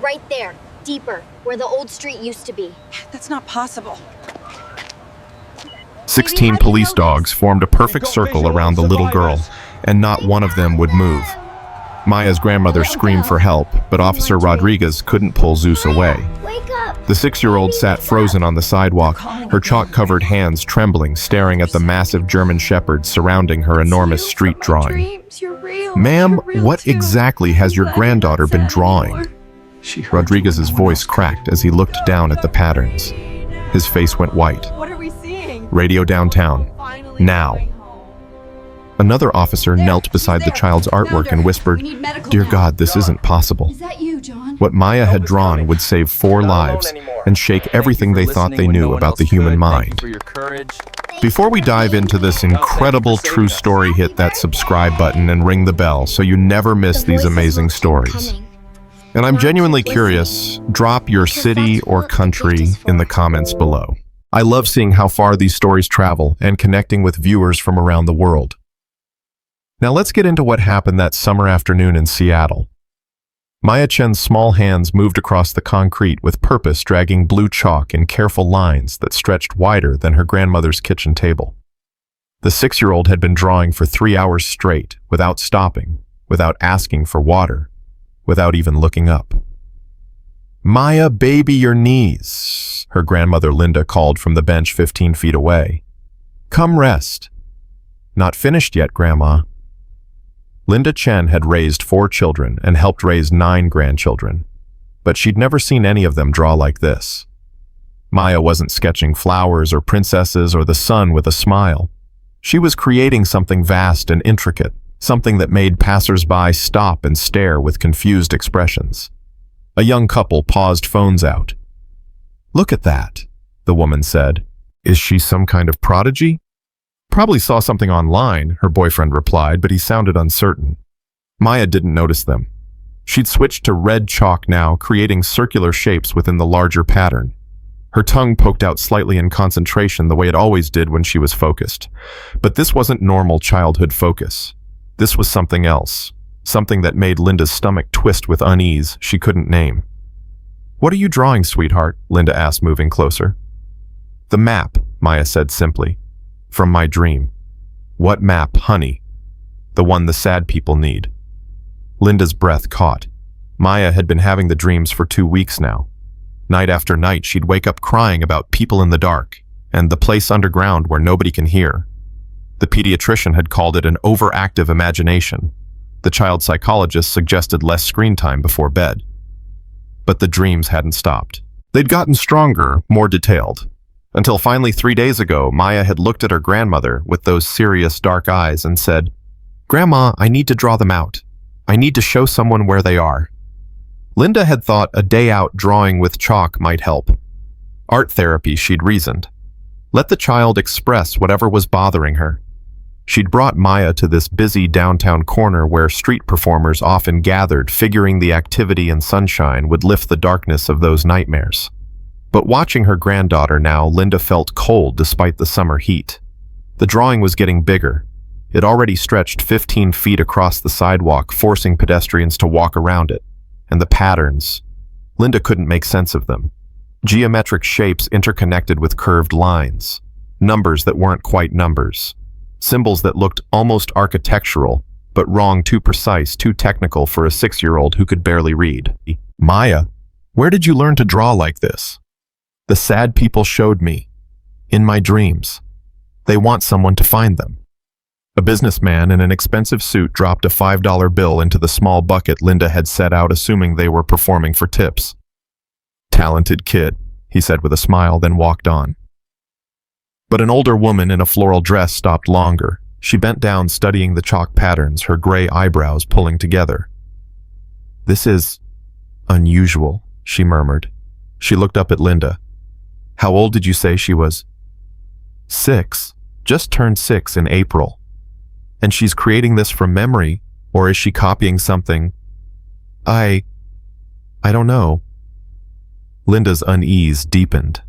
right there, deeper, where the old street used to be. That's not possible. 16 police dogs formed a perfect circle around the little girl, and not one of them would move. Maya's grandmother screamed for help, but Officer Rodriguez couldn't pull Zeus away. Wake up! The 6-year-old sat frozen on the sidewalk, her chalk-covered hands trembling, staring at the massive German shepherd surrounding her enormous street drawing. Ma'am, what exactly has your granddaughter been drawing? Rodriguez's voice cracked as he looked down at the patterns. His face went white. What are we seeing? Radio downtown. Now. Another officer knelt beside the child's artwork and whispered, "Dear God, this isn't possible." Is that you, John? What Maya had drawn would save 4 lives and shake everything they thought they knew about the human mind. Before we dive into this incredible true story, hit that subscribe button and ring the bell so you never miss these amazing stories. And I'm genuinely curious, drop your city or country in the comments below. I love seeing how far these stories travel and connecting with viewers from around the world. Now let's get into what happened that summer afternoon in Seattle. Maya Chen's small hands moved across the concrete with purpose, dragging blue chalk in careful lines that stretched wider than her grandmother's kitchen table. The 6-year-old had been drawing for 3 hours straight, without stopping, without asking for water, without even looking up. "Maya, baby, your knees," her grandmother Linda called from the bench 15 feet away. "Come rest." "Not finished yet, Grandma." Linda Chen had raised 4 children and helped raise 9 grandchildren, but she'd never seen any of them draw like this. Maya wasn't sketching flowers or princesses or the sun with a smile. She was creating something vast and intricate, something that made passers-by stop and stare with confused expressions. A young couple paused phones out. "Look at that," the woman said. "Is she some kind of prodigy?" "Probably saw something online," her boyfriend replied, but he sounded uncertain. Maya didn't notice them. She'd switched to red chalk now, creating circular shapes within the larger pattern. Her tongue poked out slightly in concentration the way it always did when she was focused. But this wasn't normal childhood focus. This was something else, something that made Linda's stomach twist with unease she couldn't name. "What are you drawing, sweetheart?" Linda asked, moving closer. "The map," Maya said simply. "From my dream." "What map, honey?" "The one the sad people need." Linda's breath caught. Maya had been having the dreams for 2 weeks now. Night after night, she'd wake up crying about people in the dark and the place underground where nobody can hear. The pediatrician had called it an overactive imagination. The child psychologist suggested less screen time before bed. But the dreams hadn't stopped. They'd gotten stronger, more detailed. Until finally 3 days ago, Maya had looked at her grandmother with those serious dark eyes and said, "Grandma, I need to draw them out. I need to show someone where they are." Linda had thought a day out drawing with chalk might help. Art therapy, she'd reasoned. Let the child express whatever was bothering her. She'd brought Maya to this busy downtown corner where street performers often gathered, figuring the activity and sunshine would lift the darkness of those nightmares. But watching her granddaughter now, Linda felt cold despite the summer heat. The drawing was getting bigger. It already stretched 15 feet across the sidewalk, forcing pedestrians to walk around it. And the patterns. Linda couldn't make sense of them. Geometric shapes interconnected with curved lines. Numbers that weren't quite numbers. Symbols that looked almost architectural, but wrong, too precise, too technical for a 6-year-old who could barely read. "Maya, where did you learn to draw like this?" "The sad people showed me. In my dreams. They want someone to find them." A businessman in an expensive suit dropped a $5 bill into the small bucket Linda had set out, assuming they were performing for tips. "Talented kid," he said with a smile, then walked on. But an older woman in a floral dress stopped longer. She bent down, studying the chalk patterns, her gray eyebrows pulling together. "This is unusual," she murmured. She looked up at Linda. "How old did you say she was?" 6. Just turned 6 in April. And she's creating this from memory, or is she copying something? I don't know." Linda's unease deepened.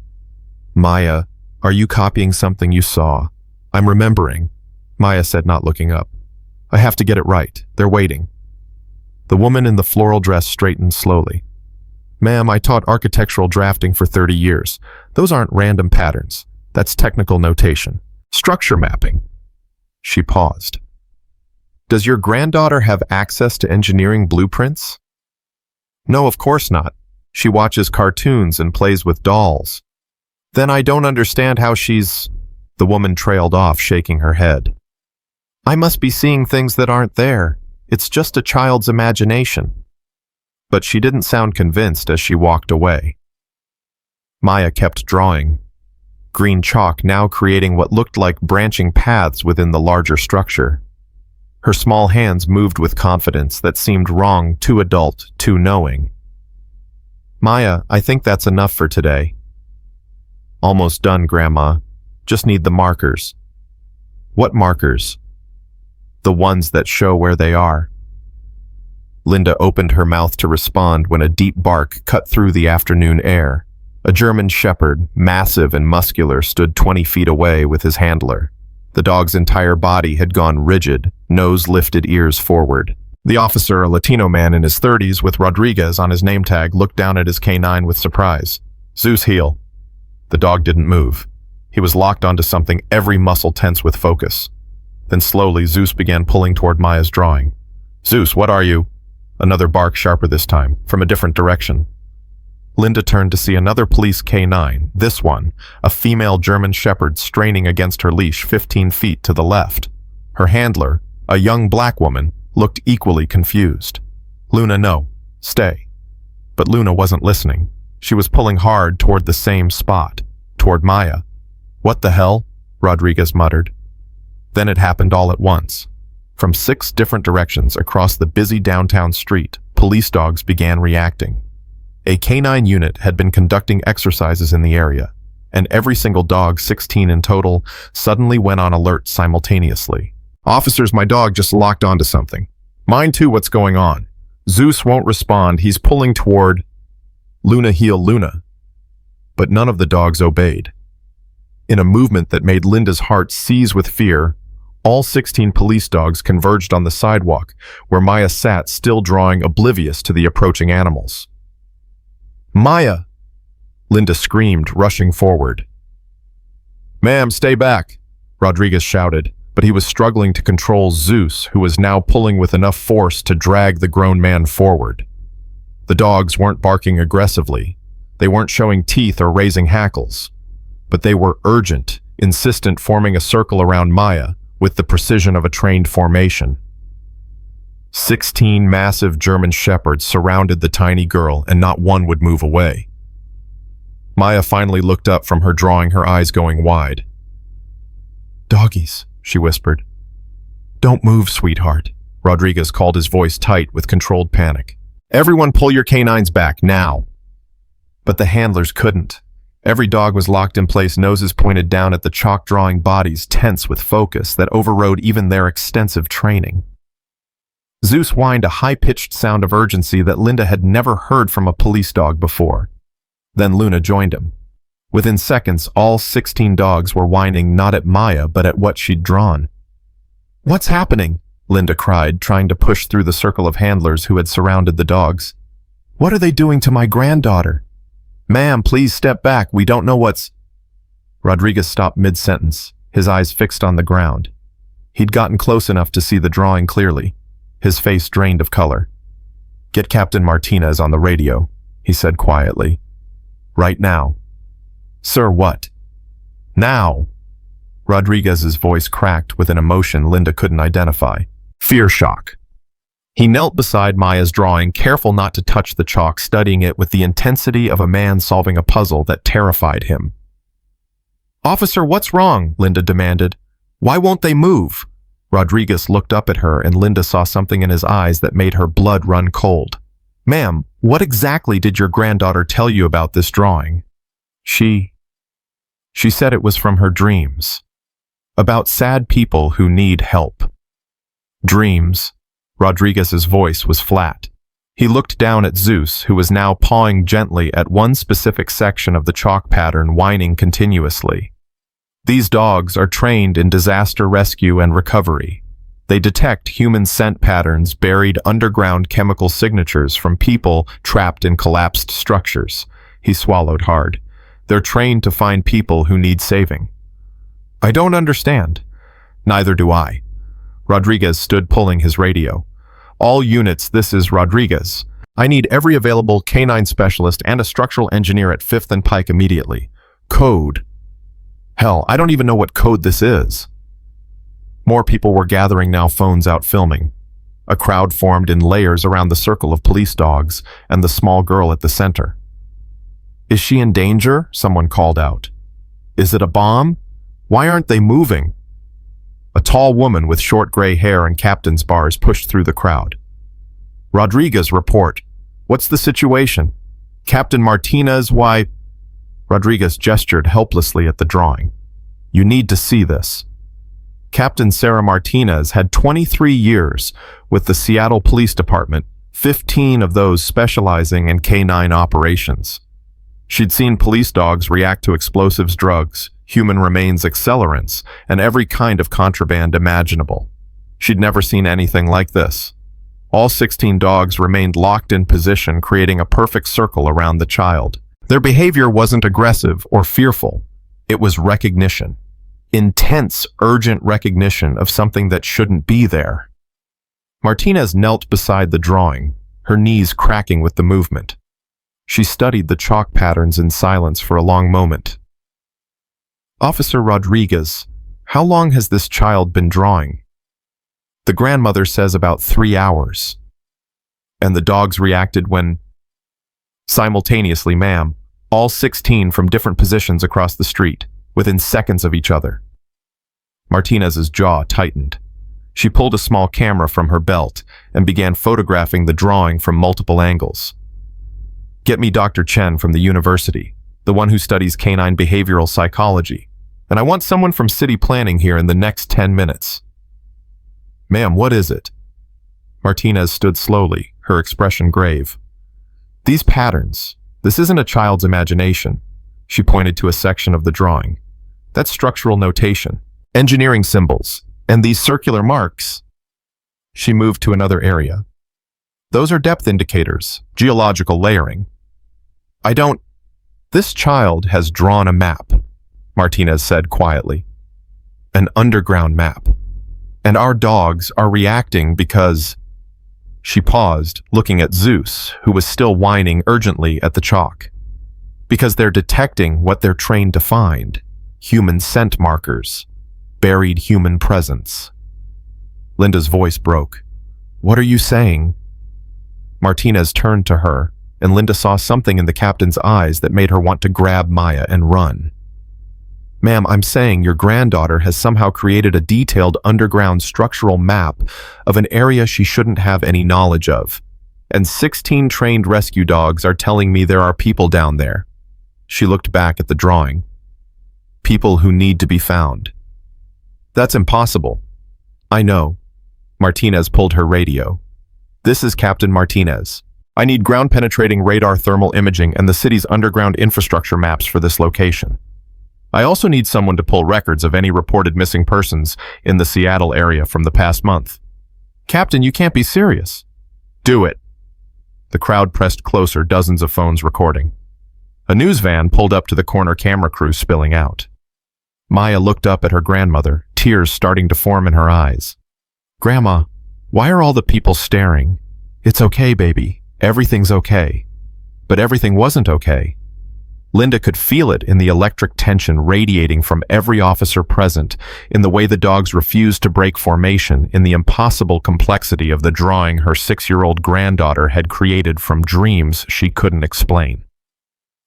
"Maya, are you copying something you saw?" "I'm remembering," Maya said, not looking up. "I have to get it right. They're waiting." The woman in the floral dress straightened slowly. Ma'am, I taught architectural drafting for 30 years. Those aren't random patterns. That's technical notation. Structure mapping. She paused. Does your granddaughter have access to engineering blueprints? No, of course not. She watches cartoons and plays with dolls. Then I don't understand how she's... The woman trailed off, shaking her head. I must be seeing things that aren't there. It's just a child's imagination. But she didn't sound convinced as she walked away. Maya kept drawing, green chalk now creating what looked like branching paths within the larger structure. Her small hands moved with confidence that seemed wrong, too adult, too knowing. Maya, I think that's enough for today. Almost done, Grandma. Just need the markers. What markers? The ones that show where they are. Linda opened her mouth to respond when a deep bark cut through the afternoon air. A German shepherd, massive and muscular, stood 20 feet away with his handler. The dog's entire body had gone rigid, nose lifted, ears forward. The officer, a Latino man in his 30s with Rodriguez on his name tag, looked down at his canine with surprise. Zeus, heel. The dog didn't move. He was locked onto something, every muscle tense with focus. Then slowly, Zeus began pulling toward Maya's drawing. Zeus, what are you? Another bark, sharper this time, from a different direction. Linda turned to see another police canine, this one, a female German shepherd straining against her leash 15 feet to the left. Her handler, a young black woman, looked equally confused. Luna, no. Stay. But Luna wasn't listening. She was pulling hard toward the same spot, toward Maya. What the hell? Rodriguez muttered. Then it happened all at once. From 6 different directions across the busy downtown street, police dogs began reacting. A canine unit had been conducting exercises in the area, and every single dog, 16 in total, suddenly went on alert simultaneously. Officers, my dog just locked onto something. Mine too, what's going on? Zeus won't respond, he's pulling toward... Luna, heel, Luna. But none of the dogs obeyed. In a movement that made Linda's heart seize with fear, all 16 police dogs converged on the sidewalk, where Maya sat, still drawing, oblivious to the approaching animals. Maya! Linda screamed, rushing forward. Ma'am, stay back, Rodriguez shouted, but he was struggling to control Zeus, who was now pulling with enough force to drag the grown man forward. The dogs weren't barking aggressively. They weren't showing teeth or raising hackles. But they were urgent, insistent, forming a circle around Maya with the precision of a trained formation. 16 massive German shepherds surrounded the tiny girl, and not one would move away. Maya finally looked up from her drawing, her eyes going wide. Doggies, she whispered. Don't move, sweetheart, Rodriguez called, his voice tight with controlled panic. Everyone pull your canines back, now. But the handlers couldn't. Every dog was locked in place, noses pointed down at the chalk drawing, bodies tense with focus that overrode even their extensive training. Zeus whined, a high-pitched sound of urgency that Linda had never heard from a police dog before. Then Luna joined him. Within seconds, all 16 dogs were whining not at Maya, but at what she'd drawn. What's happening? Linda cried, trying to push through the circle of handlers who had surrounded the dogs. What are they doing to my granddaughter? Ma'am, please step back. We don't know what's... Rodriguez stopped mid-sentence, his eyes fixed on the ground. He'd gotten close enough to see the drawing clearly, his face drained of color. Get Captain Martinez on the radio, he said quietly. Right now. Sir, what? Now. Rodriguez's voice cracked with an emotion Linda couldn't identify. Fear shock. He knelt beside Maya's drawing, careful not to touch the chalk, studying it with the intensity of a man solving a puzzle that terrified him. Officer, what's wrong? Linda demanded. Why won't they move? Rodriguez looked up at her, and Linda saw something in his eyes that made her blood run cold. Ma'am, what exactly did your granddaughter tell you about this drawing? She said it was from her dreams. About sad people who need help. Dreams. Rodriguez's voice was flat. He looked down at Zeus, who was now pawing gently at one specific section of the chalk pattern, whining continuously. These dogs are trained in disaster rescue and recovery. They detect human scent patterns, buried underground chemical signatures from people trapped in collapsed structures. He swallowed hard. They're trained to find people who need saving. I don't understand. Neither do I. Rodriguez stood pulling his radio. All units, this is Rodriguez. I need every available canine specialist and a structural engineer at 5th and Pike immediately. Code. Hell, I don't even know what code this is. More people were gathering now, phones out filming. A crowd formed in layers around the circle of police dogs and the small girl at the center. Is she in danger? Someone called out. Is it a bomb? Why aren't they moving? A tall woman with short gray hair and captain's bars pushed through the crowd. Rodriguez, report. What's the situation? Captain Martinez, why? Rodriguez gestured helplessly at the drawing. You need to see this. Captain Sarah Martinez had 23 years with the Seattle Police Department, 15 of those specializing in canine operations. She'd seen police dogs react to explosives, drugs, human remains, accelerants, and every kind of contraband imaginable. She'd never seen anything like this. All 16 dogs remained locked in position, creating a perfect circle around the child. Their behavior wasn't aggressive or fearful. It was recognition. Intense, urgent recognition of something that shouldn't be there. Martinez knelt beside the drawing, her knees cracking with the movement. She studied the chalk patterns in silence for a long moment. Officer Rodriguez, how long has this child been drawing? The grandmother says about 3 hours. And the dogs reacted when? Simultaneously, ma'am, all 16 from different positions across the street, within seconds of each other. Martinez's jaw tightened. She pulled a small camera from her belt and began photographing the drawing from multiple angles. Get me Dr. Chen from the university, the one who studies canine behavioral psychology, and I want someone from city planning here in the next 10 minutes. Ma'am, what is it? Martinez stood slowly, her expression grave. These patterns, this isn't a child's imagination. She pointed to a section of the drawing. That's structural notation, engineering symbols, and these circular marks. She moved to another area. Those are depth indicators, geological layering. This child has drawn a map, Martinez said quietly. An underground map. And our dogs are reacting because... She paused, looking at Zeus, who was still whining urgently at the chalk. Because they're detecting what they're trained to find. Human scent markers. Buried human presence. Linda's voice broke. What are you saying? Martinez turned to her, and Linda saw something in the captain's eyes that made her want to grab Maya and run. Ma'am, I'm saying your granddaughter has somehow created a detailed underground structural map of an area she shouldn't have any knowledge of. And 16 trained rescue dogs are telling me there are people down there. She looked back at the drawing. People who need to be found. That's impossible. I know. Martinez pulled her radio. This is Captain Martinez. I need ground-penetrating radar thermal imaging and the city's underground infrastructure maps for this location. I also need someone to pull records of any reported missing persons in the Seattle area from the past month. Captain, you can't be serious. Do it. The crowd pressed closer, dozens of phones recording. A news van pulled up to the corner, camera crew spilling out. Maya looked up at her grandmother, tears starting to form in her eyes. Grandma, why are all the people staring? It's okay, baby. Everything's okay. But everything wasn't okay. Linda could feel it in the electric tension radiating from every officer present, in the way the dogs refused to break formation, in the impossible complexity of the drawing her 6-year-old granddaughter had created from dreams she couldn't explain.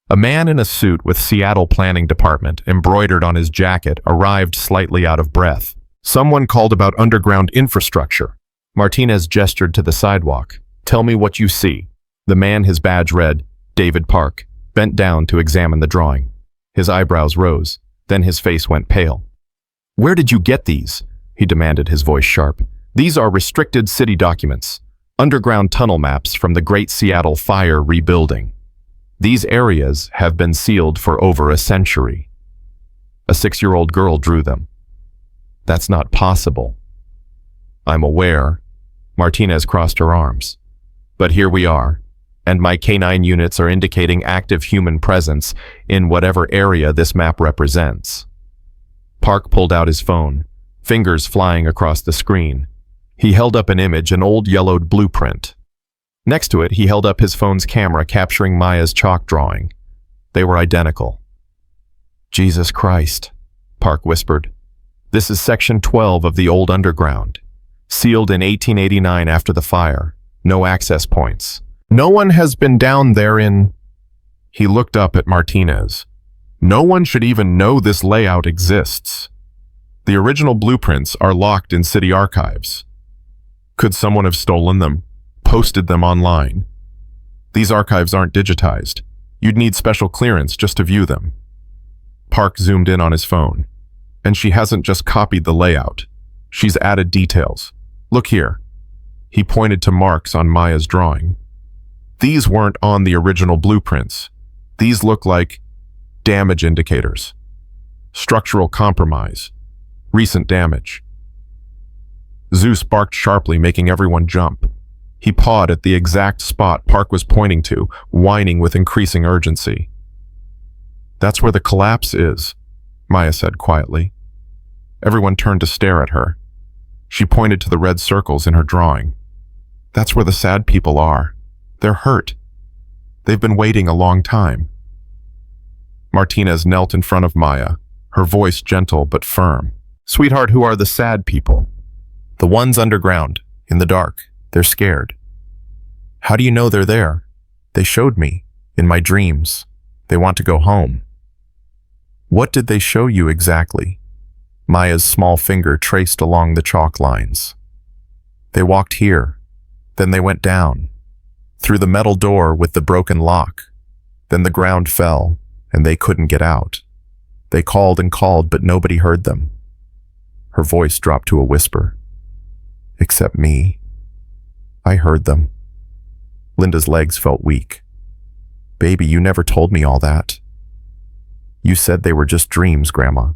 A man in a suit with Seattle Planning Department embroidered on his jacket arrived slightly out of breath. Someone called about underground infrastructure. Martinez gestured to the sidewalk. Tell me what you see. The man, his badge read, David Park, bent down to examine the drawing. His eyebrows rose, then his face went pale. Where did you get these? He demanded, his voice sharp. These are restricted city documents, underground tunnel maps from the Great Seattle Fire rebuilding. These areas have been sealed for over a century. A 6-year-old girl drew them. That's not possible. I'm aware. Martinez crossed her arms. But here we are, and my K9 units are indicating active human presence in whatever area this map represents. Park pulled out his phone, fingers flying across the screen. He held up an image, an old yellowed blueprint. Next to it, he held up his phone's camera, capturing Maya's chalk drawing. They were identical. Jesus Christ, Park whispered. This is Section 12 of the old underground. Sealed in 1889 after the fire. No access points. No one has been down there in... He looked up at Martinez. No one should even know this layout exists. The original blueprints are locked in city archives. Could someone have stolen them, posted them online? These archives aren't digitized. You'd need special clearance just to view them. Park zoomed in on his phone. And she hasn't just copied the layout. She's added details. Look here. He pointed to marks on Maya's drawing. These weren't on the original blueprints. These look like damage indicators. Structural compromise. Recent damage. Zeus barked sharply, making everyone jump. He pawed at the exact spot Park was pointing to, whining with increasing urgency. That's where the collapse is, Maya said quietly. Everyone turned to stare at her. She pointed to the red circles in her drawing. That's where the sad people are. They're hurt. They've been waiting a long time. Martinez knelt in front of Maya, her voice gentle but firm. Sweetheart, who are the sad people? The ones underground, in the dark. They're scared. How do you know they're there? They showed me, in my dreams. They want to go home. What did they show you exactly? Maya's small finger traced along the chalk lines. They walked here. Then they went down. Through the metal door with the broken lock. Then the ground fell, and they couldn't get out. They called and called, but nobody heard them. Her voice dropped to a whisper. Except me. I heard them. Linda's legs felt weak. Baby, you never told me all that. You said they were just dreams, Grandma.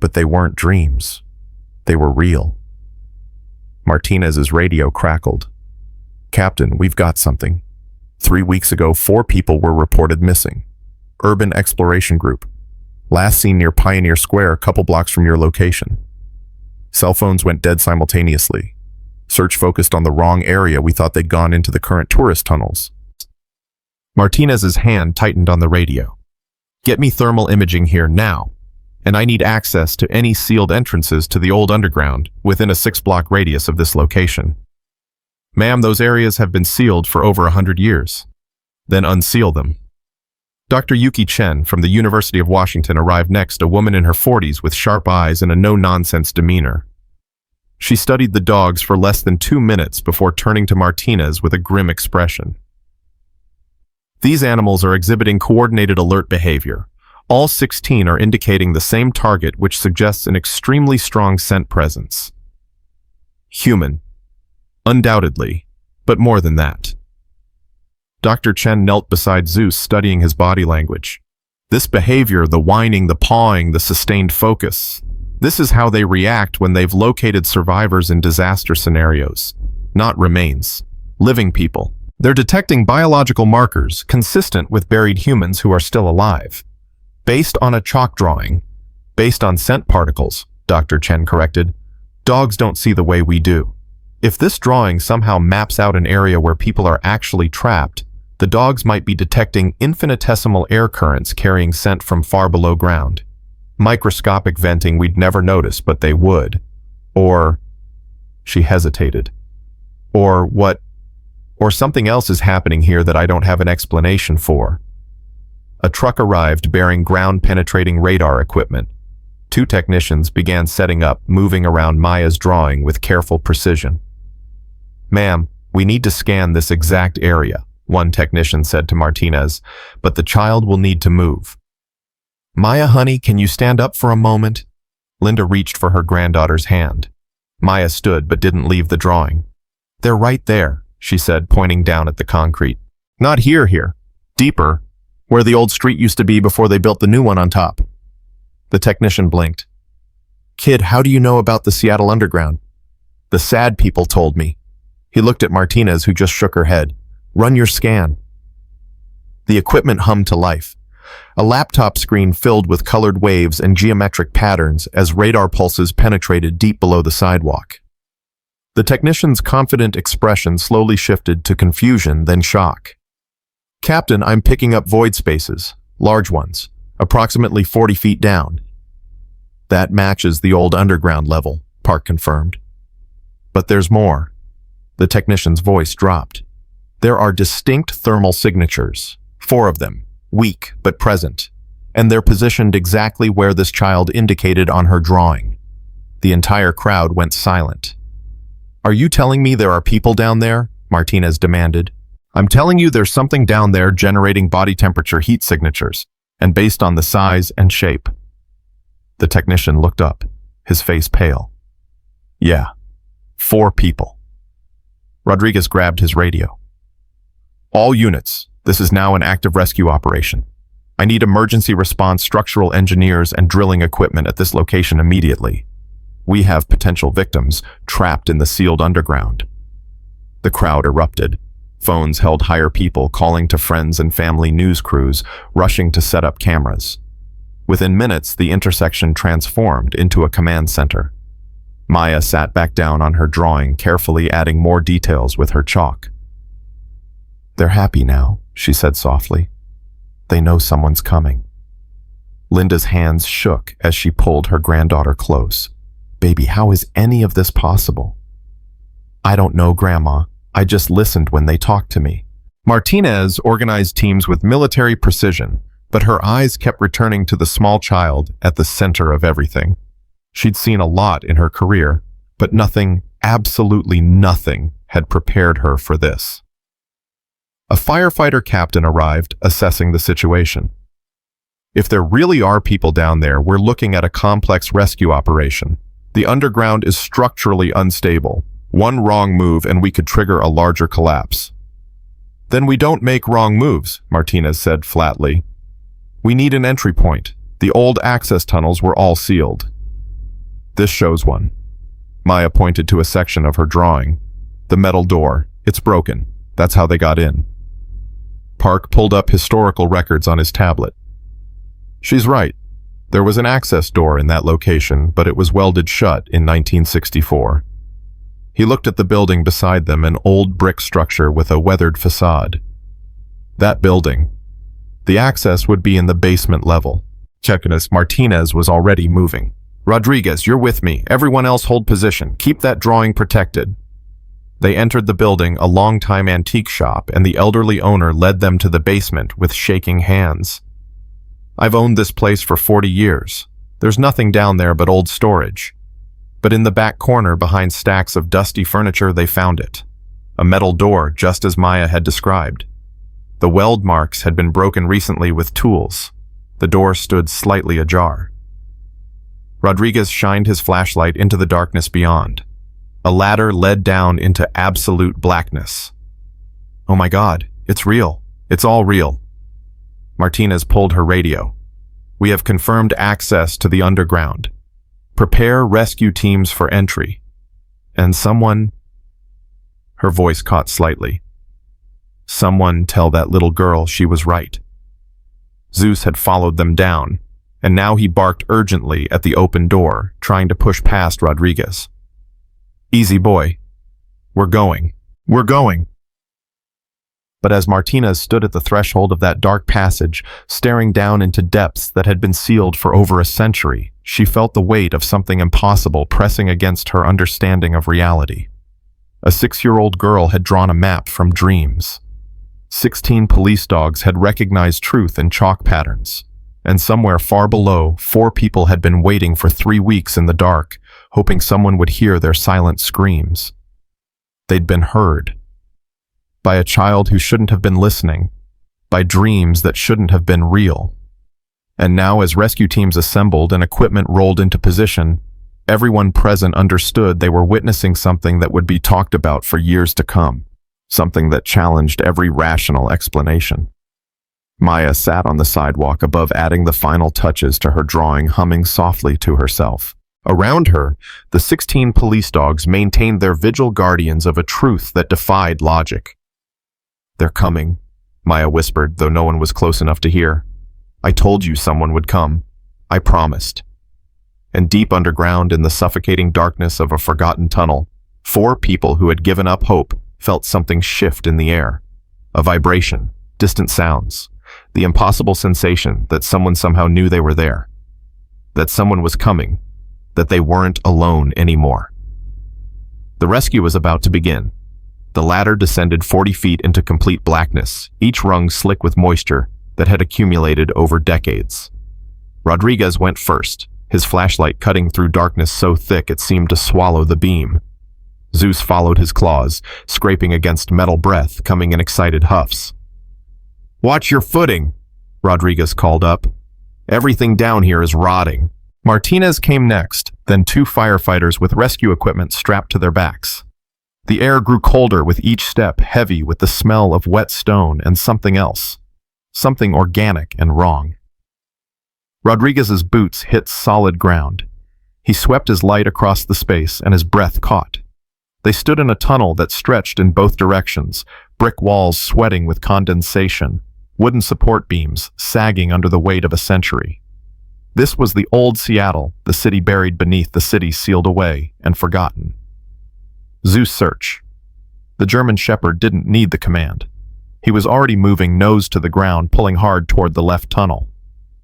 But they weren't dreams. They were real. Martinez's radio crackled. Captain, we've got something. 3 weeks ago, 4 people were reported missing. Urban Exploration Group. Last seen near Pioneer Square, a couple blocks from your location. Cell phones went dead simultaneously. Search focused on the wrong area. We thought they'd gone into the current tourist tunnels. Martinez's hand tightened on the radio. Get me thermal imaging here now, and I need access to any sealed entrances to the old underground within a 6-block radius of this location. Ma'am, those areas have been sealed for over 100 years. Then unseal them. Dr. Yuki Chen from the University of Washington arrived next, a woman in her 40s with sharp eyes and a no-nonsense demeanor. She studied the dogs for less than 2 minutes before turning to Martinez with a grim expression. These animals are exhibiting coordinated alert behavior. All 16 are indicating the same target, which suggests an extremely strong scent presence. Human. Undoubtedly, but more than that. Dr. Chen knelt beside Zeus, studying his body language. This behavior, the whining, the pawing, the sustained focus, this is how they react when they've located survivors in disaster scenarios, not remains, living people. They're detecting biological markers consistent with buried humans who are still alive. Based on a chalk drawing, based on scent particles, Dr. Chen corrected, dogs don't see the way we do. If this drawing somehow maps out an area where people are actually trapped, the dogs might be detecting infinitesimal air currents carrying scent from far below ground. Microscopic venting we'd never notice, but they would. Or, she hesitated. Or something else is happening here that I don't have an explanation for. A truck arrived bearing ground-penetrating radar equipment. 2 technicians began setting up, moving around Maya's drawing with careful precision. Ma'am, we need to scan this exact area, one technician said to Martinez, but the child will need to move. Maya, honey, can you stand up for a moment? Linda reached for her granddaughter's hand. Maya stood but didn't leave the drawing. They're right there, she said, pointing down at the concrete. Not here. Deeper, where the old street used to be before they built the new one on top. The technician blinked. Kid, how do you know about the Seattle Underground? The sad people told me. He looked at Martinez, who just shook her head. Run your scan. The equipment hummed to life. A laptop screen filled with colored waves and geometric patterns as radar pulses penetrated deep below the sidewalk. The technician's confident expression slowly shifted to confusion, then shock. Captain, I'm picking up void spaces, large ones, approximately 40 feet down. That matches the old underground level, Park confirmed. But there's more. The technician's voice dropped. There are distinct thermal signatures, 4 of them, weak but present, and they're positioned exactly where this child indicated on her drawing. The entire crowd went silent. Are you telling me there are people down there? Martinez demanded. I'm telling you there's something down there generating body temperature heat signatures, and based on the size and shape. The technician looked up, his face pale. Yeah, 4 people. Rodriguez grabbed his radio. All units, this is now an active rescue operation. I need emergency response structural engineers and drilling equipment at this location immediately. We have potential victims trapped in the sealed underground. The crowd erupted. Phones held higher people calling to friends and family news crews, rushing to set up cameras. Within minutes, the intersection transformed into a command center. Maya sat back down on her drawing, carefully adding more details with her chalk. They're happy now, she said softly. They know someone's coming. Linda's hands shook as she pulled her granddaughter close. Baby, how is any of this possible? I don't know, Grandma. I just listened when they talked to me. Martinez organized teams with military precision, but her eyes kept returning to the small child at the center of everything. She'd seen a lot in her career, but nothing, absolutely nothing, had prepared her for this. A firefighter captain arrived, assessing the situation. If there really are people down there, we're looking at a complex rescue operation. The underground is structurally unstable. One wrong move and we could trigger a larger collapse. Then we don't make wrong moves, Martinez said flatly. We need an entry point. The old access tunnels were all sealed. This shows one. Maya pointed to a section of her drawing. The metal door. It's broken. That's how they got in. Park pulled up historical records on his tablet. She's right. There was an access door in that location, but it was welded shut in 1964. He looked at the building beside them, an old brick structure with a weathered facade. That building. The access would be in the basement level. Chequinus Martinez was already moving. Rodriguez, you're with me. Everyone else hold position. Keep that drawing protected. They entered the building, a long-time antique shop, and the elderly owner led them to the basement with shaking hands. I've owned this place for 40 years. There's nothing down there but old storage. But in the back corner, behind stacks of dusty furniture, they found it. A metal door, just as Maya had described. The weld marks had been broken recently with tools. The door stood slightly ajar. Rodriguez shined his flashlight into the darkness beyond. A ladder led down into absolute blackness. Oh my God, it's real. It's all real. Martinez pulled her radio. We have confirmed access to the underground. Prepare rescue teams for entry. And someone... Her voice caught slightly. Someone tell that little girl she was right. Zeus had followed them down, and now he barked urgently at the open door, trying to push past Rodriguez. Easy boy. We're going. We're going. But as Martinez stood at the threshold of that dark passage, staring down into depths that had been sealed for over a century, she felt the weight of something impossible pressing against her understanding of reality. A 6-year-old girl had drawn a map from dreams. 16 police dogs had recognized truth in chalk patterns. And somewhere far below, 4 people had been waiting for 3 weeks in the dark, hoping someone would hear their silent screams. They'd been heard. By a child who shouldn't have been listening, by dreams that shouldn't have been real. And now, as rescue teams assembled and equipment rolled into position, everyone present understood they were witnessing something that would be talked about for years to come, something that challenged every rational explanation. Maya sat on the sidewalk above, adding the final touches to her drawing, humming softly to herself. Around her, the 16 police dogs maintained their vigil guardians of a truth that defied logic. "They're coming," Maya whispered, though no one was close enough to hear. "I told you someone would come. I promised." And deep underground in the suffocating darkness of a forgotten tunnel, 4 people who had given up hope felt something shift in the air. A vibration, distant sounds, the impossible sensation that someone somehow knew they were there, that someone was coming, that they weren't alone anymore. The rescue was about to begin. The ladder descended 40 feet into complete blackness, each rung slick with moisture that had accumulated over decades. Rodriguez went first, his flashlight cutting through darkness so thick it seemed to swallow the beam. Zeus followed his claws, scraping against metal breath, coming in excited huffs. "Watch your footing," Rodriguez called up. "Everything down here is rotting." Martinez came next, then 2 firefighters with rescue equipment strapped to their backs. The air grew colder with each step, heavy with the smell of wet stone and something else. Something organic and wrong. Rodriguez's boots hit solid ground. He swept his light across the space and his breath caught. They stood in a tunnel that stretched in both directions, brick walls sweating with condensation, wooden support beams sagging under the weight of a century. This was the old Seattle, the city buried beneath the city sealed away and forgotten. Zeus search. The German shepherd didn't need the command. He was already moving nose to the ground, pulling hard toward the left tunnel.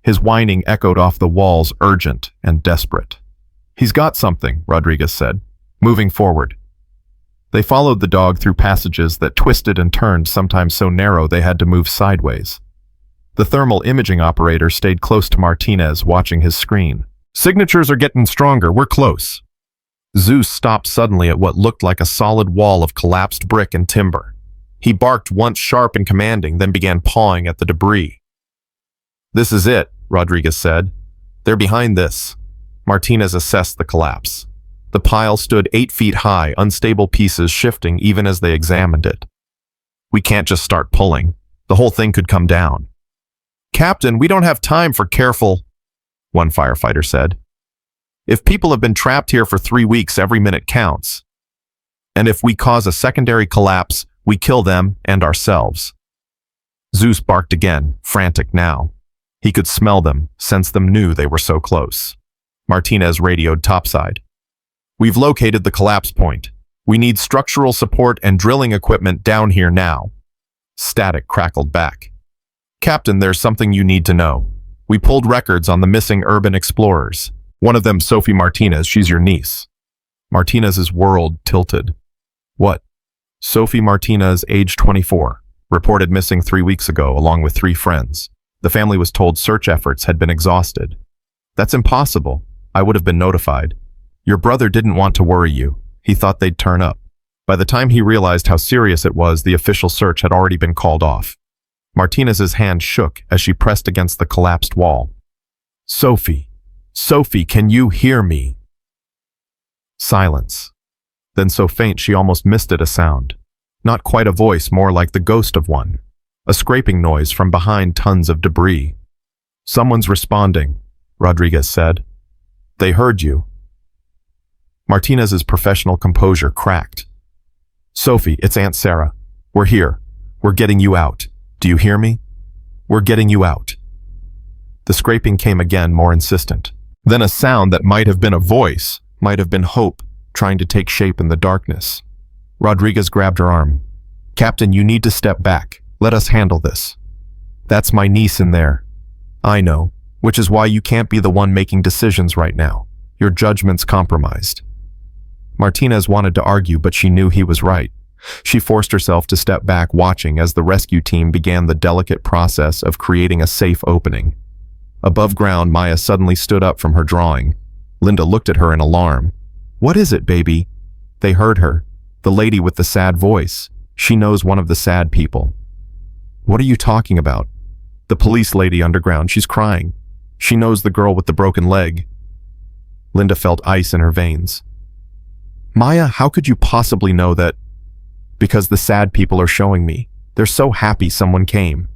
His whining echoed off the walls, urgent and desperate. "He's got something," Rodriguez said, moving forward. They followed the dog through passages that twisted and turned, sometimes so narrow they had to move sideways. The thermal imaging operator stayed close to Martinez, watching his screen. "Signatures are getting stronger, we're close." Zeus stopped suddenly at what looked like a solid wall of collapsed brick and timber. He barked once sharp and commanding, then began pawing at the debris. "This is it," Rodriguez said. "They're behind this." Martinez assessed the collapse. The pile stood 8 feet high, unstable pieces shifting even as they examined it. "We can't just start pulling. The whole thing could come down." "Captain, we don't have time for careful," one firefighter said. "If people have been trapped here for 3 weeks, every minute counts. And if we cause a secondary collapse, we kill them and ourselves." Zeus barked again, frantic now. He could smell them, sense them, knew they were so close. Martinez radioed topside. "We've located the collapse point. We need structural support and drilling equipment down here now." Static crackled back. "Captain, there's something you need to know. We pulled records on the missing urban explorers. One of them, Sophie Martinez, she's your niece." Martinez's world tilted. "What?" "Sophie Martinez, age 24, reported missing 3 weeks ago along with 3 friends. The family was told search efforts had been exhausted." "That's impossible. I would have been notified." "Your brother didn't want to worry you. He thought they'd turn up. By the time he realized how serious it was, the official search had already been called off." Martinez's hand shook as she pressed against the collapsed wall. "Sophie, Sophie, can you hear me?" Silence. Then so faint she almost missed it, a sound. Not quite a voice, more like the ghost of one. A scraping noise from behind tons of debris. "Someone's responding," Rodriguez said. "They heard you." Martinez's professional composure cracked. "Sophie, it's Aunt Sarah. We're here. We're getting you out. Do you hear me? We're getting you out." The scraping came again, more insistent. Then a sound that might have been a voice, might have been hope, trying to take shape in the darkness. Rodriguez grabbed her arm. "Captain, you need to step back. Let us handle this. That's my niece in there. I know, which is why you can't be the one making decisions right now. Your judgment's compromised." Martinez wanted to argue, but she knew he was right. She forced herself to step back, watching as the rescue team began the delicate process of creating a safe opening. Above ground, Maya suddenly stood up from her drawing. Linda looked at her in alarm. "What is it, baby?" They heard her. The lady with the sad voice. She knows one of the sad people. "What are you talking about?" "The police lady underground. She's crying. She knows the girl with the broken leg." Linda felt ice in her veins. "Maya, how could you possibly know that?" "Because the sad people are showing me. They're so happy someone came."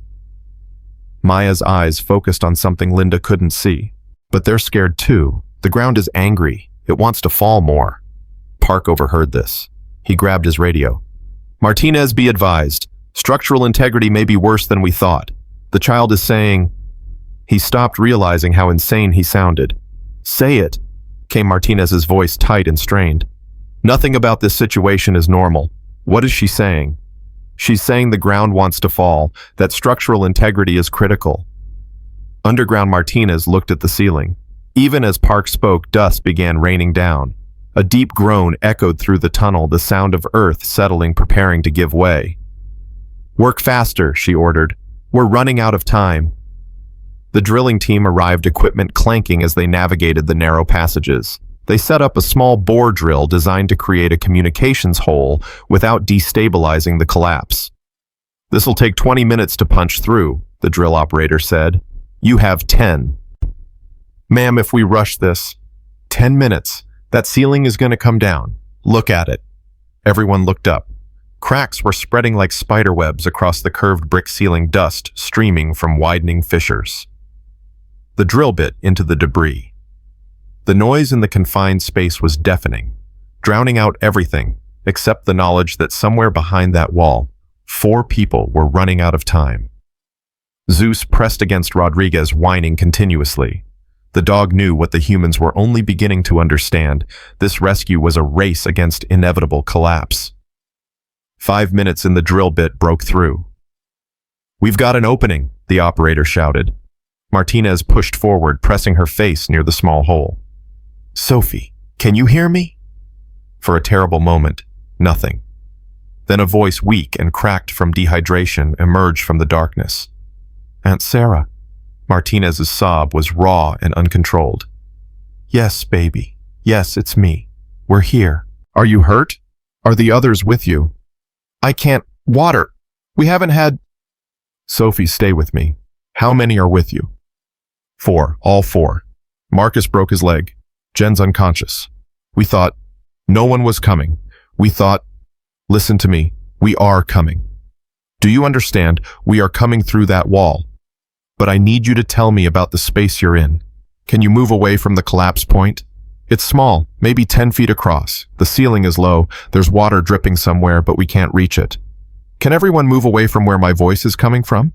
Maya's eyes focused on something Linda couldn't see. "But they're scared too. The ground is angry. It wants to fall more. Park overheard this. He grabbed his radio. Martinez, be advised. Structural integrity may be worse than we thought. The child is saying... He stopped, realizing how insane he sounded. Say it, came Martinez's voice, tight and strained. Nothing about this situation is normal. What is she saying? She's saying the ground wants to fall, that structural integrity is critical. Underground Martinez looked at the ceiling. Even as Park spoke, dust began raining down. A deep groan echoed through the tunnel, the sound of earth settling, preparing to give way. Work faster, she ordered. We're running out of time. The drilling team arrived, equipment clanking as they navigated the narrow passages. They set up a small bore drill designed to create a communications hole without destabilizing the collapse. This'll take 20 minutes to punch through, the drill operator said. You have 10. Ma'am, if we rush this, 10 minutes, that ceiling is going to come down. Look at it. Everyone looked up. Cracks were spreading like spider webs across the curved brick ceiling, dust streaming from widening fissures. The drill bit into the debris. The noise in the confined space was deafening, drowning out everything except the knowledge that somewhere behind that wall, 4 people were running out of time. Zeus pressed against Rodriguez, whining continuously. The dog knew what the humans were only beginning to understand. This rescue was a race against inevitable collapse. 5 minutes in, the drill bit broke through. We've got an opening, the operator shouted. Martinez pushed forward, pressing her face near the small hole. Sophie, can you hear me? For a terrible moment, nothing. Then a voice, weak and cracked from dehydration, emerged from the darkness. Aunt Sarah. Martinez's sob was raw and uncontrolled. Yes, baby. Yes, it's me. We're here. Are you hurt? Are the others with you? I can't. Water. We haven't had... Sophie, stay with me. How many are with you? 4. All 4. Marcus broke his leg. Jen's unconscious. We thought... No one was coming. We thought... Listen to me. We are coming. Do you understand? We are coming through that wall. But I need you to tell me about the space you're in. Can you move away from the collapse point? It's small, maybe 10 feet across. The ceiling is low. There's water dripping somewhere, but we can't reach it. Can everyone move away from where my voice is coming from?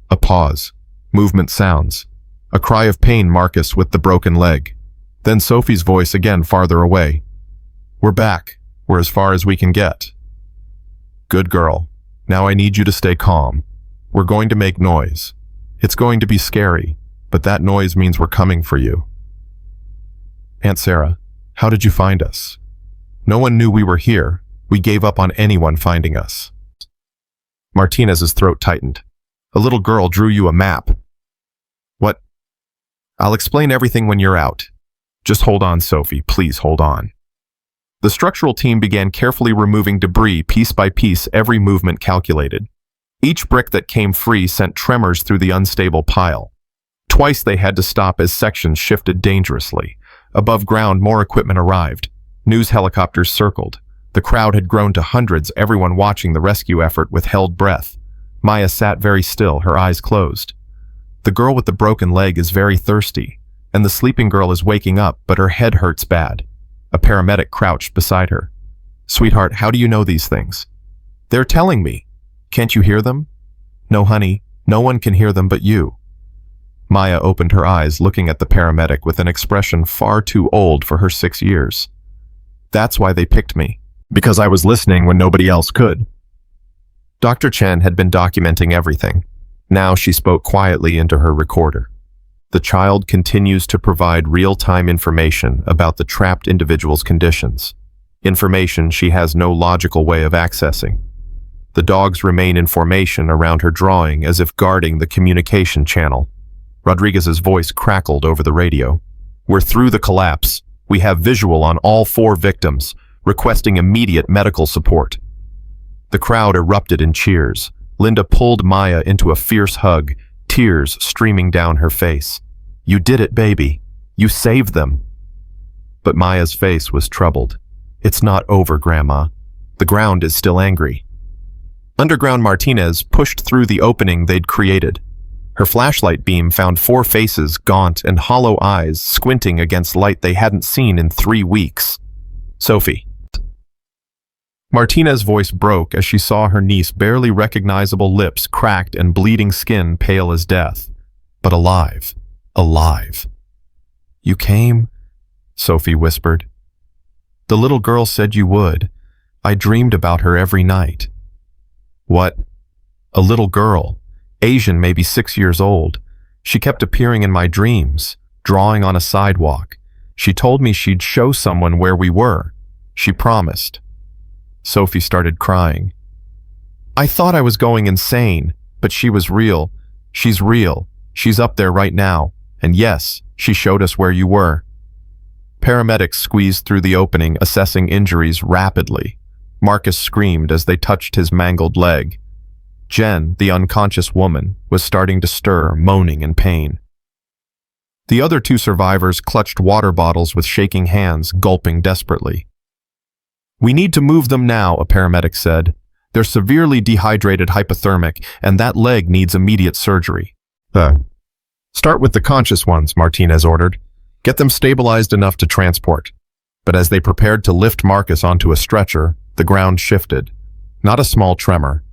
A pause. Movement sounds. A cry of pain, Marcus with the broken leg. Then Sophie's voice again, farther away. We're back. We're as far as we can get. Good girl. Now I need you to stay calm. We're going to make noise. It's going to be scary, but that noise means we're coming for you. Aunt Sarah, how did you find us? No one knew we were here. We gave up on anyone finding us. Martinez's throat tightened. A little girl drew you a map. What? I'll explain everything when you're out. Just hold on, Sophie. Please hold on. The structural team began carefully removing debris piece by piece, every movement calculated. Each brick that came free sent tremors through the unstable pile. Twice they had to stop as sections shifted dangerously. Above ground, more equipment arrived. News helicopters circled. The crowd had grown to hundreds, everyone watching the rescue effort with held breath. Maya sat very still, her eyes closed. The girl with the broken leg is very thirsty, and the sleeping girl is waking up, but her head hurts bad. A paramedic crouched beside her. Sweetheart, how do you know these things? They're telling me. Can't you hear them? No, honey, no one can hear them but you. Maya opened her eyes, looking at the paramedic with an expression far too old for her 6 years. That's why they picked me. Because I was listening when nobody else could. Dr. Chen had been documenting everything. Now she spoke quietly into her recorder. The child continues to provide real-time information about the trapped individual's conditions. Information she has no logical way of accessing. The dogs remain in formation around her drawing as if guarding the communication channel. Rodriguez's voice crackled over the radio. We're through the collapse. We have visual on all 4 victims, requesting immediate medical support. The crowd erupted in cheers. Linda pulled Maya into a fierce hug, tears streaming down her face. You did it, baby. You saved them. But Maya's face was troubled. It's not over, Grandma. The ground is still angry. Underground Martinez pushed through the opening they'd created. Her flashlight beam found 4 faces, gaunt and hollow eyes, squinting against light they hadn't seen in 3 weeks. Sophie. Martina's voice broke as she saw her niece's barely recognizable lips cracked and bleeding skin pale as death. But alive. Alive. "You came?" Sophie whispered. "The little girl said you would. I dreamed about her every night." "What?" "A little girl. Asian, maybe 6 years old. She kept appearing in my dreams, drawing on a sidewalk. She told me she'd show someone where we were. She promised." Sophie started crying. "I thought I was going insane, but she was real. She's real. She's up there right now. And yes, she showed us where you were." Paramedics squeezed through the opening, assessing injuries rapidly. Marcus screamed as they touched his mangled leg. Jen, the unconscious woman, was starting to stir, moaning in pain. The other 2 survivors clutched water bottles with shaking hands, gulping desperately. "We need to move them now," a paramedic said. "They're severely dehydrated, hypothermic, and that leg needs immediate surgery." "Start with the conscious ones," Martinez ordered. "Get them stabilized enough to transport." But as they prepared to lift Marcus onto a stretcher, the ground shifted. Not a small tremor.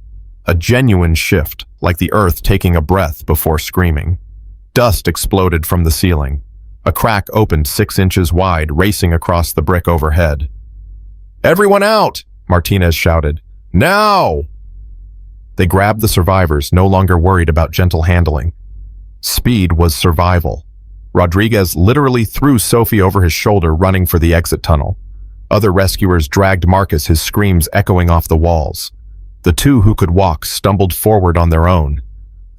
A genuine shift, like the earth taking a breath before screaming. Dust exploded from the ceiling. A crack opened 6 inches wide, racing across the brick overhead. "Everyone out!" Martinez shouted. "Now!" They grabbed the survivors, no longer worried about gentle handling. Speed was survival. Rodriguez literally threw Sophie over his shoulder, running for the exit tunnel. Other rescuers dragged Marcus, his screams echoing off the walls. The 2 who could walk stumbled forward on their own.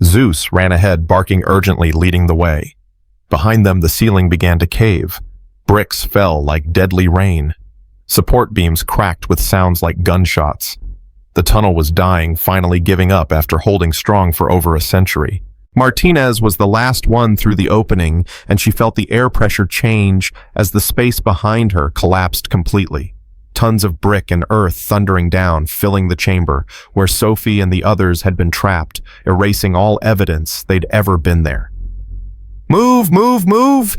Zeus ran ahead, barking urgently, leading the way. Behind them, the ceiling began to cave. Bricks fell like deadly rain. Support beams cracked with sounds like gunshots. The tunnel was dying, finally giving up after holding strong for over a century. Martinez was the last one through the opening, and she felt the air pressure change as the space behind her collapsed completely. Tons of brick and earth thundering down, filling the chamber, where Sophie and the others had been trapped, erasing all evidence they'd ever been there. "Move, move, move!"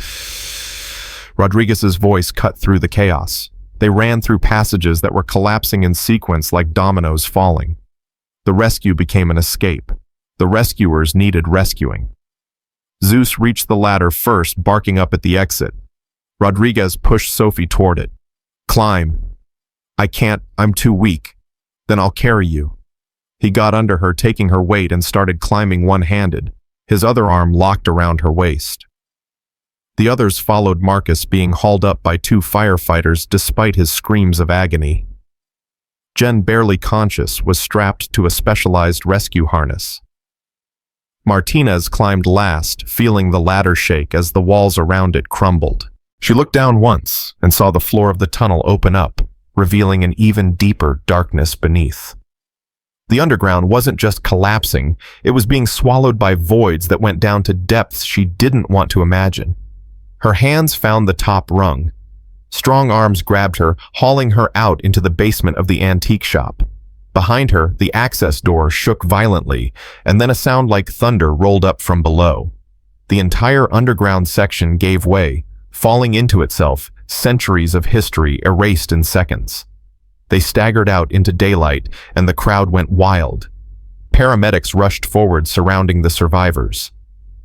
Rodriguez's voice cut through the chaos. They ran through passages that were collapsing in sequence like dominoes falling. The rescue became an escape. The rescuers needed rescuing. Zeus reached the ladder first, barking up at the exit. Rodriguez pushed Sophie toward it. "Climb." "I can't, I'm too weak." "Then I'll carry you." He got under her, taking her weight, and started climbing one-handed, his other arm locked around her waist. The others followed Marcus, being hauled up by 2 firefighters despite his screams of agony. Jen, barely conscious, was strapped to a specialized rescue harness. Martinez climbed last, feeling the ladder shake as the walls around it crumbled. She looked down once and saw the floor of the tunnel open up, revealing an even deeper darkness beneath. The underground wasn't just collapsing, it was being swallowed by voids that went down to depths she didn't want to imagine. Her hands found the top rung. Strong arms grabbed her, hauling her out into the basement of the antique shop. Behind her, the access door shook violently, and then a sound like thunder rolled up from below. The entire underground section gave way, falling into itself, centuries of history erased in seconds. They staggered out into daylight, and the crowd went wild. Paramedics rushed forward, surrounding the survivors.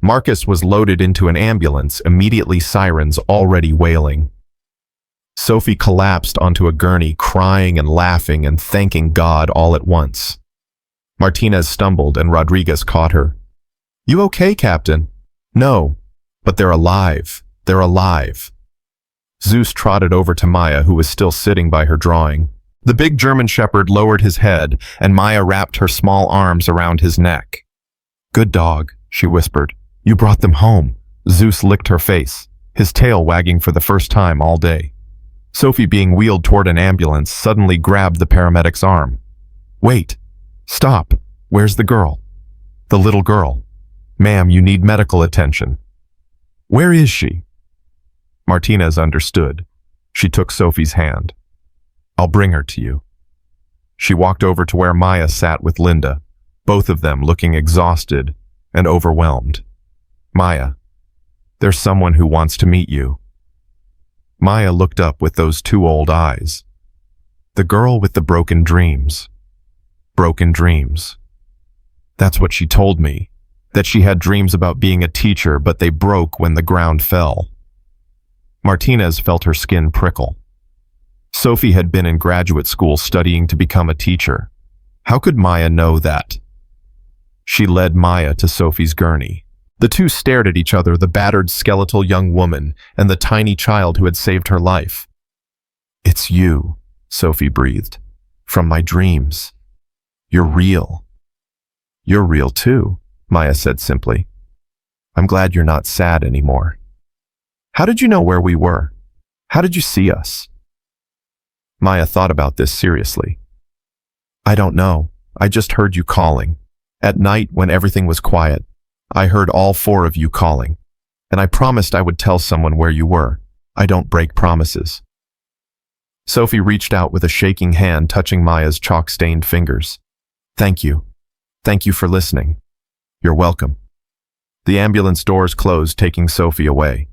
Marcus was loaded into an ambulance, immediately sirens already wailing. Sophie collapsed onto a gurney, crying and laughing and thanking God all at once. Martinez stumbled, and Rodriguez caught her. "You okay, Captain?" "No, but they're alive. They're alive." Zeus trotted over to Maya, who was still sitting by her drawing. The big German shepherd lowered his head, and Maya wrapped her small arms around his neck. "Good dog," she whispered. "You brought them home." Zeus licked her face, his tail wagging for the first time all day. Sophie, being wheeled toward an ambulance, suddenly grabbed the paramedic's arm. "Wait! Stop! Where's the girl?" "The little girl." "Ma'am, you need medical attention." "Where is she?" Martinez understood. She took Sophie's hand. "I'll bring her to you." She walked over to where Maya sat with Linda, both of them looking exhausted, and overwhelmed. "Maya, there's someone who wants to meet you." Maya looked up with those two old eyes. The girl with the broken dreams. Broken dreams. That's what she told me, that she had dreams about being a teacher, but they broke when the ground fell. Martinez felt her skin prickle. Sophie had been in graduate school studying to become a teacher. How could Maya know that? She led Maya to Sophie's gurney. The two stared at each other, the battered, skeletal young woman and the tiny child who had saved her life. "It's you," Sophie breathed. "From my dreams. You're real." "You're real too," Maya said simply. "I'm glad you're not sad anymore. How did you know where we were? How did you see us?" Maya thought about this seriously. "I don't know. I just heard you calling. At night when everything was quiet, I heard all four of you calling, and I promised I would tell someone where you were. I don't break promises." Sophie reached out with a shaking hand, touching Maya's chalk-stained fingers. "Thank you. Thank you for listening. You're welcome." The ambulance doors closed, taking Sophie away.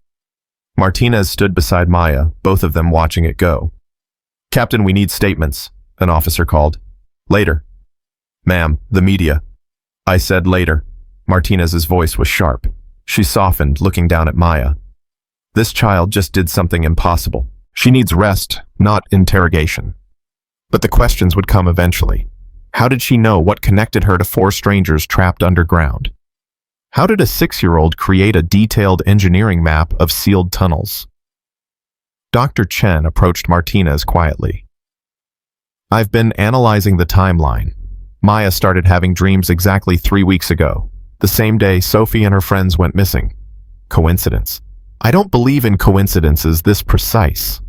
Martinez stood beside Maya, both of them watching it go. "Captain, we need statements," an officer called. "Later." "Ma'am, the media." I said later. Martinez's voice was sharp. She softened, looking down at Maya. "This child just did something impossible. She needs rest, not interrogation." But the questions would come eventually. How did she know what connected her to four strangers trapped underground? How did a 6-year-old create a detailed engineering map of sealed tunnels? Dr. Chen approached Martinez quietly. "I've been analyzing the timeline. Maya started having dreams exactly 3 weeks ago, the same day Sophie and her friends went missing. Coincidence? I don't believe in coincidences this precise."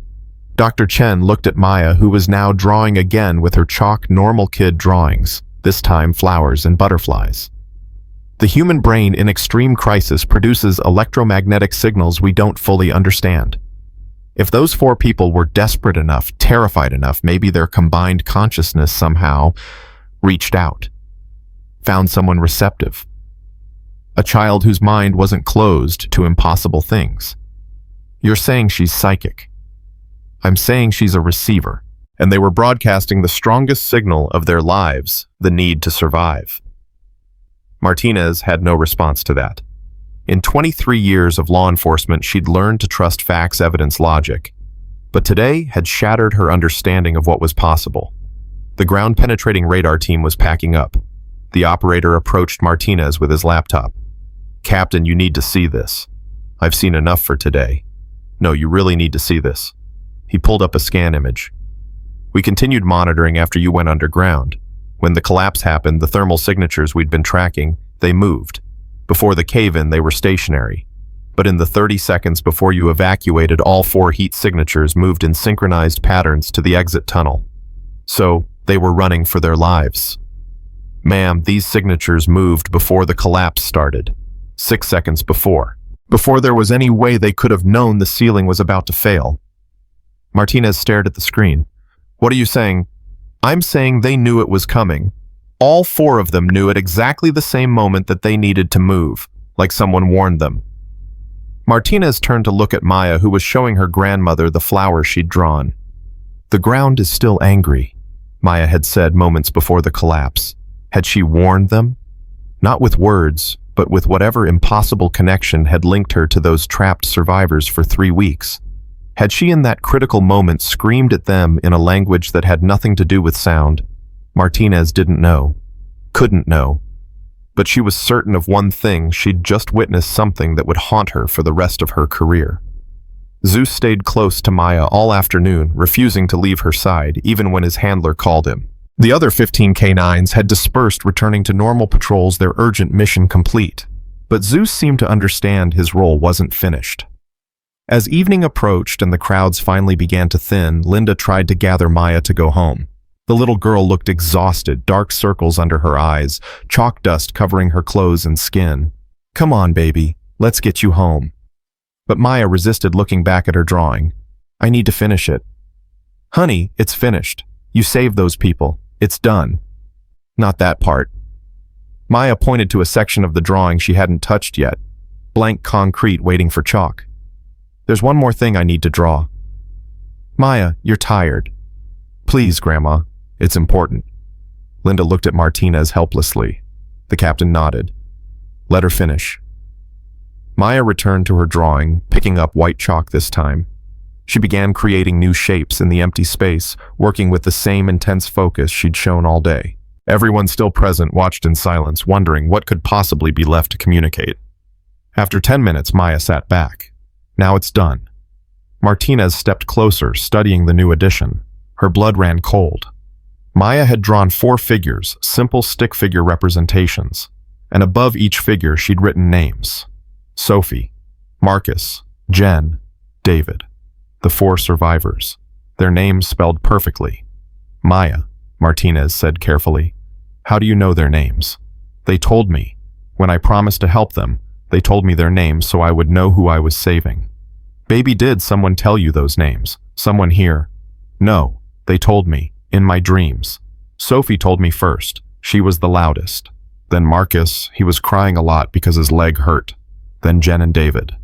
Dr. Chen looked at Maya, who was now drawing again with her chalk normal kid drawings, this time flowers and butterflies. "The human brain in extreme crisis produces electromagnetic signals we don't fully understand. If those four people were desperate enough, terrified enough, maybe their combined consciousness somehow reached out, found someone receptive. A child whose mind wasn't closed to impossible things. You're saying she's psychic. I'm saying she's a receiver, and they were broadcasting the strongest signal of their lives, the need to survive." Martinez had no response to that. In 23 years of law enforcement, she'd learned to trust facts, evidence, logic. But today had shattered her understanding of what was possible. The ground-penetrating radar team was packing up. The operator approached Martinez with his laptop. "Captain, you need to see this. I've seen enough for today. No, you really need to see this." He pulled up a scan image. "We continued monitoring after you went underground. When the collapse happened, the thermal signatures we'd been tracking, they moved. Before the cave-in, they were stationary. But in the 30 seconds before you evacuated, all 4 heat signatures moved in synchronized patterns to the exit tunnel. So, they were running for their lives. Ma'am, these signatures moved before the collapse started. 6 seconds before. Before there was any way they could have known the ceiling was about to fail." Martinez stared at the screen. "What are you saying?" "I'm saying they knew it was coming. All 4 of them knew at exactly the same moment that they needed to move, like someone warned them." Martinez turned to look at Maya, who was showing her grandmother the flower she'd drawn. "The ground is still angry," Maya had said moments before the collapse. Had she warned them? Not with words, but with whatever impossible connection had linked her to those trapped survivors for 3 weeks. Had she in that critical moment screamed at them in a language that had nothing to do with sound? Martinez didn't know, couldn't know. But she was certain of one thing: she'd just witnessed something that would haunt her for the rest of her career. Zeus stayed close to Maya all afternoon, refusing to leave her side, even when his handler called him. The other 15 K9s had dispersed, returning to normal patrols, their urgent mission complete. But Zeus seemed to understand his role wasn't finished. As evening approached and the crowds finally began to thin, Linda tried to gather Maya to go home. The little girl looked exhausted, dark circles under her eyes, chalk dust covering her clothes and skin. "Come on, baby, let's get you home." But Maya resisted, looking back at her drawing. "I need to finish it." "Honey, it's finished. You saved those people. It's done." "Not that part." Maya pointed to a section of the drawing she hadn't touched yet, blank concrete waiting for chalk. There's one more thing I need to draw. Maya, you're tired. Please, Grandma, it's important. Linda looked at Martinez helplessly. The captain nodded. Let her finish. Maya returned to her drawing, picking up white chalk this time. She began creating new shapes in the empty space, working with the same intense focus she'd shown all day. Everyone still present watched in silence, wondering what could possibly be left to communicate. After 10 minutes, Maya sat back. Now it's done. Martinez stepped closer, studying the new addition. Her blood ran cold. Maya had drawn 4 figures, simple stick figure representations, and above each figure she'd written names. Sophie, Marcus, Jen, David. The 4 survivors. Their names spelled perfectly. Maya, Martinez said carefully. How do you know their names? They told me. When I promised to help them, they told me their names so I would know who I was saving. Baby, did someone tell you those names? Someone here? No, they told me, in my dreams. Sophie told me first. She was the loudest. Then Marcus, he was crying a lot because his leg hurt. Then Jen and David.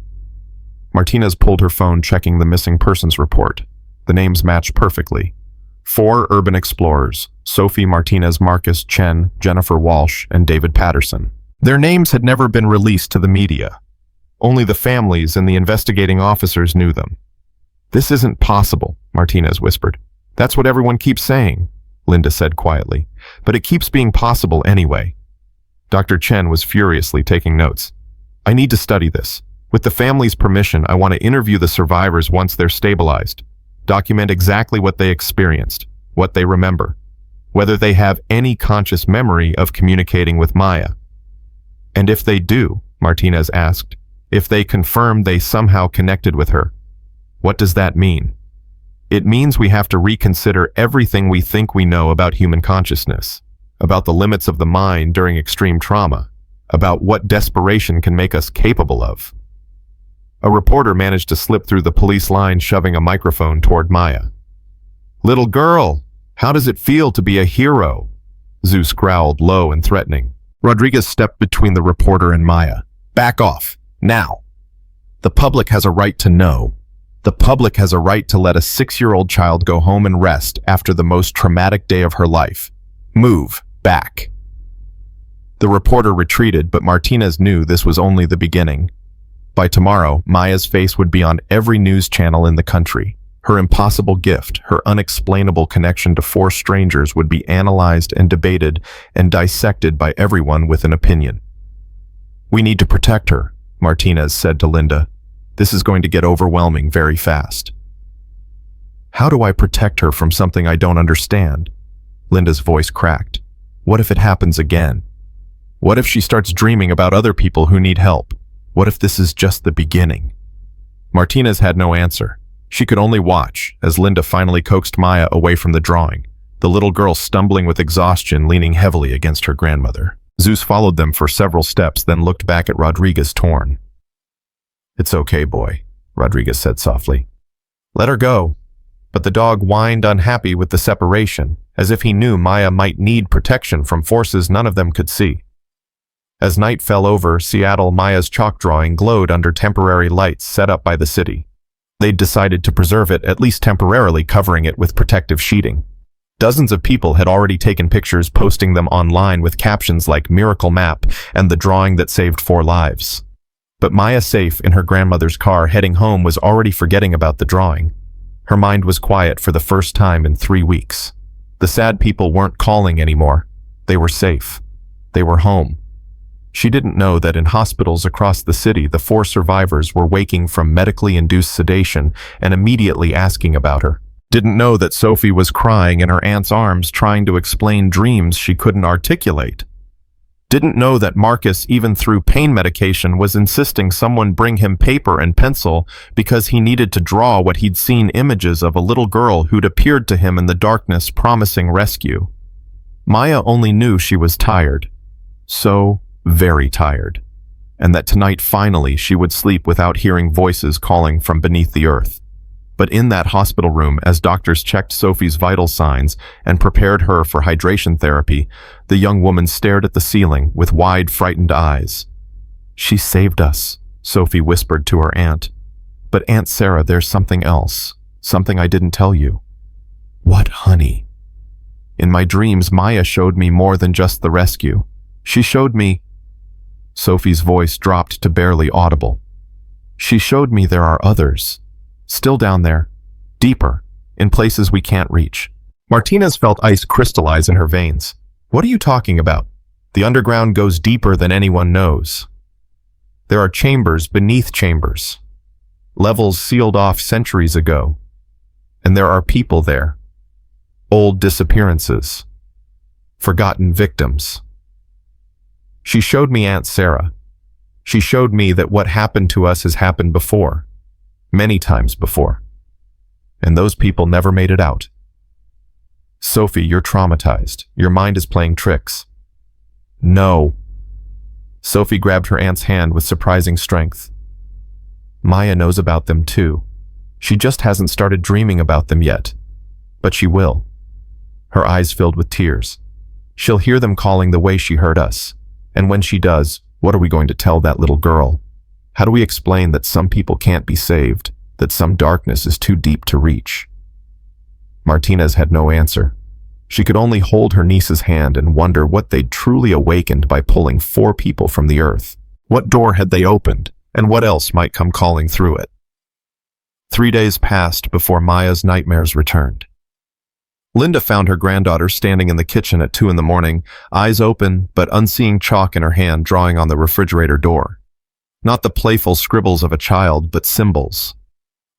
Martinez pulled her phone, checking the missing persons report. The names matched perfectly. 4 urban explorers, Sophie, Martinez, Marcus, Chen, Jennifer Walsh, and David Patterson. Their names had never been released to the media. Only the families and the investigating officers knew them. This isn't possible, Martinez whispered. That's what everyone keeps saying, Linda said quietly. But it keeps being possible anyway. Dr. Chen was furiously taking notes. I need to study this. With the family's permission, I want to interview the survivors once they're stabilized. Document exactly what they experienced, what they remember, whether they have any conscious memory of communicating with Maya. And if they do, Martinez asked, if they confirm they somehow connected with her, what does that mean? It means we have to reconsider everything we think we know about human consciousness, about the limits of the mind during extreme trauma, about what desperation can make us capable of. A reporter managed to slip through the police line, shoving a microphone toward Maya. Little girl, how does it feel to be a hero? Zeus growled, low and threatening. Rodriguez stepped between the reporter and Maya. Back off, now. The public has a right to know. The public has a right to let a 6-year-old child go home and rest after the most traumatic day of her life. Move back. The reporter retreated, but Martinez knew this was only the beginning. By tomorrow, Maya's face would be on every news channel in the country. Her impossible gift, her unexplainable connection to 4 strangers would be analyzed and debated and dissected by everyone with an opinion. We need to protect her, Martinez said to Linda. This is going to get overwhelming very fast. How do I protect her from something I don't understand? Linda's voice cracked. What if it happens again? What if she starts dreaming about other people who need help? What if this is just the beginning? Martinez had no answer. She could only watch as Linda finally coaxed Maya away from the drawing, the little girl stumbling with exhaustion, leaning heavily against her grandmother. Zeus followed them for several steps, then looked back at Rodriguez, torn. It's okay, boy, Rodriguez said softly. Let her go. But the dog whined, unhappy with the separation, as if he knew Maya might need protection from forces none of them could see. As night fell over Seattle, Maya's chalk drawing glowed under temporary lights set up by the city. They'd decided to preserve it, at least temporarily, covering it with protective sheeting. Dozens of people had already taken pictures, posting them online with captions like "Miracle Map" and "The drawing that saved 4 lives." But Maya, safe in her grandmother's car heading home, was already forgetting about the drawing. Her mind was quiet for the first time in 3 weeks. The sad people weren't calling anymore. They were safe. They were home. She didn't know that in hospitals across the city, the 4 survivors were waking from medically induced sedation and immediately asking about her. Didn't know that Sophie was crying in her aunt's arms, trying to explain dreams she couldn't articulate. Didn't know that Marcus, even through pain medication, was insisting someone bring him paper and pencil because he needed to draw what he'd seen images of a little girl who'd appeared to him in the darkness, promising rescue. Maya only knew she was tired. So very tired, and that tonight finally she would sleep without hearing voices calling from beneath the earth. But in that hospital room, as doctors checked Sophie's vital signs and prepared her for hydration therapy, the young woman stared at the ceiling with wide, frightened eyes. "She saved us," Sophie whispered to her aunt. "But Aunt Sarah, there's something else. Something I didn't tell you." "What, honey?" "In my dreams, Maya showed me more than just the rescue. She showed me—" Sophie's voice dropped to barely audible. "She showed me there are others. Still down there. Deeper. In places we can't reach." Martinez felt ice crystallize in her veins. "What are you talking about? The underground goes deeper than anyone knows. There are chambers beneath chambers. Levels sealed off centuries ago. And there are people there. Old disappearances. Forgotten victims. She showed me Aunt Sarah. She showed me that what happened to us has happened before. Many times before. And those people never made it out. Sophie, you're traumatized. Your mind is playing tricks." "No." Sophie grabbed her aunt's hand with surprising strength. "Maya knows about them too. She just hasn't started dreaming about them yet. But she will." Her eyes filled with tears. "She'll hear them calling the way she heard us. And when she does, what are we going to tell that little girl? How do we explain that some people can't be saved, that some darkness is too deep to reach?" Martinez had no answer. She could only hold her niece's hand and wonder what they'd truly awakened by pulling 4 people from the earth. What door had they opened, and what else might come calling through it? 3 days passed before Maya's nightmares returned. Linda found her granddaughter standing in the kitchen at 2 in the morning, eyes open but unseeing chalk in her hand drawing on the refrigerator door. Not the playful scribbles of a child, but symbols.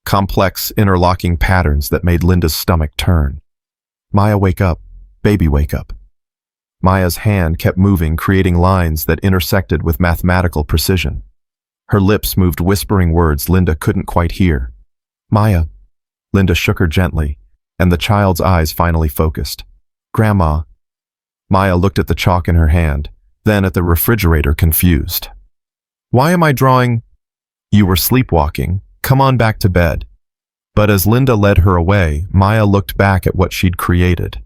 Complex, interlocking patterns that made Linda's stomach turn. "Maya, wake up. Baby, wake up." Maya's hand kept moving, creating lines that intersected with mathematical precision. Her lips moved whispering words Linda couldn't quite hear. "Maya." Linda shook her gently, and the child's eyes finally focused. "Grandma." Maya looked at the chalk in her hand, then at the refrigerator, confused. "Why am I drawing?" "You were sleepwalking. Come on back to bed." But as Linda led her away, Maya looked back at what she'd created.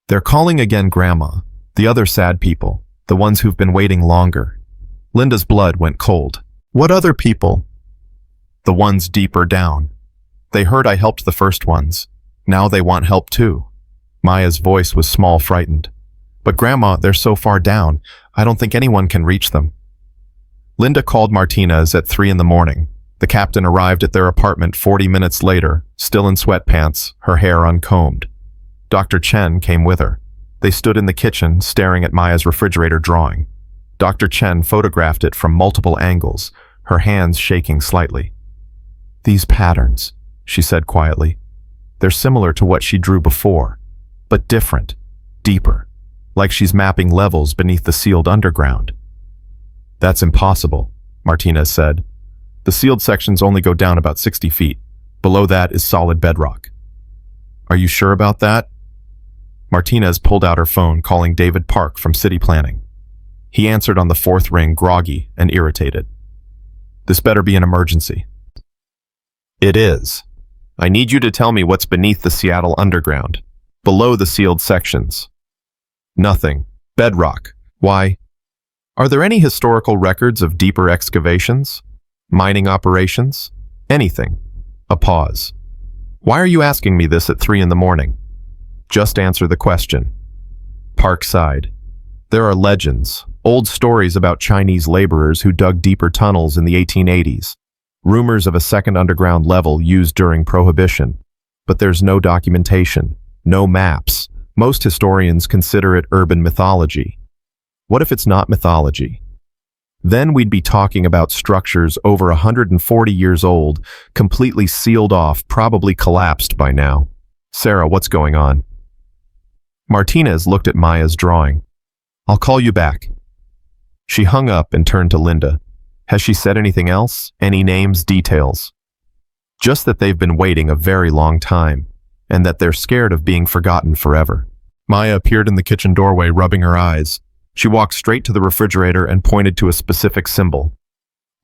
"They're calling again, Grandma. The other sad people, the ones who've been waiting longer." Linda's blood went cold. "What other people?" "The ones deeper down. They heard I helped the first ones. Now they want help too." Maya's voice was small, frightened. "But Grandma, they're so far down. I don't think anyone can reach them." Linda called Martinez at 3 in the morning. The captain arrived at their apartment 40 minutes later, still in sweatpants, her hair uncombed. Dr. Chen came with her. They stood in the kitchen, staring at Maya's refrigerator drawing. Dr. Chen photographed it from multiple angles, her hands shaking slightly. "These patterns," she said quietly. "They're similar to what she drew before, but different, deeper, like she's mapping levels beneath the sealed underground." "That's impossible," Martinez said. "The sealed sections only go down about 60 feet. Below that is solid bedrock." "Are you sure about that?" Martinez pulled out her phone, calling David Park from City Planning. He answered on the 4th ring, groggy and irritated. "This better be an emergency." "It is. I need you to tell me what's beneath the Seattle underground, below the sealed sections." "Nothing. Bedrock. Why? Are there any historical records of deeper excavations? Mining operations? Anything?" A pause. "Why are you asking me this at 3 in the morning?" "Just answer the question." Park sighed. "There are legends, old stories about Chinese laborers who dug deeper tunnels in the 1880s. Rumors of a second underground level used during Prohibition. But there's no documentation, no maps. Most historians consider it urban mythology. What if it's not mythology? Then we'd be talking about structures over 140 years old, completely sealed off, probably collapsed by now. Sarah, what's going on?" Martinez looked at Maya's drawing. "I'll call you back." She hung up and turned to Linda. "Has she said anything else? Any names, details?" "Just that they've been waiting a very long time, and that they're scared of being forgotten forever." Maya appeared in the kitchen doorway, rubbing her eyes. She walked straight to the refrigerator and pointed to a specific symbol.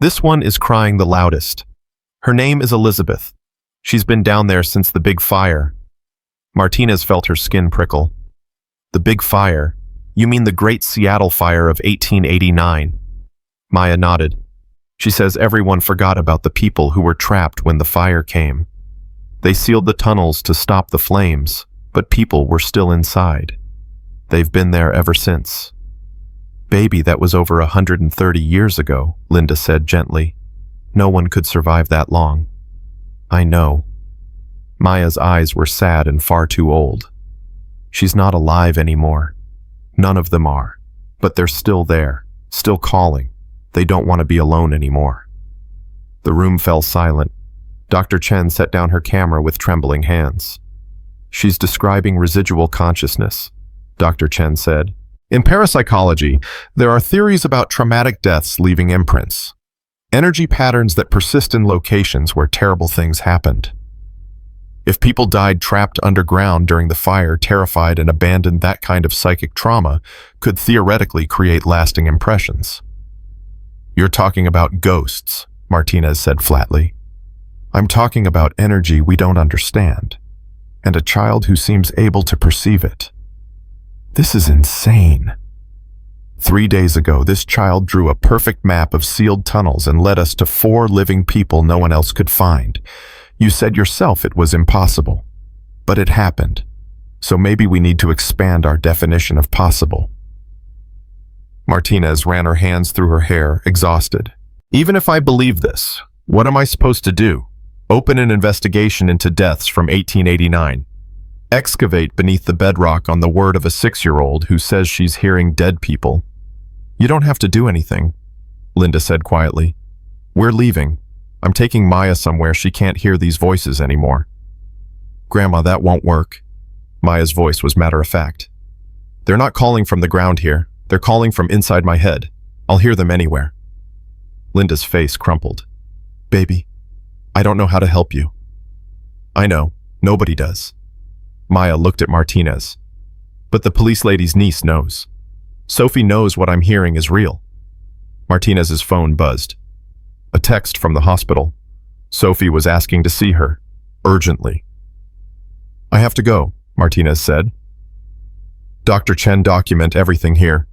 "This one is crying the loudest. Her name is Elizabeth. She's been down there since the big fire. Martinez felt her skin prickle. The big fire? You mean the Great Seattle Fire of 1889? Maya nodded. She says everyone forgot about the people who were trapped when the fire came. They sealed the tunnels to stop the flames, but people were still inside. They've been there ever since. Baby, that was over 130 years ago, Linda said gently. No one could survive that long. I know. Maya's eyes were sad and far too old. She's not alive anymore. None of them are. But they're still there, still calling. They don't want to be alone anymore. The room fell silent. Dr. Chen set down her camera with trembling hands. She's describing residual consciousness, Dr. Chen said. In parapsychology, there are theories about traumatic deaths leaving imprints. Energy patterns that persist in locations where terrible things happened. If people died trapped underground during the fire, terrified and abandoned, that kind of psychic trauma could theoretically create lasting impressions. You're talking about ghosts, Martinez said flatly. I'm talking about energy we don't understand, and a child who seems able to perceive it. This is insane. 3 days ago, this child drew a perfect map of sealed tunnels and led us to 4 living people no one else could find. You said yourself it was impossible, but it happened. So maybe we need to expand our definition of possible. Martinez ran her hands through her hair, exhausted. Even if I believe this, what am I supposed to do? Open an investigation into deaths from 1889. Excavate beneath the bedrock on the word of a 6-year-old who says she's hearing dead people. You don't have to do anything, Linda said quietly. We're leaving. I'm taking Maya somewhere she can't hear these voices anymore. Grandma, that won't work. Maya's voice was matter-of-fact. They're not calling from the ground here. They're calling from inside my head. I'll hear them anywhere. Linda's face crumpled. Baby, I don't know how to help you. I know. Nobody does. Maya looked at Martinez. But the police lady's niece knows. Sophie knows what I'm hearing is real. Martinez's phone buzzed. A text from the hospital. Sophie was asking to see her, urgently. I have to go, Martinez said. Dr. Chen, document everything here.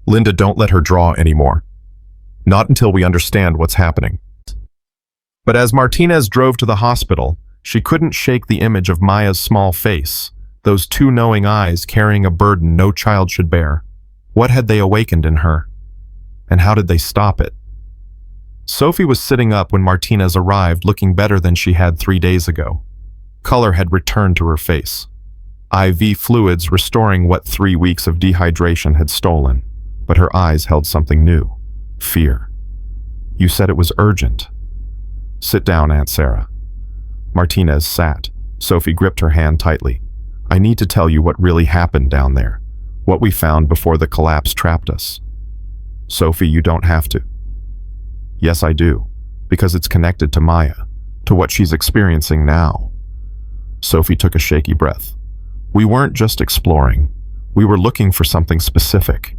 Linda, don't let her draw anymore. Not until we understand what's happening. But as Martinez drove to the hospital, she couldn't shake the image of Maya's small face, those 2 knowing eyes carrying a burden no child should bear. What had they awakened in her? And how did they stop it? Sophie was sitting up when Martinez arrived, looking better than she had 3 days ago. Color had returned to her face. IV fluids restoring what 3 weeks of dehydration had stolen, but her eyes held something new. Fear. You said it was urgent. Sit down, Aunt Sarah. Martinez sat. Sophie gripped her hand tightly. I need to tell you what really happened down there. What we found before the collapse trapped us. Sophie, you don't have to. Yes, I do, because it's connected to Maya, to what she's experiencing now. Sophie took a shaky breath. We weren't just exploring. We were looking for something specific.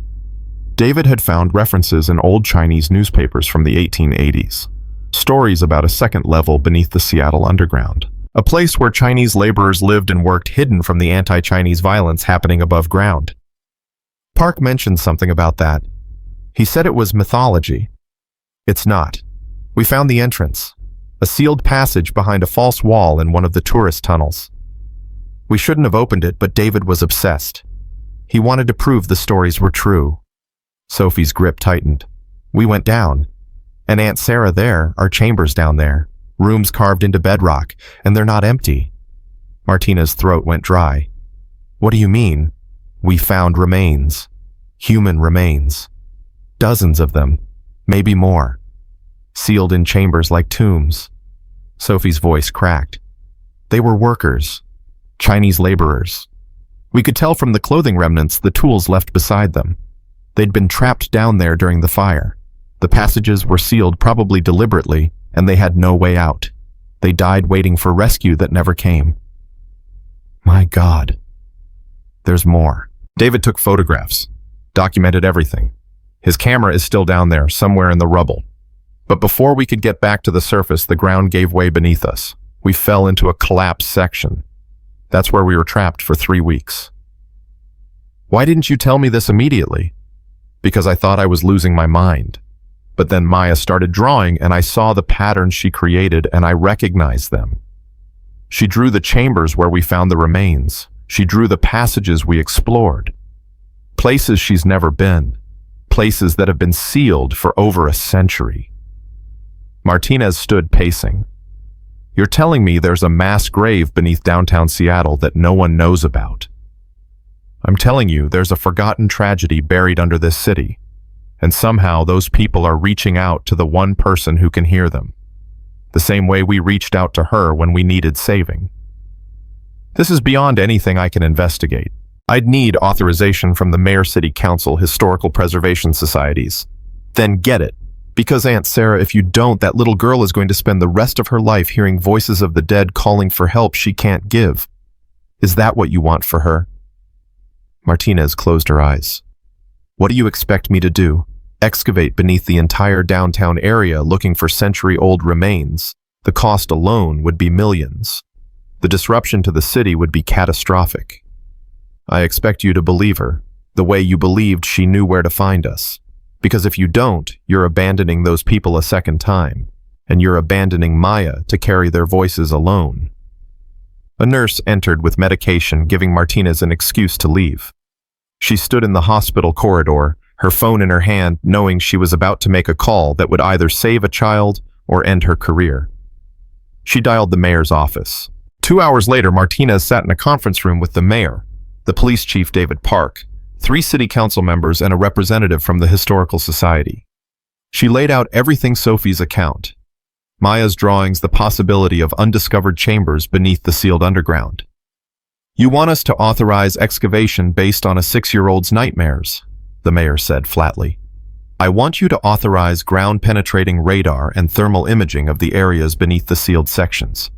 David had found references in old Chinese newspapers from the 1880s. Stories about a second level beneath the Seattle underground. A place where Chinese laborers lived and worked hidden from the anti-Chinese violence happening above ground. Park mentioned something about that. He said it was mythology. It's not. We found the entrance. A sealed passage behind a false wall in one of the tourist tunnels. We shouldn't have opened it, but David was obsessed. He wanted to prove the stories were true. Sophie's grip tightened. We went down. And Aunt Sarah, there are chambers down there. Rooms carved into bedrock, and they're not empty. Martina's throat went dry. What do you mean? We found remains. Human remains. Dozens of them. Maybe more. Sealed in chambers like tombs. Sophie's voice cracked. They were workers. Chinese laborers. We could tell from the clothing remnants, the tools left beside them. They'd been trapped down there during the fire. The passages were sealed, probably deliberately, and they had no way out. They died waiting for rescue that never came. My God. There's more. David took photographs, documented everything. His camera is still down there, somewhere in the rubble. But before we could get back to the surface, the ground gave way beneath us. We fell into a collapsed section. That's where we were trapped for 3 weeks. Why didn't you tell me this immediately? Because I thought I was losing my mind. But then Maya started drawing and I saw the patterns she created and I recognized them. She drew the chambers where we found the remains. She drew the passages we explored. Places she's never been. Places that have been sealed for over a century. Martinez stood pacing. You're telling me there's a mass grave beneath downtown Seattle that no one knows about? I'm telling you there's a forgotten tragedy buried under this city. And somehow those people are reaching out to the one person who can hear them. The same way we reached out to her when we needed saving. This is beyond anything I can investigate. I'd need authorization from the Mayor City Council Historical Preservation Societies. Then get it. Because Aunt Sarah, if you don't, that little girl is going to spend the rest of her life hearing voices of the dead calling for help she can't give. Is that what you want for her? Martinez closed her eyes. What do you expect me to do? Excavate beneath the entire downtown area looking for century-old remains? The cost alone would be millions. The disruption to the city would be catastrophic. I expect you to believe her, the way you believed she knew where to find us. Because if you don't, you're abandoning those people a second time, and you're abandoning Maya to carry their voices alone. A nurse entered with medication, giving Martinez an excuse to leave. She stood in the hospital corridor, her phone in her hand, knowing she was about to make a call that would either save a child or end her career. She dialed the mayor's office. 2 hours later, Martinez sat in a conference room with the mayor, the police chief David Park, 3 city council members, and a representative from the Historical Society. She laid out everything: Sophie's account, Maya's drawings, the possibility of undiscovered chambers beneath the sealed underground. You want us to authorize excavation based on a 6-year-old's nightmares, the mayor said flatly. I want you to authorize ground-penetrating radar and thermal imaging of the areas beneath the sealed sections.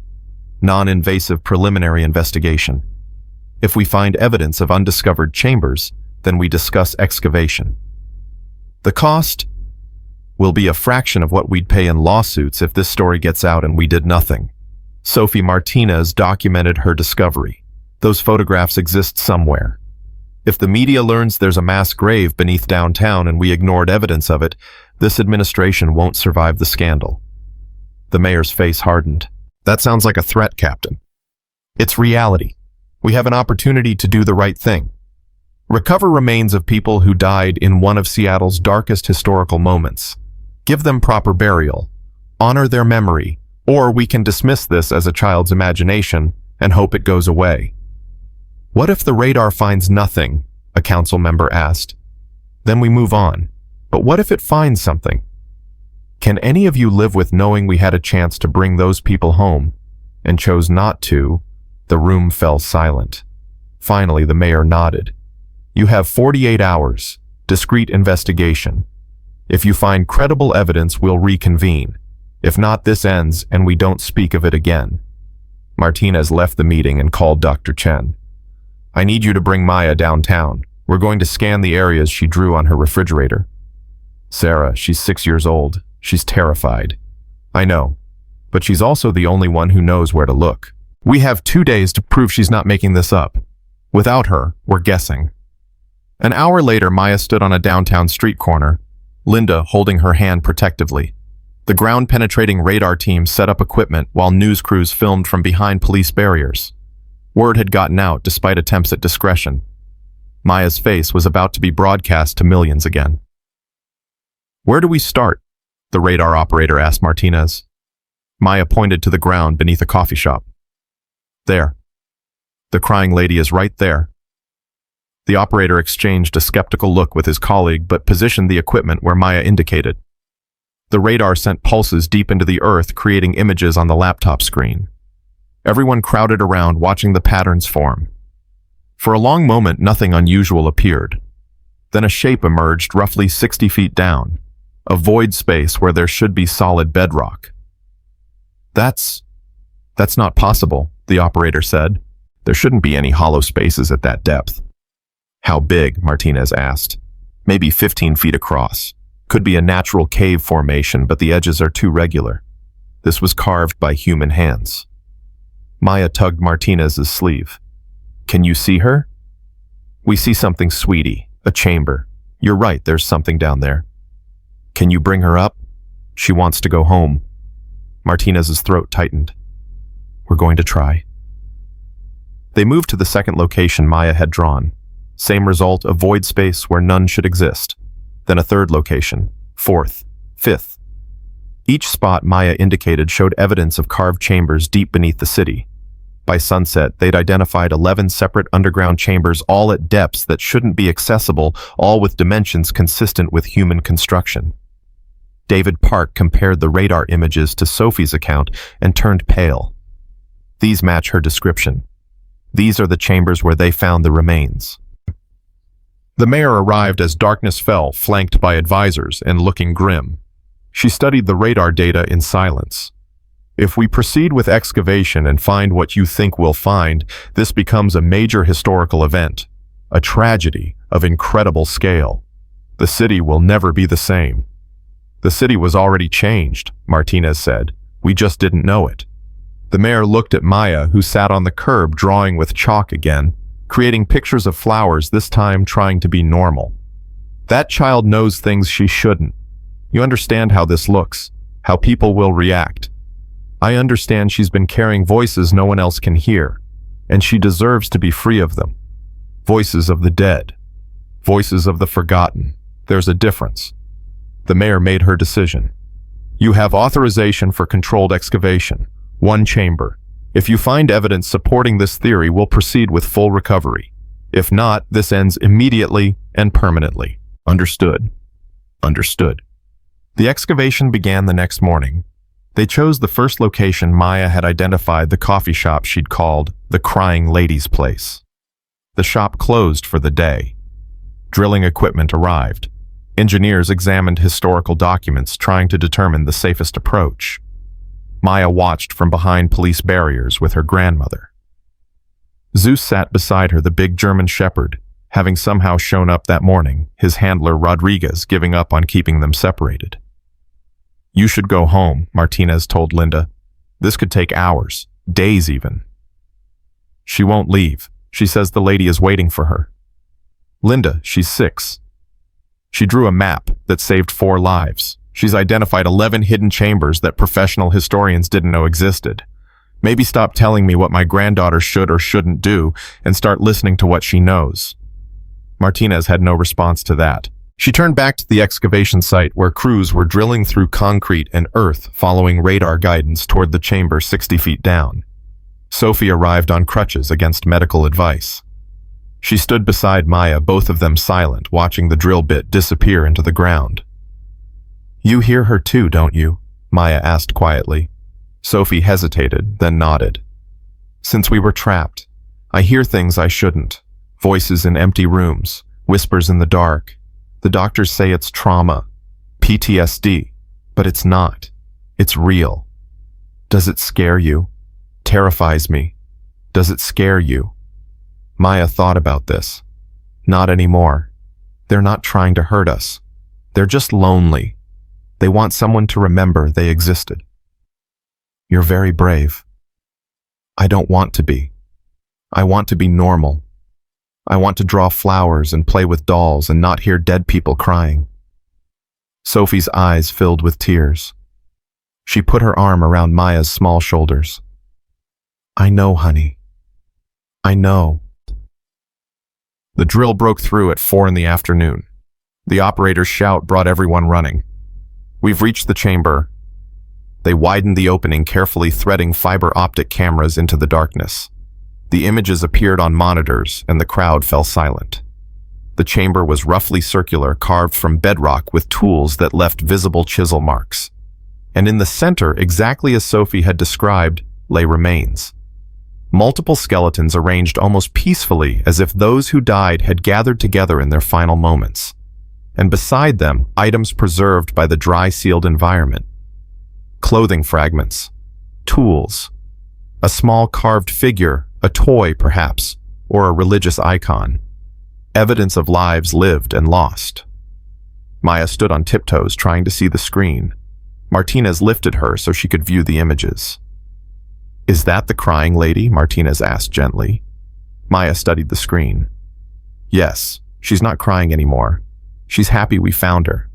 Non-invasive preliminary investigation. If we find evidence of undiscovered chambers, then we discuss excavation. The cost will be a fraction of what we'd pay in lawsuits if this story gets out and we did nothing. Sophie Martinez documented her discovery. Those photographs exist somewhere. If the media learns there's a mass grave beneath downtown and we ignored evidence of it, this administration won't survive the scandal. The mayor's face hardened. That sounds like a threat, Captain. It's reality. We have an opportunity to do the right thing. Recover remains of people who died in one of Seattle's darkest historical moments. Give them proper burial. Honor their memory. Or we can dismiss this as a child's imagination and hope it goes away. What if the radar finds nothing? A council member asked. Then we move on. But what if it finds something? Can any of you live with knowing we had a chance to bring those people home and chose not to? The room fell silent. Finally, the mayor nodded. You have 48 hours. Discreet investigation. If you find credible evidence, we'll reconvene. If not, this ends and we don't speak of it again. Martinez left the meeting and called Dr. Chen. I need you to bring Maya downtown. We're going to scan the areas she drew on her refrigerator. Sarah, she's 6 years old. She's terrified. I know, but she's also the only one who knows where to look. We have 2 days to prove she's not making this up. Without her, we're guessing. An hour later, Maya stood on a downtown street corner, Linda holding her hand protectively. The ground-penetrating radar team set up equipment while news crews filmed from behind police barriers. Word had gotten out despite attempts at discretion. Maya's face was about to be broadcast to millions again. Where do we start? The radar operator asked Martinez. Maya pointed to the ground beneath a coffee shop. There. The crying lady is right there. The operator exchanged a skeptical look with his colleague but positioned the equipment where Maya indicated. The radar sent pulses deep into the earth, creating images on the laptop screen. Everyone crowded around, watching the patterns form. For a long moment, nothing unusual appeared. Then a shape emerged roughly 60 feet down, a void space where there should be solid bedrock. That's not possible, the operator said. There shouldn't be any hollow spaces at that depth. How big? Martinez asked. Maybe 15 feet across. Could be a natural cave formation, but the edges are too regular. This was carved by human hands. Maya tugged Martinez's sleeve. Can you see her? We see something, sweetie. A chamber. You're right, there's something down there. Can you bring her up? She wants to go home. Martinez's throat tightened. We're going to try. They moved to the second location Maya had drawn. Same result, a void space where none should exist. Then a third location, fourth, fifth. Each spot Maya indicated showed evidence of carved chambers deep beneath the city. By sunset, they'd identified 11 separate underground chambers, all at depths that shouldn't be accessible, all with dimensions consistent with human construction. David Park compared the radar images to Sophie's account and turned pale. These match her description. These are the chambers where they found the remains. The mayor arrived as darkness fell, flanked by advisors and looking grim. She studied the radar data in silence. If we proceed with excavation and find what you think we'll find, this becomes a major historical event, a tragedy of incredible scale. The city will never be the same. The city was already changed, Martinez said. We just didn't know it. The mayor looked at Maya, who sat on the curb drawing with chalk again, creating pictures of flowers, this time trying to be normal. That child knows things she shouldn't. You understand how this looks, how people will react. I understand she's been carrying voices no one else can hear, and she deserves to be free of them. Voices of the dead. Voices of the forgotten. There's a difference. The mayor made her decision. You have authorization for controlled excavation. 1 chamber. If you find evidence supporting this theory, we'll proceed with full recovery. If not, this ends immediately and permanently. Understood. Understood. The excavation began the next morning. They chose the first location Maya had identified, the coffee shop she'd called the Crying Lady's Place. The shop closed for the day. Drilling equipment arrived. Engineers examined historical documents, trying to determine the safest approach. Maya watched from behind police barriers with her grandmother. Zeus sat beside her, the big German shepherd, having somehow shown up that morning, his handler Rodriguez giving up on keeping them separated. You should go home, Martinez told Linda. This could take hours, days even. She won't leave. She says the lady is waiting for her. Linda, she's 6. She drew a map that saved 4 lives. She's identified 11 hidden chambers that professional historians didn't know existed. Maybe stop telling me what my granddaughter should or shouldn't do and start listening to what she knows. Martinez had no response to that. She turned back to the excavation site where crews were drilling through concrete and earth, following radar guidance toward the chamber 60 feet down. Sophie arrived on crutches against medical advice. She stood beside Maya, both of them silent, watching the drill bit disappear into the ground. You hear her too, don't you? Maya asked quietly. Sophie hesitated, then nodded. Since we were trapped, I hear things I shouldn't. Voices in empty rooms, whispers in the dark. The doctors say it's trauma, PTSD, but it's not. It's real. Does it scare you? Terrifies me. Does it scare you? Maya thought about this. Not anymore. They're not trying to hurt us. They're just lonely. They want someone to remember they existed. You're very brave. I don't want to be. I want to be normal. I want to draw flowers and play with dolls and not hear dead people crying. Sophie's eyes filled with tears. She put her arm around Maya's small shoulders. I know, honey. I know. The drill broke through at 4 in the afternoon. The operator's shout brought everyone running. We've reached the chamber. They widened the opening, carefully threading fiber optic cameras into the darkness. The images appeared on monitors, and the crowd fell silent. The chamber was roughly circular, carved from bedrock with tools that left visible chisel marks. And in the center, exactly as Sophie had described, lay remains. Multiple skeletons arranged almost peacefully, as if those who died had gathered together in their final moments. And beside them, items preserved by the dry-sealed environment. Clothing fragments, tools, a small carved figure, a toy perhaps, or a religious icon. Evidence of lives lived and lost. Maya stood on tiptoes trying to see the screen. Martinez lifted her so she could view the images. "Is that the crying lady?" Martinez asked gently. Maya studied the screen. "Yes, she's not crying anymore. She's happy we found her."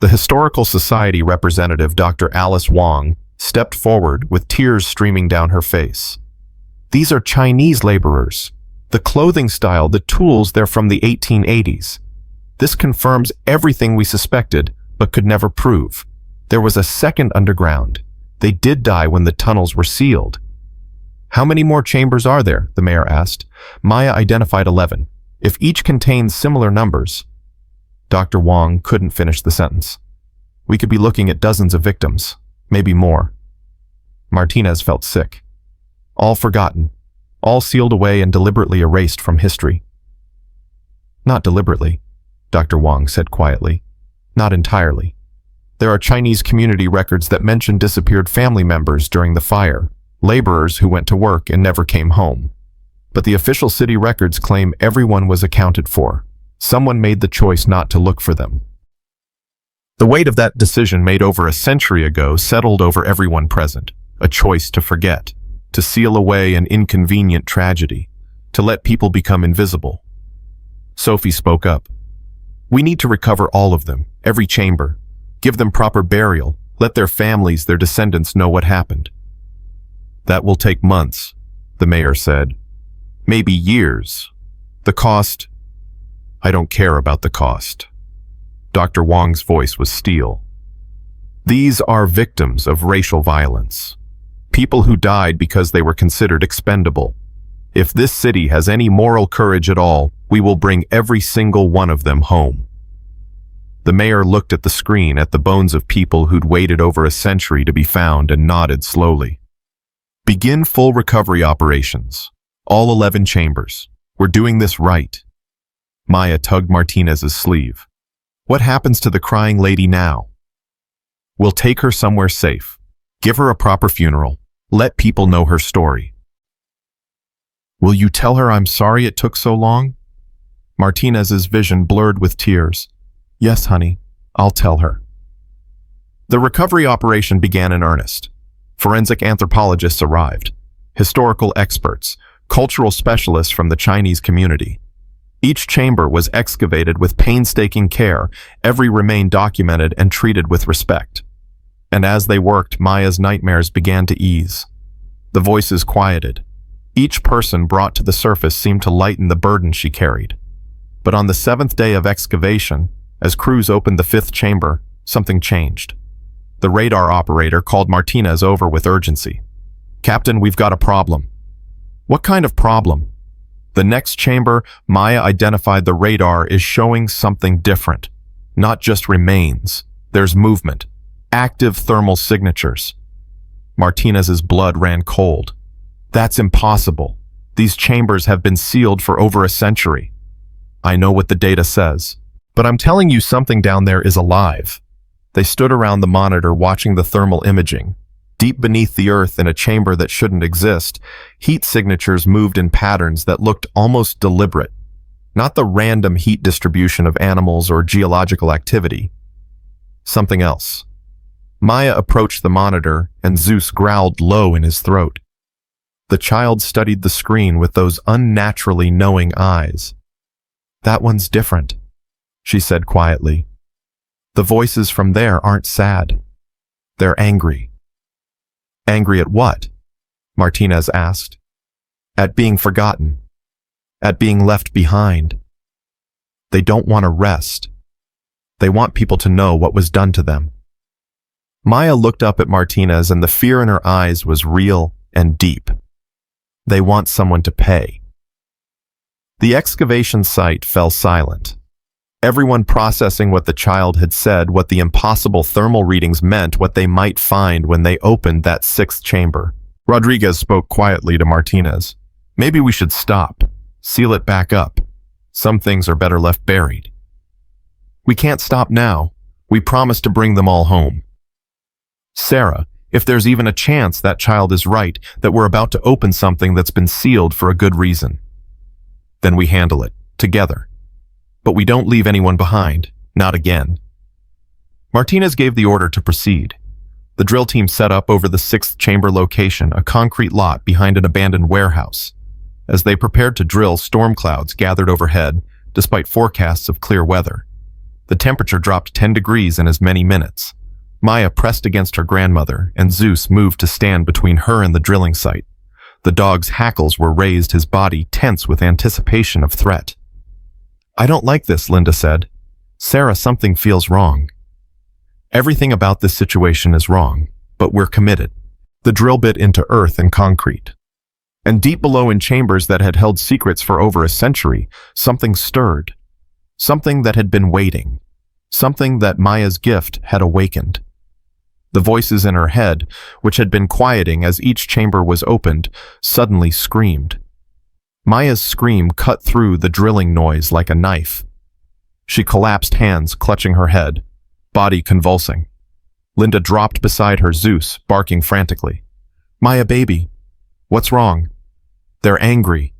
The Historical Society representative, Dr. Alice Wong, stepped forward with tears streaming down her face. "These are Chinese laborers. The clothing style, the tools, they're from the 1880s. This confirms everything we suspected, but could never prove. There was a second underground. They did die when the tunnels were sealed." "How many more chambers are there?" the mayor asked. Maya identified 11. "If each contains similar numbers..." Dr. Wong couldn't finish the sentence. "We could be looking at dozens of victims, maybe more." Martinez felt sick. All forgotten, all sealed away and deliberately erased from history. "Not deliberately," Dr. Wong said quietly. "Not entirely. There are Chinese community records that mention disappeared family members during the fire, laborers who went to work and never came home. But the official city records claim everyone was accounted for. Someone made the choice not to look for them. The weight of that decision made over a century ago settled over everyone present, a choice to forget, to seal away an inconvenient tragedy, to let people become invisible. Sophie spoke up. "We need to recover all of them, every chamber, give them proper burial, let their families, their descendants know what happened." "That will take months," the mayor said. "Maybe years. The cost..." "I don't care about the cost." Dr. Wong's voice was steel. "These are victims of racial violence. People who died because they were considered expendable. If this city has any moral courage at all, we will bring every single one of them home." The mayor looked at the screen at the bones of people who'd waited over a century to be found and nodded slowly. "Begin full recovery operations. All 11 chambers. We're doing this right." Maya tugged Martinez's sleeve. "What happens to the crying lady now?" "We'll take her somewhere safe. Give her a proper funeral. Let people know her story." "Will you tell her I'm sorry it took so long?" Martinez's vision blurred with tears. "Yes, honey, I'll tell her." The recovery operation began in earnest. Forensic anthropologists arrived, historical experts, cultural specialists from the Chinese community. Each chamber was excavated with painstaking care, every remain documented and treated with respect. And as they worked, Maya's nightmares began to ease. The voices quieted. Each person brought to the surface seemed to lighten the burden she carried. But on the 7th day of excavation, as crews opened the 5th chamber, something changed. The radar operator called Martinez over with urgency. "Captain, we've got a problem." "What kind of problem?" "The next chamber, Maya identified the radar, is showing something different. Not just remains. There's movement. Active thermal signatures." Martinez's blood ran cold. "That's impossible. These chambers have been sealed for over a century." "I know what the data says. But I'm telling you, something down there is alive." They stood around the monitor watching the thermal imaging. Deep beneath the earth, in a chamber that shouldn't exist, heat signatures moved in patterns that looked almost deliberate. Not the random heat distribution of animals or geological activity. Something else. Maya approached the monitor, and Zeus growled low in his throat. The child studied the screen with those unnaturally knowing eyes. "That one's different," she said quietly. "The voices from there aren't sad. They're angry." "Angry at what?" Martinez asked. "At being forgotten. At being left behind. They don't want to rest. They want people to know what was done to them." Maya looked up at Martinez, and the fear in her eyes was real and deep. They want someone to pay. The excavation site fell silent. Everyone processing what the child had said, what the impossible thermal readings meant, what they might find when they opened that 6th chamber. Rodriguez spoke quietly to Martinez. "Maybe we should stop. Seal it back up. Some things are better left buried." "We can't stop now. We promised to bring them all home." "Sarah, if there's even a chance that child is right, that we're about to open something that's been sealed for a good reason, then we handle it, together. But we don't leave anyone behind, not again." Martinez gave the order to proceed. The drill team set up over the sixth chamber location, a concrete lot behind an abandoned warehouse. As they prepared to drill, storm clouds gathered overhead, despite forecasts of clear weather. The temperature dropped 10 degrees in as many minutes. Maya pressed against her grandmother, and Zeus moved to stand between her and the drilling site. The dog's hackles were raised, his body tense with anticipation of threat. "I don't like this," Linda said. "Sarah, something feels wrong." "Everything about this situation is wrong, but we're committed." The drill bit into earth and concrete. And deep below, in chambers that had held secrets for over a century, something stirred. Something that had been waiting. Something that Maya's gift had awakened. The voices in her head, which had been quieting as each chamber was opened, suddenly screamed. Maya's scream cut through the drilling noise like a knife. She collapsed, hands clutching her head, body convulsing. Linda dropped beside her, Zeus barking frantically. "Maya, baby, what's wrong?" "They're angry.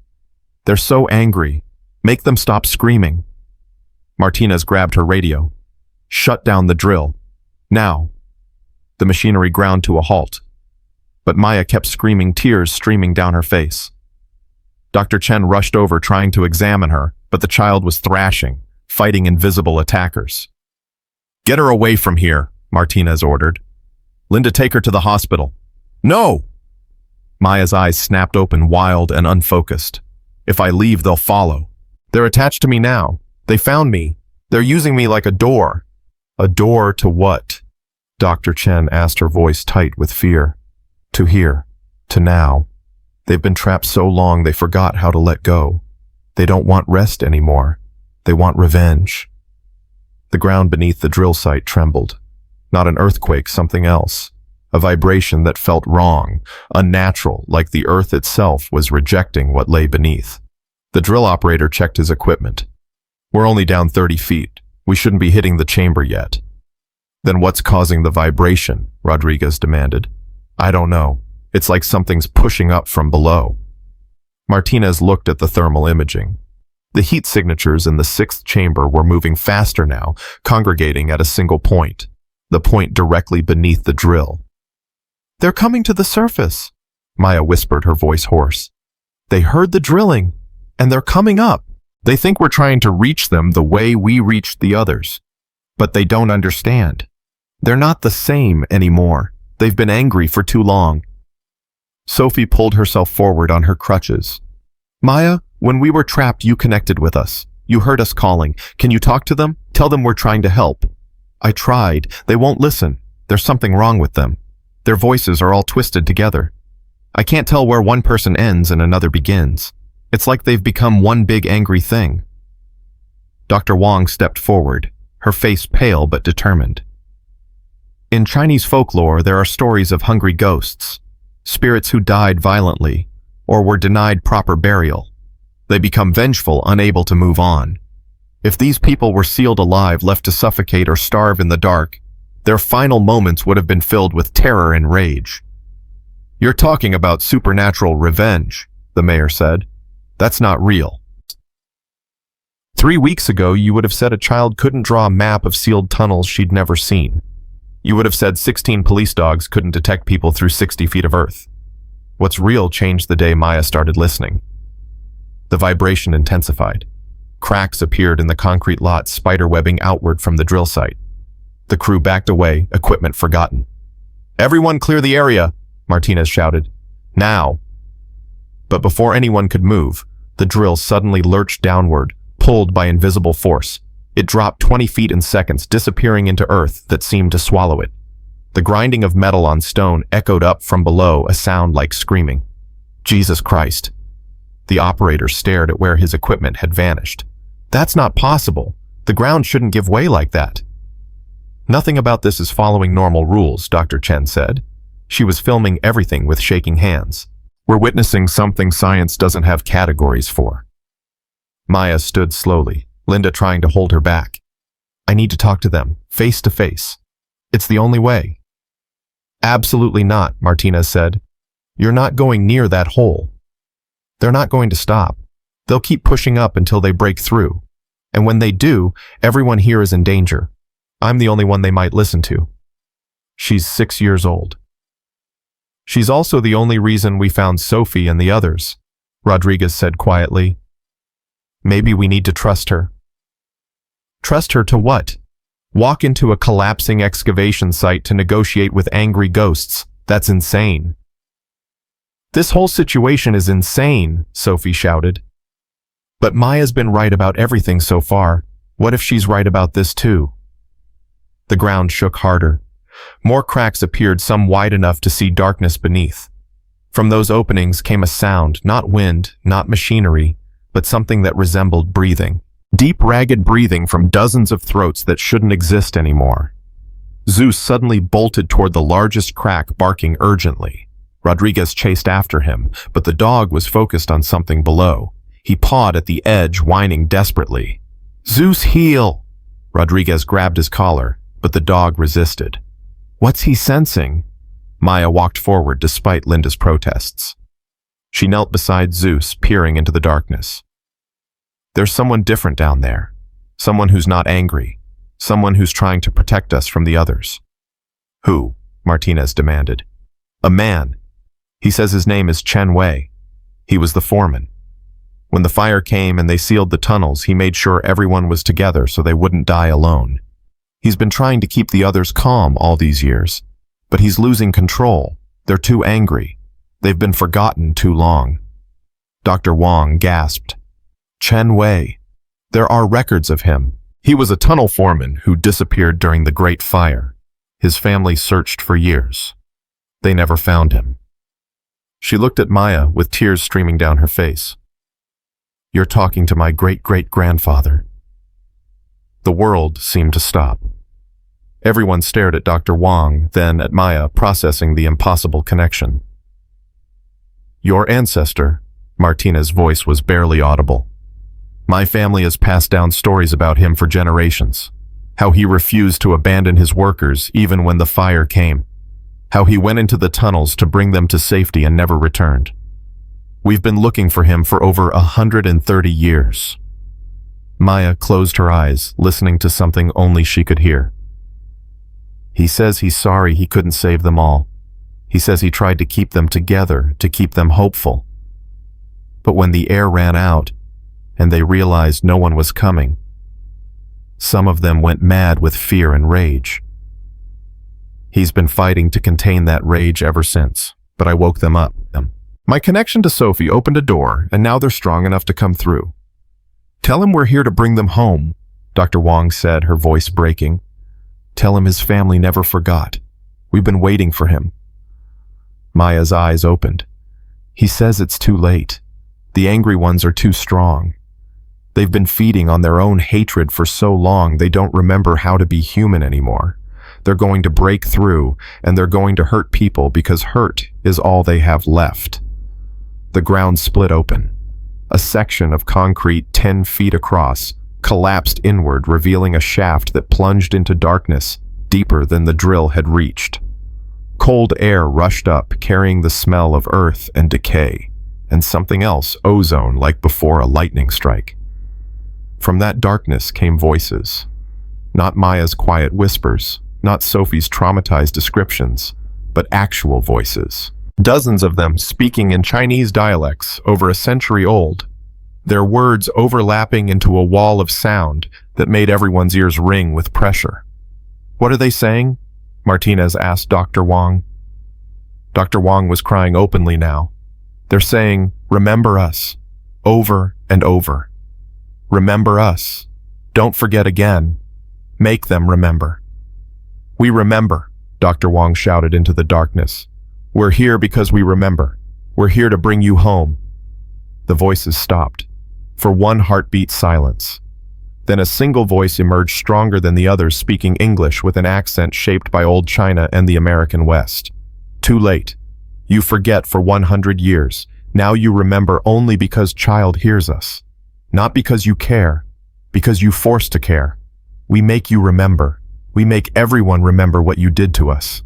They're so angry. Make them stop screaming." Martinez grabbed her radio. "Shut down the drill. Now." The machinery ground to a halt. But Maya kept screaming, tears streaming down her face. Dr. Chen rushed over, trying to examine her, but the child was thrashing, fighting invisible attackers. "Get her away from here," Martinez ordered. "Linda, take her to the hospital." "No!" Maya's eyes snapped open, wild and unfocused. "If I leave, they'll follow. They're attached to me now. They found me. They're using me like a door." "A door to what?" Dr. Chen asked, her voice tight with fear. "To here. To now. They've been trapped so long they forgot how to let go. They don't want rest anymore. They want revenge." The ground beneath the drill site trembled. Not an earthquake, something else. A vibration that felt wrong, unnatural, like the earth itself was rejecting what lay beneath. The drill operator checked his equipment. "We're only down 30 feet. We shouldn't be hitting the chamber yet." "Then what's causing the vibration?" Rodriguez demanded. "I don't know. It's like something's pushing up from below." Martinez looked at the thermal imaging. The heat signatures in the sixth chamber were moving faster now, congregating at a single point, the point directly beneath the drill. "They're coming to the surface," Maya whispered, her voice hoarse. "They heard the drilling, and they're coming up. They think we're trying to reach them the way we reached the others. But they don't understand. They're not the same anymore. They've been angry for too long." Sophie pulled herself forward on her crutches. "Maya, when we were trapped, you connected with us. You heard us calling. Can you talk to them? Tell them we're trying to help." "I tried. They won't listen. There's something wrong with them. Their voices are all twisted together. I can't tell where one person ends and another begins. It's like they've become one big angry thing." Dr. Wong stepped forward, her face pale but determined. "In Chinese folklore, there are stories of hungry ghosts, spirits who died violently or were denied proper burial. They become vengeful, unable to move on. If these people were sealed alive, left to suffocate or starve in the dark, their final moments would have been filled with terror and rage." "You're talking about supernatural revenge," the mayor said. "That's not real. 3 weeks ago, you would have said a child couldn't draw a map of sealed tunnels she'd never seen. You would have said 16 police dogs couldn't detect people through 60 feet of earth. What's real changed the day Maya started listening." The vibration intensified. Cracks appeared in the concrete lot, spiderwebbing outward from the drill site. The crew backed away, equipment forgotten. "Everyone clear the area," Martinez shouted. "Now." But before anyone could move, the drill suddenly lurched downward, pulled by invisible force. It dropped 20 feet in seconds, disappearing into earth that seemed to swallow it. The grinding of metal on stone echoed up from below, a sound like screaming. "Jesus Christ." The operator stared at where his equipment had vanished. "That's not possible. The ground shouldn't give way like that." "Nothing about this is following normal rules," Dr. Chen said. She was filming everything with shaking hands. "We're witnessing something science doesn't have categories for." Maya stood slowly, Linda trying to hold her back. "I need to talk to them, face to face. It's the only way." "Absolutely not," Martinez said. "You're not going near that hole. They're not going to stop. They'll keep pushing up until they break through. And when they do, everyone here is in danger. I'm the only one they might listen to." She's 6 years old. She's also the only reason we found Sophie and the others, Rodriguez said quietly. Maybe we need to trust her. Trust her to what? Walk into a collapsing excavation site to negotiate with angry ghosts. That's insane. This whole situation is insane, Sophie shouted. But Maya's been right about everything so far. What if she's right about this too? The ground shook harder. More cracks appeared, some wide enough to see darkness beneath. From those openings came a sound, not wind, not machinery, but something that resembled breathing. Deep, ragged breathing from dozens of throats that shouldn't exist anymore. Zeus suddenly bolted toward the largest crack, barking urgently. Rodriguez chased after him, but the dog was focused on something below. He pawed at the edge, whining desperately. Zeus, heal! Rodriguez grabbed his collar, but the dog resisted. What's he sensing? Maya walked forward despite Linda's protests. She knelt beside Zeus, peering into the darkness. There's someone different down there. Someone who's not angry. Someone who's trying to protect us from the others. Who? Martinez demanded. A man. He says his name is Chen Wei. He was the foreman. When the fire came and they sealed the tunnels, he made sure everyone was together so they wouldn't die alone. He's been trying to keep the others calm all these years, but he's losing control. They're too angry. They've been forgotten too long. Dr. Wang gasped. Chen Wei. There are records of him. He was a tunnel foreman who disappeared during the Great Fire. His family searched for years. They never found him. She looked at Maya with tears streaming down her face. You're talking to my great-great-grandfather. The world seemed to stop. Everyone stared at Dr. Wang, then at Maya, processing the impossible connection. Your ancestor, Martina's voice was barely audible. My family has passed down stories about him for generations. How he refused to abandon his workers even when the fire came. How he went into the tunnels to bring them to safety and never returned. We've been looking for him for over 130 years. Maya closed her eyes, listening to something only she could hear. He says he's sorry he couldn't save them all. He says he tried to keep them together, to keep them hopeful. But when the air ran out, and they realized no one was coming, some of them went mad with fear and rage. He's been fighting to contain that rage ever since, but I woke them up. My connection to Sophie opened a door, and now they're strong enough to come through. Tell him we're here to bring them home, Dr. Wang said, her voice breaking. Tell him his family never forgot. We've been waiting for him. Maya's eyes opened. He says it's too late. The angry ones are too strong. They've been feeding on their own hatred for so long they don't remember how to be human anymore. They're going to break through, and they're going to hurt people because hurt is all they have left. The ground split open. A section of concrete 10 feet across collapsed inward, revealing a shaft that plunged into darkness deeper than the drill had reached. Cold air rushed up, carrying the smell of earth and decay, and something else, ozone, like before a lightning strike. From that darkness came voices. Not Maya's quiet whispers, not Sophie's traumatized descriptions, but actual voices. Dozens of them speaking in Chinese dialects over a century old, their words overlapping into a wall of sound that made everyone's ears ring with pressure. What are they saying? Martinez asked Dr. Wang. Dr. Wang was crying openly now. They're saying, remember us, over and over. Remember us. Don't forget again. Make them remember. We remember, Dr. Wang shouted into the darkness. We're here because we remember. We're here to bring you home. The voices stopped. For one heartbeat silence. Then a single voice emerged stronger than the others, speaking English with an accent shaped by old China and the American West. Too late. You forget for 100 years. Now you remember only because child hears us. Not because you care. Because you force to care. We make you remember. We make everyone remember what you did to us.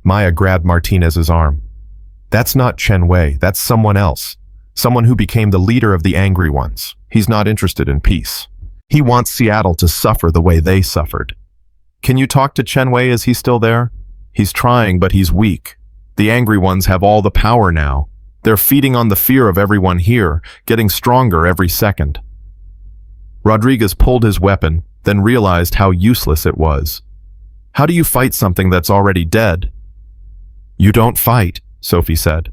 Maya grabbed Martinez's arm. That's not Chen Wei. That's someone else. Someone who became the leader of the angry ones. He's not interested in peace. He wants Seattle to suffer the way they suffered. Can you talk to Chen Wei? Is he still there? He's trying, but he's weak. The angry ones have all the power now. They're feeding on the fear of everyone here, getting stronger every second. Rodriguez pulled his weapon, then realized how useless it was. How do you fight something that's already dead? You don't fight, Sophie said.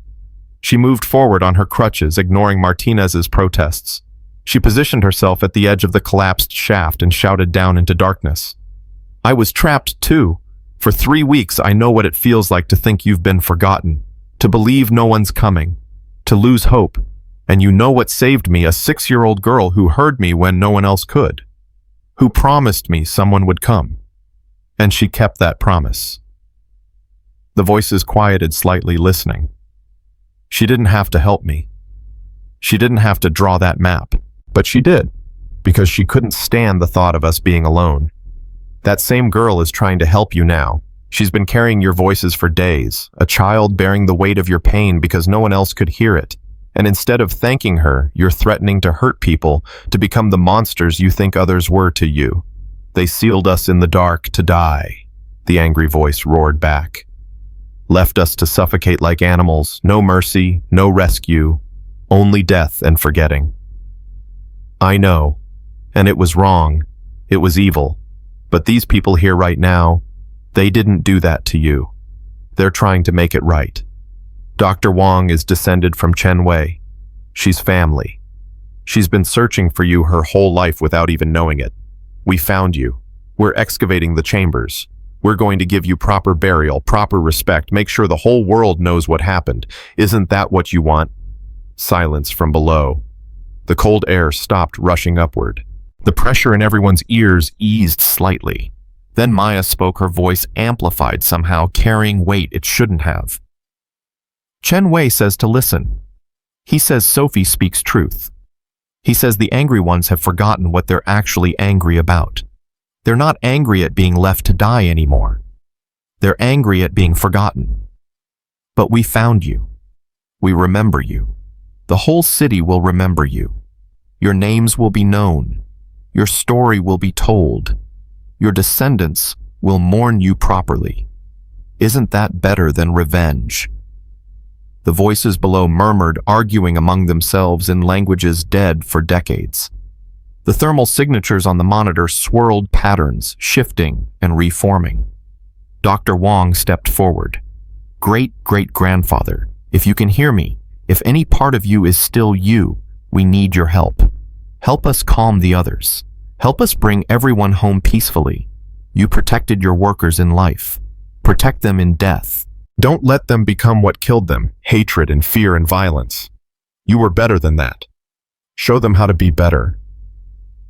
She moved forward on her crutches, ignoring Martinez's protests. She positioned herself at the edge of the collapsed shaft and shouted down into darkness. I was trapped too. For 3 weeks I know what it feels like to think you've been forgotten, to believe no one's coming, to lose hope. And you know what saved me? A 6-year-old girl who heard me when no one else could, who promised me someone would come. And she kept that promise. The voices quieted slightly, listening. She didn't have to help me. She didn't have to draw that map, but she did, because she couldn't stand the thought of us being alone. That same girl is trying to help you now. She's been carrying your voices for days, a child bearing the weight of your pain because no one else could hear it. And instead of thanking her, you're threatening to hurt people, to become the monsters you think others were to you. They sealed us in the dark to die, the angry voice roared back. Left us to suffocate like animals, no mercy, no rescue, only death and forgetting. I know, and it was wrong, it was evil, but these people here right now, they didn't do that to you. They're trying to make it right. Dr. Wong is descended from Chen Wei. She's family. She's been searching for you her whole life without even knowing it. We found you. We're excavating the chambers. We're going to give you proper burial, proper respect, make sure the whole world knows what happened. Isn't that what you want? Silence from below. The cold air stopped rushing upward. The pressure in everyone's ears eased slightly. Then Maya spoke, her voice amplified somehow, carrying weight it shouldn't have. Chen Wei says to listen. He says Sophie speaks truth. He says the angry ones have forgotten what they're actually angry about. They're not angry at being left to die anymore. They're angry at being forgotten. But we found you. We remember you. The whole city will remember you. Your names will be known. Your story will be told. Your descendants will mourn you properly. Isn't that better than revenge? The voices below murmured, arguing among themselves in languages dead for decades. The thermal signatures on the monitor swirled patterns, shifting and reforming. Dr. Wong stepped forward. Great-great-grandfather, if you can hear me, if any part of you is still you, we need your help. Help us calm the others. Help us bring everyone home peacefully. You protected your workers in life. Protect them in death. Don't let them become what killed them, hatred and fear and violence. You were better than that. Show them how to be better.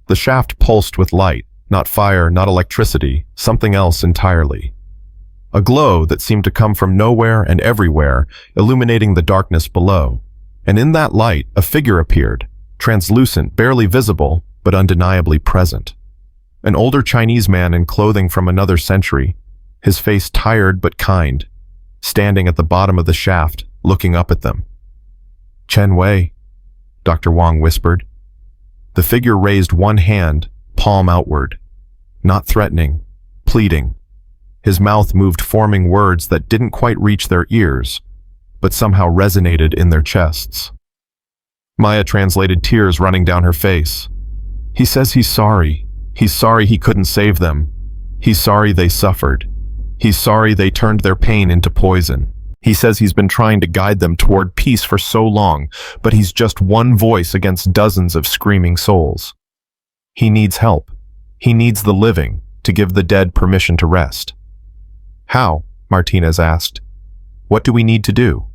The shaft pulsed with light, not fire, not electricity, something else entirely. A glow that seemed to come from nowhere and everywhere, illuminating the darkness below. And in that light, a figure appeared, translucent, barely visible, but undeniably present. An older Chinese man in clothing from another century, his face tired but kind, standing at the bottom of the shaft, looking up at them. Chen Wei, Dr. Wong whispered. The figure raised one hand, palm outward, not threatening, pleading. His mouth moved, forming words that didn't quite reach their ears, but somehow resonated in their chests. Maya translated, tears running down her face. He says he's sorry. He's sorry he couldn't save them. He's sorry they suffered. He's sorry they turned their pain into poison. He says he's been trying to guide them toward peace for so long, but he's just one voice against dozens of screaming souls. He needs help. He needs the living to give the dead permission to rest. How? Martinez asked. What do we need to do?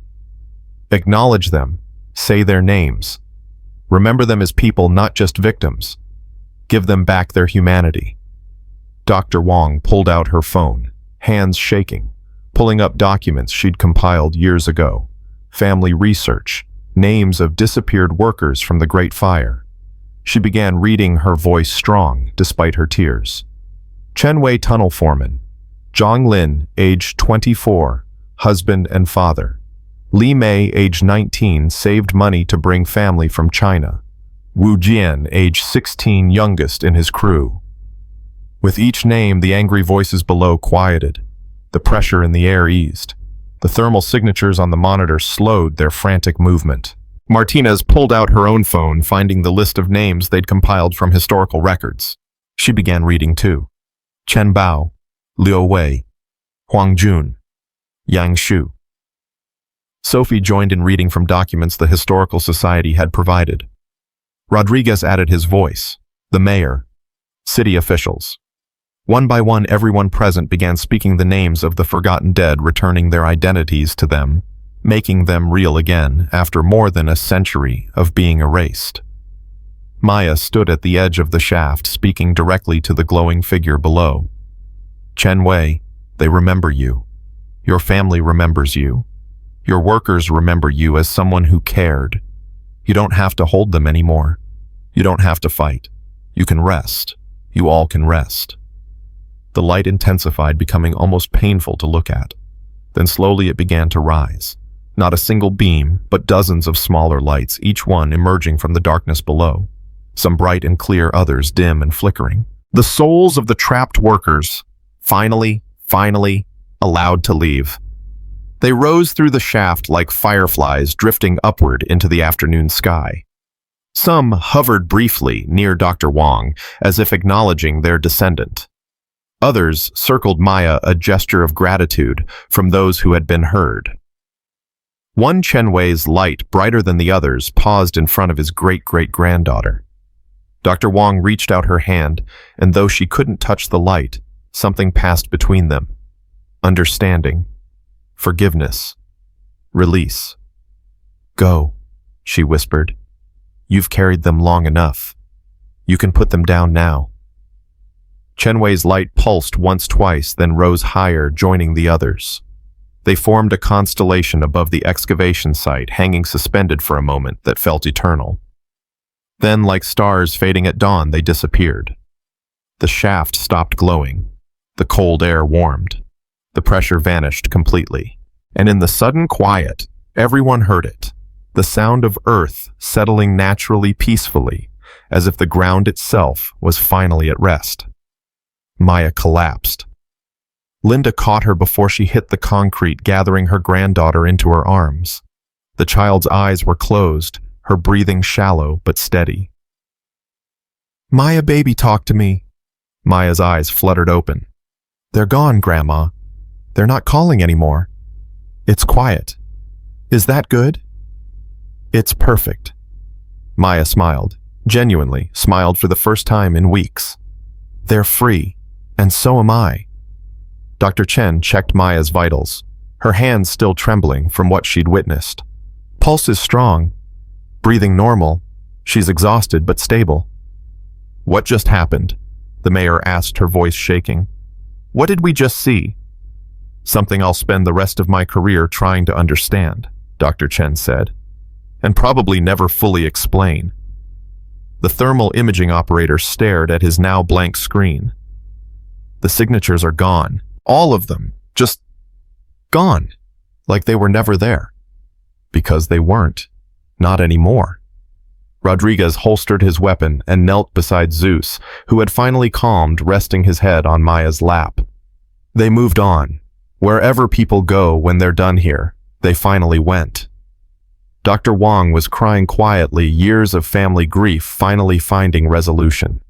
Acknowledge them. Say their names. Remember them as people, not just victims. Give them back their humanity. Dr. Wong pulled out her phone, hands shaking, pulling up documents she'd compiled years ago. Family research, names of disappeared workers from the Great Fire. She began reading, her voice strong despite her tears. Chen Wei tunnel foreman. Zhang Lin, age 24, husband and father. Li Mei, age 19, saved money to bring family from China. Wu Jian, age 16, youngest in his crew. With each name, the angry voices below quieted. The pressure in the air eased. The thermal signatures on the monitor slowed their frantic movement. Martinez pulled out her own phone, finding the list of names they'd compiled from historical records. She began reading too. Chen Bao, Liu Wei, Huang Jun, Yang Shu. Sophie joined in reading from documents the Historical Society had provided. Rodriguez added his voice, the mayor, city officials. One by one, everyone present began speaking the names of the forgotten dead, returning their identities to them, making them real again after more than a century of being erased. Maya stood at the edge of the shaft, speaking directly to the glowing figure below. Chen Wei, they remember you. Your family remembers you. Your workers remember you as someone who cared. You don't have to hold them anymore. You don't have to fight. You can rest. You all can rest. The light intensified, becoming almost painful to look at. Then slowly it began to rise. Not a single beam, but dozens of smaller lights, each one emerging from the darkness below. Some bright and clear, others dim and flickering. The souls of the trapped workers, finally allowed to leave. They rose through the shaft like fireflies drifting upward into the afternoon sky. Some hovered briefly near Dr. Wong, as if acknowledging their descendant. Others circled Maya, a gesture of gratitude from those who had been heard. One Chen Wei's light, brighter than the others, paused in front of his great-great-granddaughter. Dr. Wong reached out her hand, and though she couldn't touch the light, something passed between them. Understanding. Forgiveness. Release. Go, she whispered. You've carried them long enough. You can put them down now. Chen Wei's light pulsed once, twice, then rose higher, joining the others. They formed a constellation above the excavation site, hanging suspended for a moment that felt eternal. Then, like stars fading at dawn, they disappeared. The shaft stopped glowing. The cold air warmed. The pressure vanished completely. And in the sudden quiet, everyone heard it. The sound of earth settling naturally, peacefully, as if the ground itself was finally at rest. Maya collapsed. Linda caught her before she hit the concrete, gathering her granddaughter into her arms. The child's eyes were closed, her breathing shallow but steady. Maya, baby, talk to me. Maya's eyes fluttered open. They're gone, Grandma. They're not calling anymore. It's quiet. Is that good? It's perfect. Maya smiled, genuinely smiled for the first time in weeks. They're free, and so am I. Dr. Chen checked Maya's vitals, her hands still trembling from what she'd witnessed. Pulse is strong. Breathing normal. She's exhausted but stable. What just happened? The mayor asked, her voice shaking. What did we just see? Something I'll spend the rest of my career trying to understand, Dr. Chen said, and probably never fully explain. The thermal imaging operator stared at his now blank screen. The signatures are gone. All of them. Just gone. Like they were never there. Because they weren't. Not anymore. Rodriguez holstered his weapon and knelt beside Zeus, who had finally calmed, resting his head on Maya's lap. They moved on. Wherever people go when they're done here, they finally went. Dr. Wong was crying quietly, years of family grief finally finding resolution.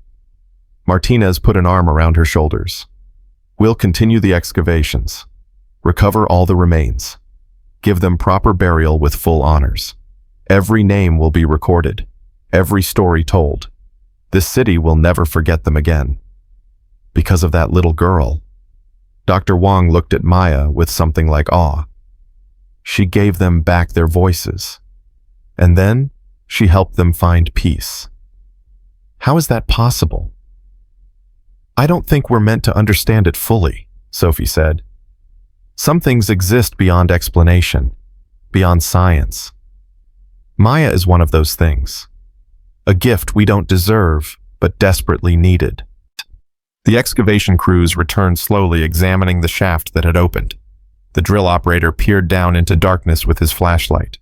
Martinez put an arm around her shoulders. We'll continue the excavations. Recover all the remains. Give them proper burial with full honors. Every name will be recorded. Every story told. This city will never forget them again. Because of that little girl. Dr. Wong looked at Maya with something like awe. She gave them back their voices. And then she helped them find peace. How is that possible? I don't think we're meant to understand it fully, Sophie said. Some things exist beyond explanation, beyond science. Maya is one of those things. A gift we don't deserve, but desperately needed. The excavation crews returned slowly, examining the shaft that had opened. The drill operator peered down into darkness with his flashlight.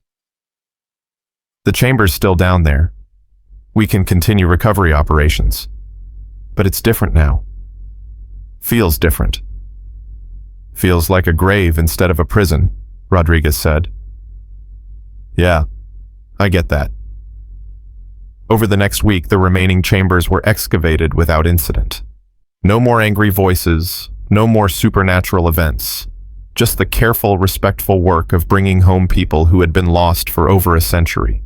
The chamber's still down there. We can continue recovery operations. But it's different now. Feels different. Feels like a grave instead of a prison, Rodriguez said. Yeah, I get that. Over the next week, the remaining chambers were excavated without incident. No more angry voices, no more supernatural events, just the careful, respectful work of bringing home people who had been lost for over a century.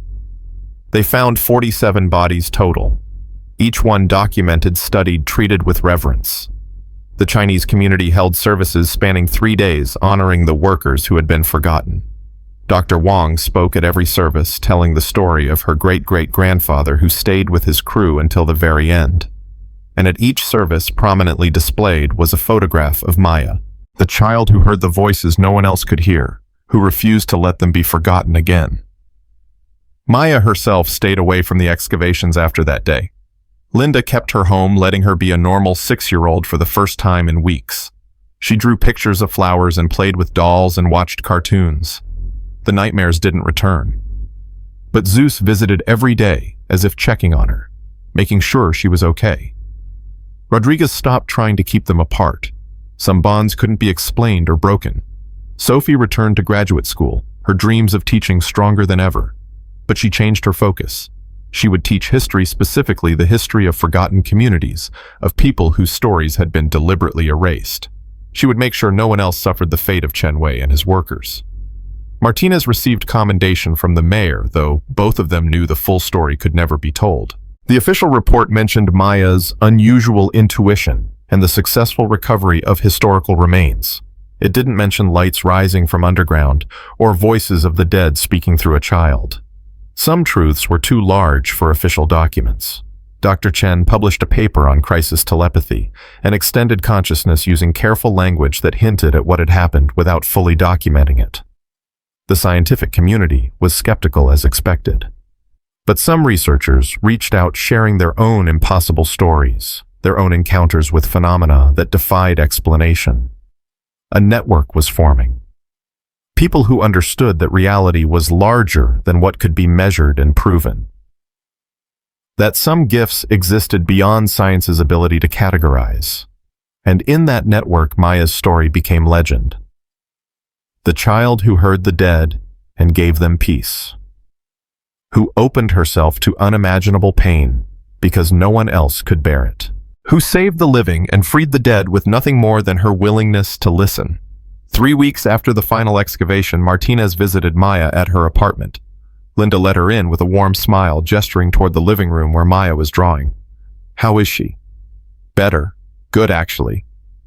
They found 47 bodies total, each one documented, studied, treated with reverence. The Chinese community held services spanning 3 days, honoring the workers who had been forgotten. Dr. Wang spoke at every service, telling the story of her great-great-grandfather who stayed with his crew until the very end. And at each service, prominently displayed, was a photograph of Maya, the child who heard the voices no one else could hear, who refused to let them be forgotten again. Maya herself stayed away from the excavations after that day. Linda kept her home, letting her be a normal 6-year-old for the first time in weeks. She drew pictures of flowers and played with dolls and watched cartoons. The nightmares didn't return. But Zeus visited every day, as if checking on her, making sure she was okay. Rodriguez stopped trying to keep them apart. Some bonds couldn't be explained or broken. Sophie returned to graduate school, her dreams of teaching stronger than ever. But she changed her focus. She would teach history, specifically the history of forgotten communities, of people whose stories had been deliberately erased. She would make sure no one else suffered the fate of Chen Wei and his workers. Martinez received commendation from the mayor, though both of them knew the full story could never be told. The official report mentioned Maya's unusual intuition and the successful recovery of historical remains. It didn't mention lights rising from underground or voices of the dead speaking through a child. Some truths were too large for official documents. Dr. Chen published a paper on crisis telepathy and extended consciousness using careful language that hinted at what had happened without fully documenting it. The scientific community was skeptical as expected. But some researchers reached out, sharing their own impossible stories, their own encounters with phenomena that defied explanation. A network was forming. People who understood that reality was larger than what could be measured and proven. That some gifts existed beyond science's ability to categorize. And in that network, Maya's story became legend. The child who heard the dead and gave them peace. Who opened herself to unimaginable pain because no one else could bear it. Who saved the living and freed the dead with nothing more than her willingness to listen. 3 weeks after the final excavation, Martinez visited Maya at her apartment. Linda let her in with a warm smile, gesturing toward the living room where Maya was drawing. How is she? Better. Good, actually.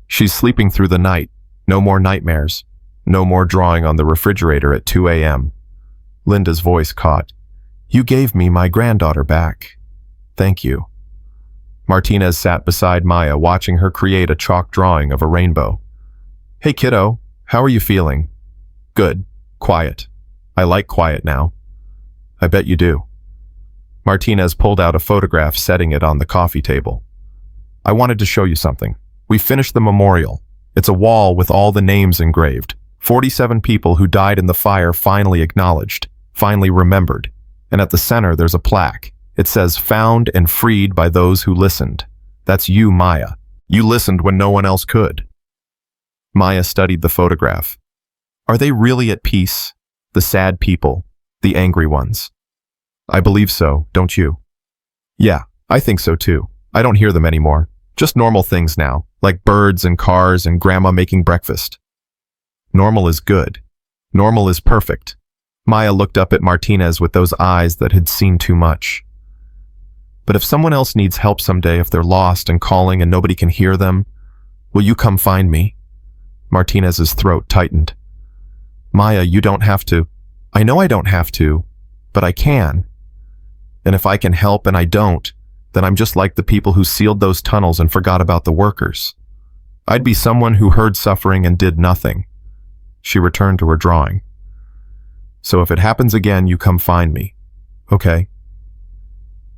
She's sleeping through the night. No more nightmares. No more drawing on the refrigerator at 2 a.m. Linda's voice caught. You gave me my granddaughter back. Thank you. Martinez sat beside Maya, watching her create a chalk drawing of a rainbow. Hey, kiddo. How are you feeling? Good. Quiet. I like quiet now. I bet you do. Martinez pulled out a photograph, setting it on the coffee table. I wanted to show you something. We finished the memorial. It's a wall with all the names engraved. 47 people who died in the fire finally acknowledged, finally remembered. And at the center, there's a plaque. It says, found and freed by those who listened. That's you, Maya. You listened when no one else could. Maya studied the photograph. Are they really at peace? The sad people, the angry ones. I believe so, don't you? Yeah, I think so too. I don't hear them anymore. Just normal things now, like birds and cars and grandma making breakfast. Normal is good. Normal is perfect. Maya looked up at Martinez with those eyes that had seen too much. But if someone else needs help someday, if they're lost and calling and nobody can hear them, will you come find me? Martinez's throat tightened. Maya, you don't have to. I know I don't have to, but I can. And if I can help and I don't, then I'm just like the people who sealed those tunnels and forgot about the workers. I'd be someone who heard suffering and did nothing. She returned to her drawing. So if it happens again, you come find me. Okay?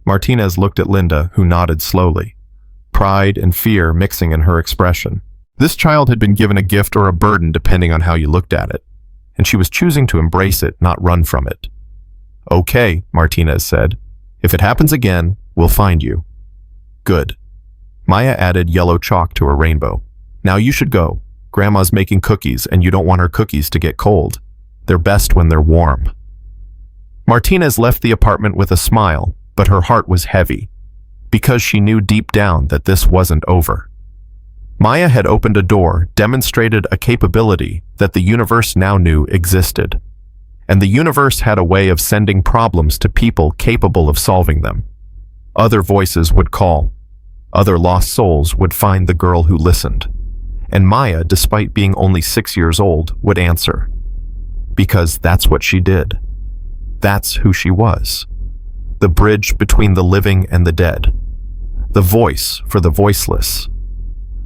Martinez looked at Linda, who nodded slowly, pride and fear mixing in her expression. This child had been given a gift or a burden depending on how you looked at it, and she was choosing to embrace it, not run from it. Okay, Martinez said. If it happens again, we'll find you. Good. Maya added yellow chalk to her rainbow. Now you should go. Grandma's making cookies and you don't want her cookies to get cold. They're best when they're warm. Martinez left the apartment with a smile, but her heart was heavy, because she knew deep down that this wasn't over. Maya had opened a door, demonstrated a capability that the universe now knew existed. And the universe had a way of sending problems to people capable of solving them. Other voices would call. Other lost souls would find the girl who listened. And Maya, despite being only 6 years old, would answer. Because that's what she did. That's who she was. The bridge between the living and the dead. The voice for the voiceless.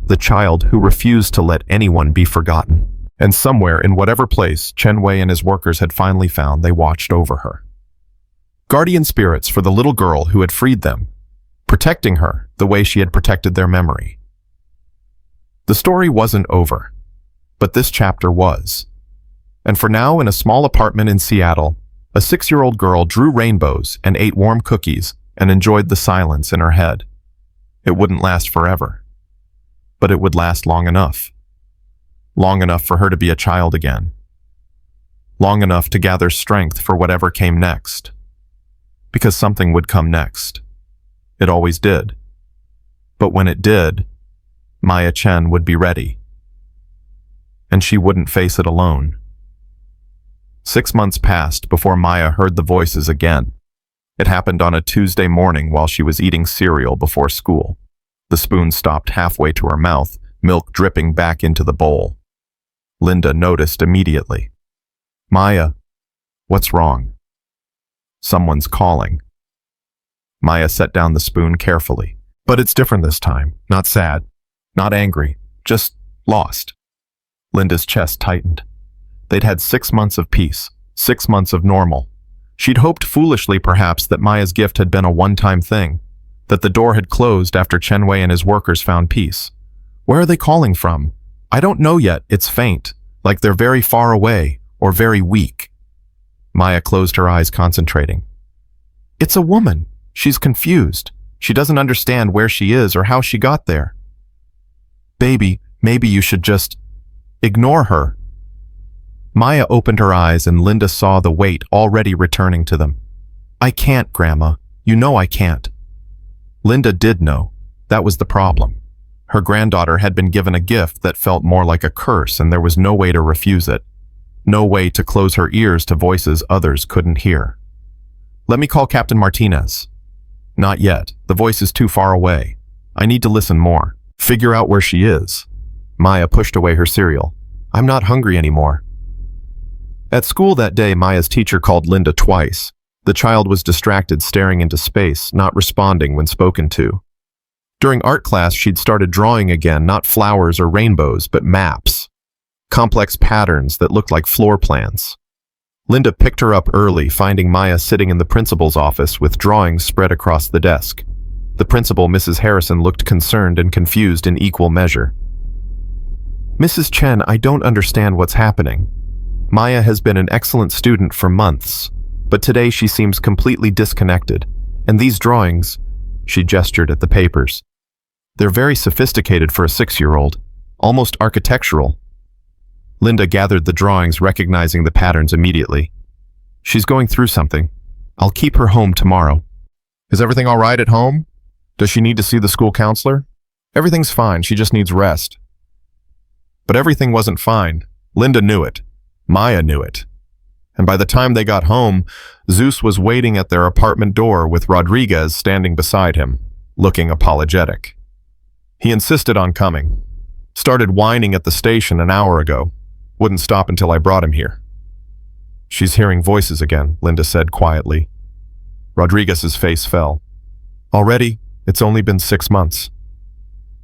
The child who refused to let anyone be forgotten. And somewhere in whatever place Chen Wei and his workers had finally found, they watched over her. Guardian spirits for the little girl who had freed them, protecting her the way she had protected their memory. The story wasn't over, but this chapter was. And for now, in a small apartment in Seattle, a 6-year-old girl drew rainbows and ate warm cookies and enjoyed the silence in her head. It wouldn't last forever, but it would last long enough. Long enough for her to be a child again. Long enough to gather strength for whatever came next. Because something would come next. It always did. But when it did, Maya Chen would be ready. And she wouldn't face it alone. 6 months passed before Maya heard the voices again. It happened on a Tuesday morning while she was eating cereal before school. The spoon stopped halfway to her mouth, milk dripping back into the bowl. Linda noticed immediately. Maya, what's wrong? Someone's calling. Maya set down the spoon carefully. But it's different this time. Not sad. Not angry. Just lost. Linda's chest tightened. They'd had 6 months of peace. 6 months of normal. She'd hoped foolishly perhaps that Maya's gift had been a one-time thing. That the door had closed after Chen Wei and his workers found peace. Where are they calling from? I don't know yet. It's faint. Like they're very far away or very weak. Maya closed her eyes, concentrating. It's a woman. She's confused. She doesn't understand where she is or how she got there. Baby, maybe you should just ignore her. Maya opened her eyes and Linda saw the weight already returning to them. I can't, Grandma. You know I can't. Linda did know. That was the problem. Her granddaughter had been given a gift that felt more like a curse, and there was no way to refuse it. No way to close her ears to voices others couldn't hear. Let me call Captain Martinez. Not yet. The voice is too far away. I need to listen more. Figure out where she is. Maya pushed away her cereal. I'm not hungry anymore. At school that day, Maya's teacher called Linda twice. The child was distracted, staring into space, not responding when spoken to. During art class, she'd started drawing again, not flowers or rainbows, but maps. Complex patterns that looked like floor plans. Linda picked her up early, finding Maya sitting in the principal's office with drawings spread across the desk. The principal, Mrs. Harrison, looked concerned and confused in equal measure. Mrs. Chen, I don't understand what's happening. Maya has been an excellent student for months, but today she seems completely disconnected. And these drawings, she gestured at the papers. They're very sophisticated for a 6-year-old, almost architectural. Linda gathered the drawings, recognizing the patterns immediately. She's going through something. I'll keep her home tomorrow. Is everything all right at home? Does she need to see the school counselor? Everything's fine, she just needs rest. But everything wasn't fine. Linda knew it. Maya knew it. And by the time they got home, Zeus was waiting at their apartment door with Rodriguez standing beside him, looking apologetic. He insisted on coming. Started whining at the station an hour ago. Wouldn't stop until I brought him here. She's hearing voices again, Linda said quietly. Rodriguez's face fell. Already, it's only been 6 months.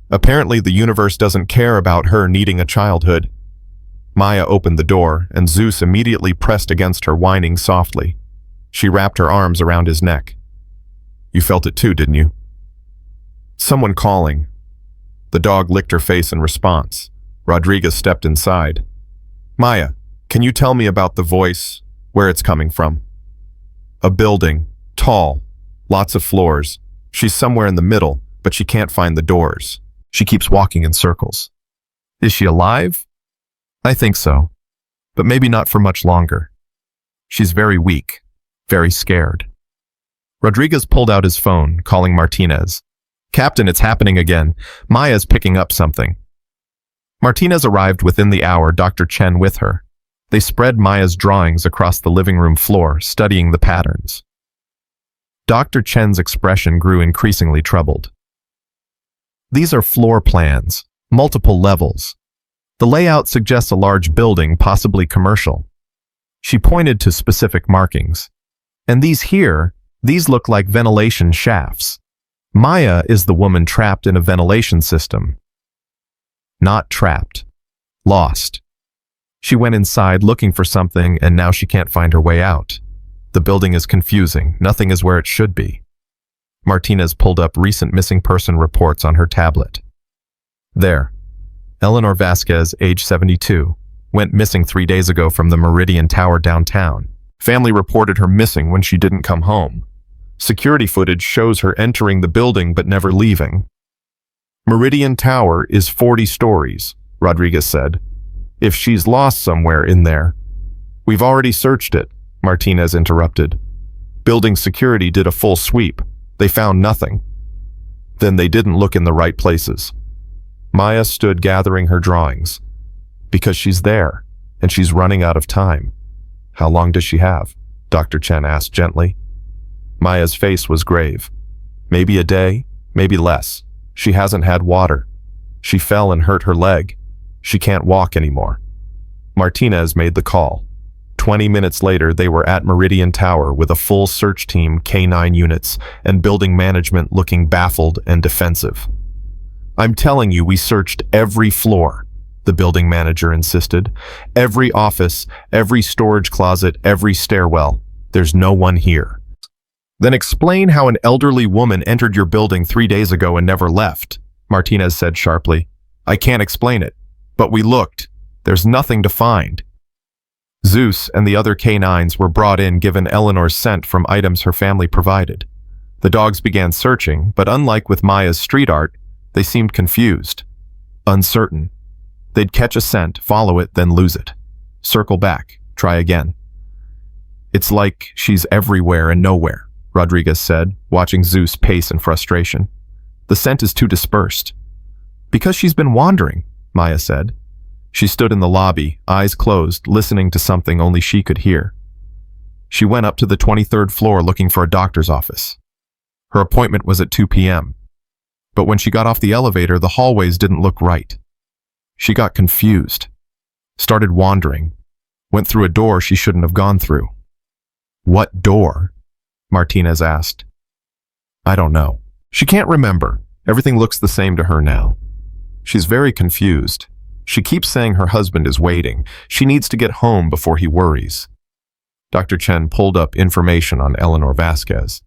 Apparently, the universe doesn't care about her needing a childhood. Maya opened the door, and Zeus immediately pressed against her, whining softly. She wrapped her arms around his neck. You felt it too, didn't you? Someone calling. The dog licked her face in response. Rodriguez stepped inside. Maya, can you tell me about the voice, where it's coming from? A building, tall, lots of floors. She's somewhere in the middle, but she can't find the doors. She keeps walking in circles. Is she alive? I think so, but maybe not for much longer. She's very weak, very scared. Rodriguez pulled out his phone, calling Martinez. Captain, it's happening again. Maya's picking up something. Martinez arrived within the hour, Dr. Chen with her. They spread Maya's drawings across the living room floor, studying the patterns. Dr. Chen's expression grew increasingly troubled. These are floor plans, multiple levels. The layout suggests a large building, possibly commercial. She pointed to specific markings. And these look like ventilation shafts. Maya is the woman trapped in a ventilation system. Not trapped. Lost. She went inside looking for something, and now she can't find her way out. The building is confusing. Nothing is where it should be. Martinez pulled up recent missing person reports on her tablet. There. Eleanor Vasquez, age 72, went missing 3 days ago from the Meridian Tower downtown. Family reported her missing when she didn't come home. Security footage shows her entering the building but never leaving. Meridian Tower is 40 stories, Rodriguez said. If she's lost somewhere in there. We've already searched it, Martinez interrupted. Building security did a full sweep. They found nothing. Then they didn't look in the right places. Maya stood gathering her drawings. Because she's there, and she's running out of time. How long does she have? Dr. Chen asked gently. Maya's face was grave. Maybe a day, maybe less. She hasn't had water. She fell and hurt her leg. She can't walk anymore. Martinez made the call. 20 minutes later, they were at Meridian Tower with a full search team, K9 units, and building management looking baffled and defensive. I'm telling you, we searched every floor, the building manager insisted. Every office, every storage closet, every stairwell. There's no one here. Then explain how an elderly woman entered your building 3 days ago and never left, Martinez said sharply. I can't explain it, but we looked. There's nothing to find. Zeus and the other K9s were brought in given Eleanor's scent from items her family provided. The dogs began searching, but unlike with Maya's street art, they seemed confused, uncertain. They'd catch a scent, follow it, then lose it. Circle back, try again. It's like she's everywhere and nowhere, Rodriguez said, watching Zeus pace in frustration. The scent is too dispersed. Because she's been wandering, Maya said. She stood in the lobby, eyes closed, listening to something only she could hear. She went up to the 23rd floor looking for a doctor's office. Her appointment was at 2 p.m. But when she got off the elevator, the hallways didn't look right. She got confused, started wandering, went through a door she shouldn't have gone through. What door? Martinez asked. I don't know. She can't remember. Everything looks the same to her now. She's very confused. She keeps saying her husband is waiting. She needs to get home before he worries. Dr. Chen pulled up information on Eleanor Vasquez.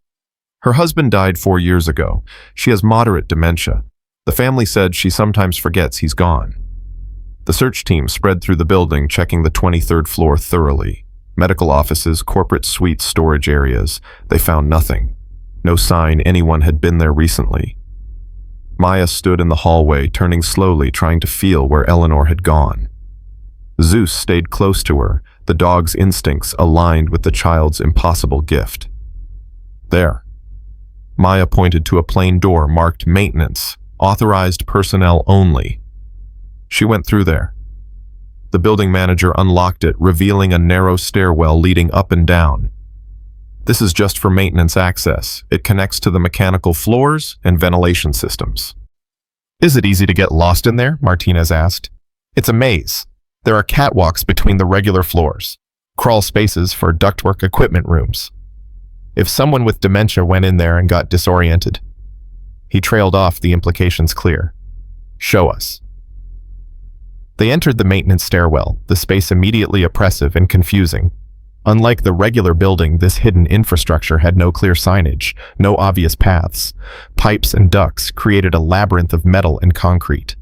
Her husband died 4 years ago. She has moderate dementia. The family said she sometimes forgets he's gone. The search team spread through the building, checking the 23rd floor thoroughly. Medical offices, corporate suites, storage areas. They found nothing. No sign anyone had been there recently. Maya stood in the hallway, turning slowly, trying to feel where Eleanor had gone. Zeus stayed close to her, the dog's instincts aligned with the child's impossible gift. There. Maya pointed to a plain door marked Maintenance, Authorized Personnel Only. She went through there. The building manager unlocked it, revealing a narrow stairwell leading up and down. This is just for maintenance access. It connects to the mechanical floors and ventilation systems. Is it easy to get lost in there? Martinez asked. It's a maze. There are catwalks between the regular floors, crawl spaces for ductwork equipment rooms. If someone with dementia went in there and got disoriented. He trailed off, the implications clear. Show us. They entered the maintenance stairwell, the space immediately oppressive and confusing. Unlike the regular building, this hidden infrastructure had no clear signage, no obvious paths. Pipes and ducts created a labyrinth of metal and concrete.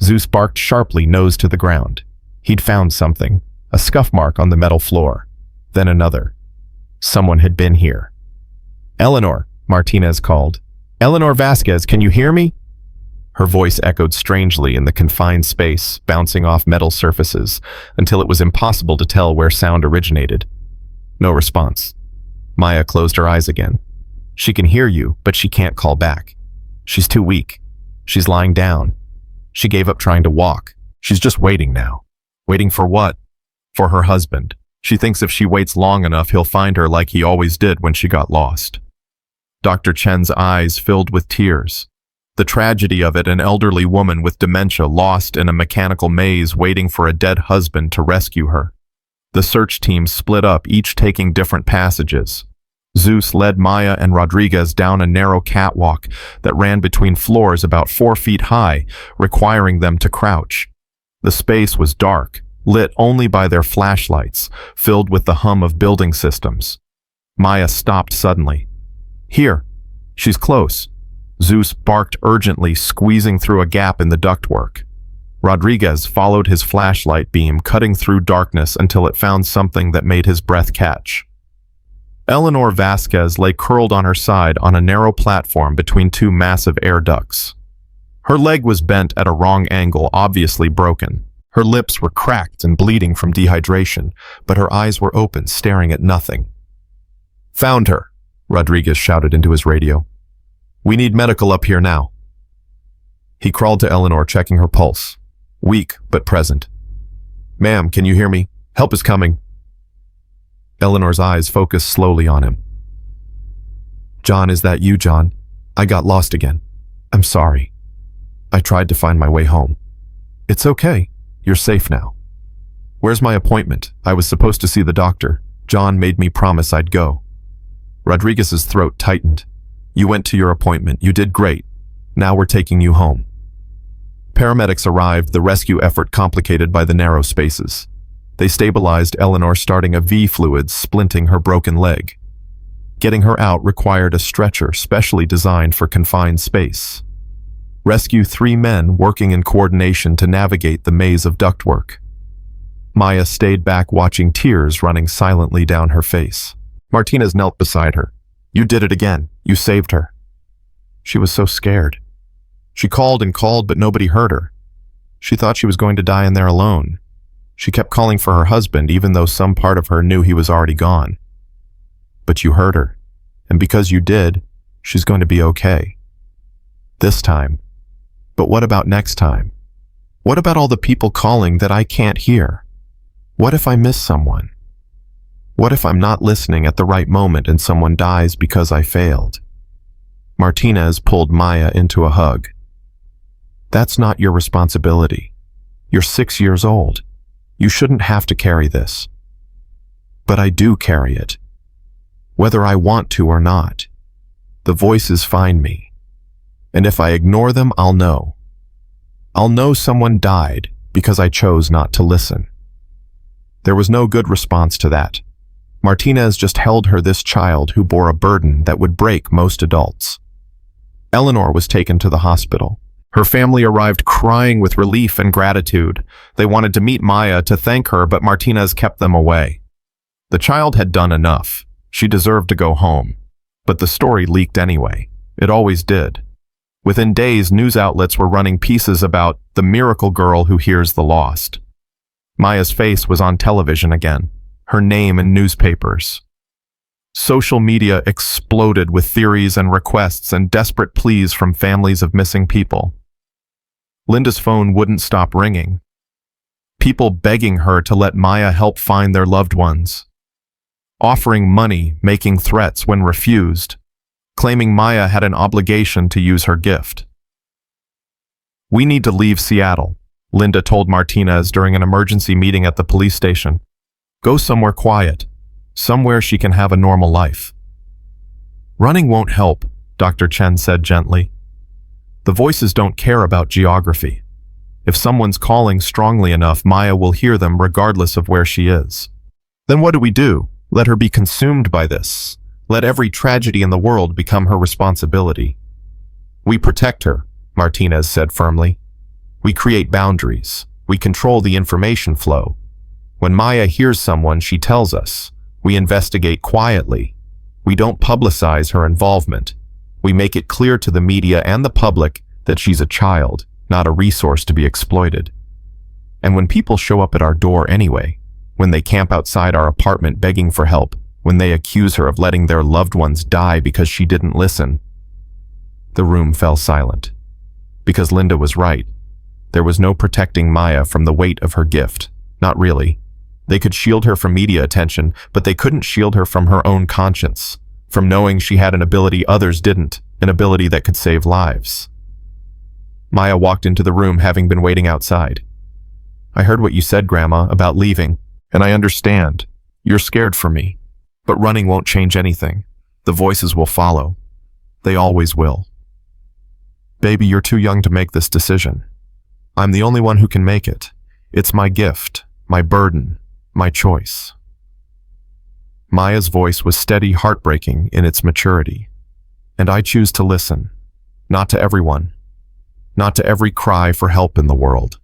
Zeus barked sharply, nose to the ground. He'd found something, a scuff mark on the metal floor. Then another. Someone had been here. Eleanor, Martinez called. Eleanor Vasquez, can you hear me? Her voice echoed strangely in the confined space, bouncing off metal surfaces, until it was impossible to tell where sound originated. No response. Maya closed her eyes again. She can hear you, but she can't call back. She's too weak. She's lying down. She gave up trying to walk. She's just waiting now. Waiting for what? For her husband. She thinks if she waits long enough, he'll find her like he always did when she got lost. Dr. Chen's eyes filled with tears. The tragedy of it, an elderly woman with dementia lost in a mechanical maze waiting for a dead husband to rescue her. The search team split up, each taking different passages. Zeus led Maya and Rodriguez down a narrow catwalk that ran between floors about 4 feet high, requiring them to crouch. The space was dark, lit only by their flashlights, filled with the hum of building systems. Maya stopped suddenly. Here, she's close. Zeus barked urgently, squeezing through a gap in the ductwork. Rodriguez followed his flashlight beam, cutting through darkness until it found something that made his breath catch. Eleanor Vasquez lay curled on her side on a narrow platform between 2 massive air ducts. Her leg was bent at a wrong angle, obviously broken. Her lips were cracked and bleeding from dehydration, but her eyes were open, staring at nothing. "Found her," Rodriguez shouted into his radio. "We need medical up here now." He crawled to Eleanor, checking her pulse. Weak, but present. "Ma'am, can you hear me? Help is coming." Eleanor's eyes focused slowly on him. "John, is that you, John? I got lost again. I'm sorry. I tried to find my way home." "It's okay. You're safe now." "Where's my appointment? I was supposed to see the doctor. John made me promise I'd go." Rodriguez's throat tightened. "You went to your appointment. You did great. Now we're taking you home." Paramedics arrived, the rescue effort complicated by the narrow spaces. They stabilized Eleanor, starting a V fluid splinting her broken leg. Getting her out required a stretcher specially designed for confined space. Rescue 3 men working in coordination to navigate the maze of ductwork. Maya stayed back, watching tears running silently down her face. Martinez knelt beside her. "You did it again. You saved her." She was so scared. She called and called, but nobody heard her. She thought she was going to die in there alone. She kept calling for her husband, even though some part of her knew he was already gone. But you heard her, and because you did, she's going to be okay. This time. But what about next time? What about all the people calling that I can't hear? What if I miss someone? What if I'm not listening at the right moment and someone dies because I failed? Martinez pulled Maya into a hug. "That's not your responsibility. You're 6 years old. You shouldn't have to carry this." "But I do carry it. Whether I want to or not. The voices find me. And if I ignore them, I'll know. I'll know someone died because I chose not to listen." There was no good response to that. Martinez just held her, this child who bore a burden that would break most adults. Eleanor was taken to the hospital. Her family arrived crying with relief and gratitude. They wanted to meet Maya to thank her, but Martinez kept them away. The child had done enough. She deserved to go home. But the story leaked anyway. It always did. Within days, news outlets were running pieces about the miracle girl who hears the lost. Maya's face was on television again, her name in newspapers. Social media exploded with theories and requests and desperate pleas from families of missing people. Linda's phone wouldn't stop ringing. People begging her to let Maya help find their loved ones. Offering money, making threats when refused, claiming Maya had an obligation to use her gift. "We need to leave Seattle," Linda told Martinez during an emergency meeting at the police station. "Go somewhere quiet, somewhere she can have a normal life." "Running won't help," Dr. Chen said gently. "The voices don't care about geography. If someone's calling strongly enough, Maya will hear them regardless of where she is." "Then what do we do? Let her be consumed by this? Let every tragedy in the world become her responsibility?" "We protect her," Martinez said firmly. "We create boundaries. We control the information flow. When Maya hears someone, she tells us. We investigate quietly. We don't publicize her involvement. We make it clear to the media and the public that she's a child, not a resource to be exploited. And when people show up at our door anyway, when they camp outside our apartment begging for help, when they accuse her of letting their loved ones die because she didn't listen, the room fell silent. Because Linda was right. There was no protecting Maya from the weight of her gift. Not really. They could shield her from media attention, but they couldn't shield her from her own conscience, from knowing she had an ability others didn't, an ability that could save lives. Maya walked into the room, having been waiting outside. "I heard what you said, Grandma, about leaving, and I understand. You're scared for me. But running won't change anything. The voices will follow. They always will. Baby, you're too young to make this decision. I'm the only one who can make it. It's my gift, my burden, my choice." Maya's voice was steady, heartbreaking in its maturity. "And I choose to listen. Not to everyone. Not to every cry for help in the world.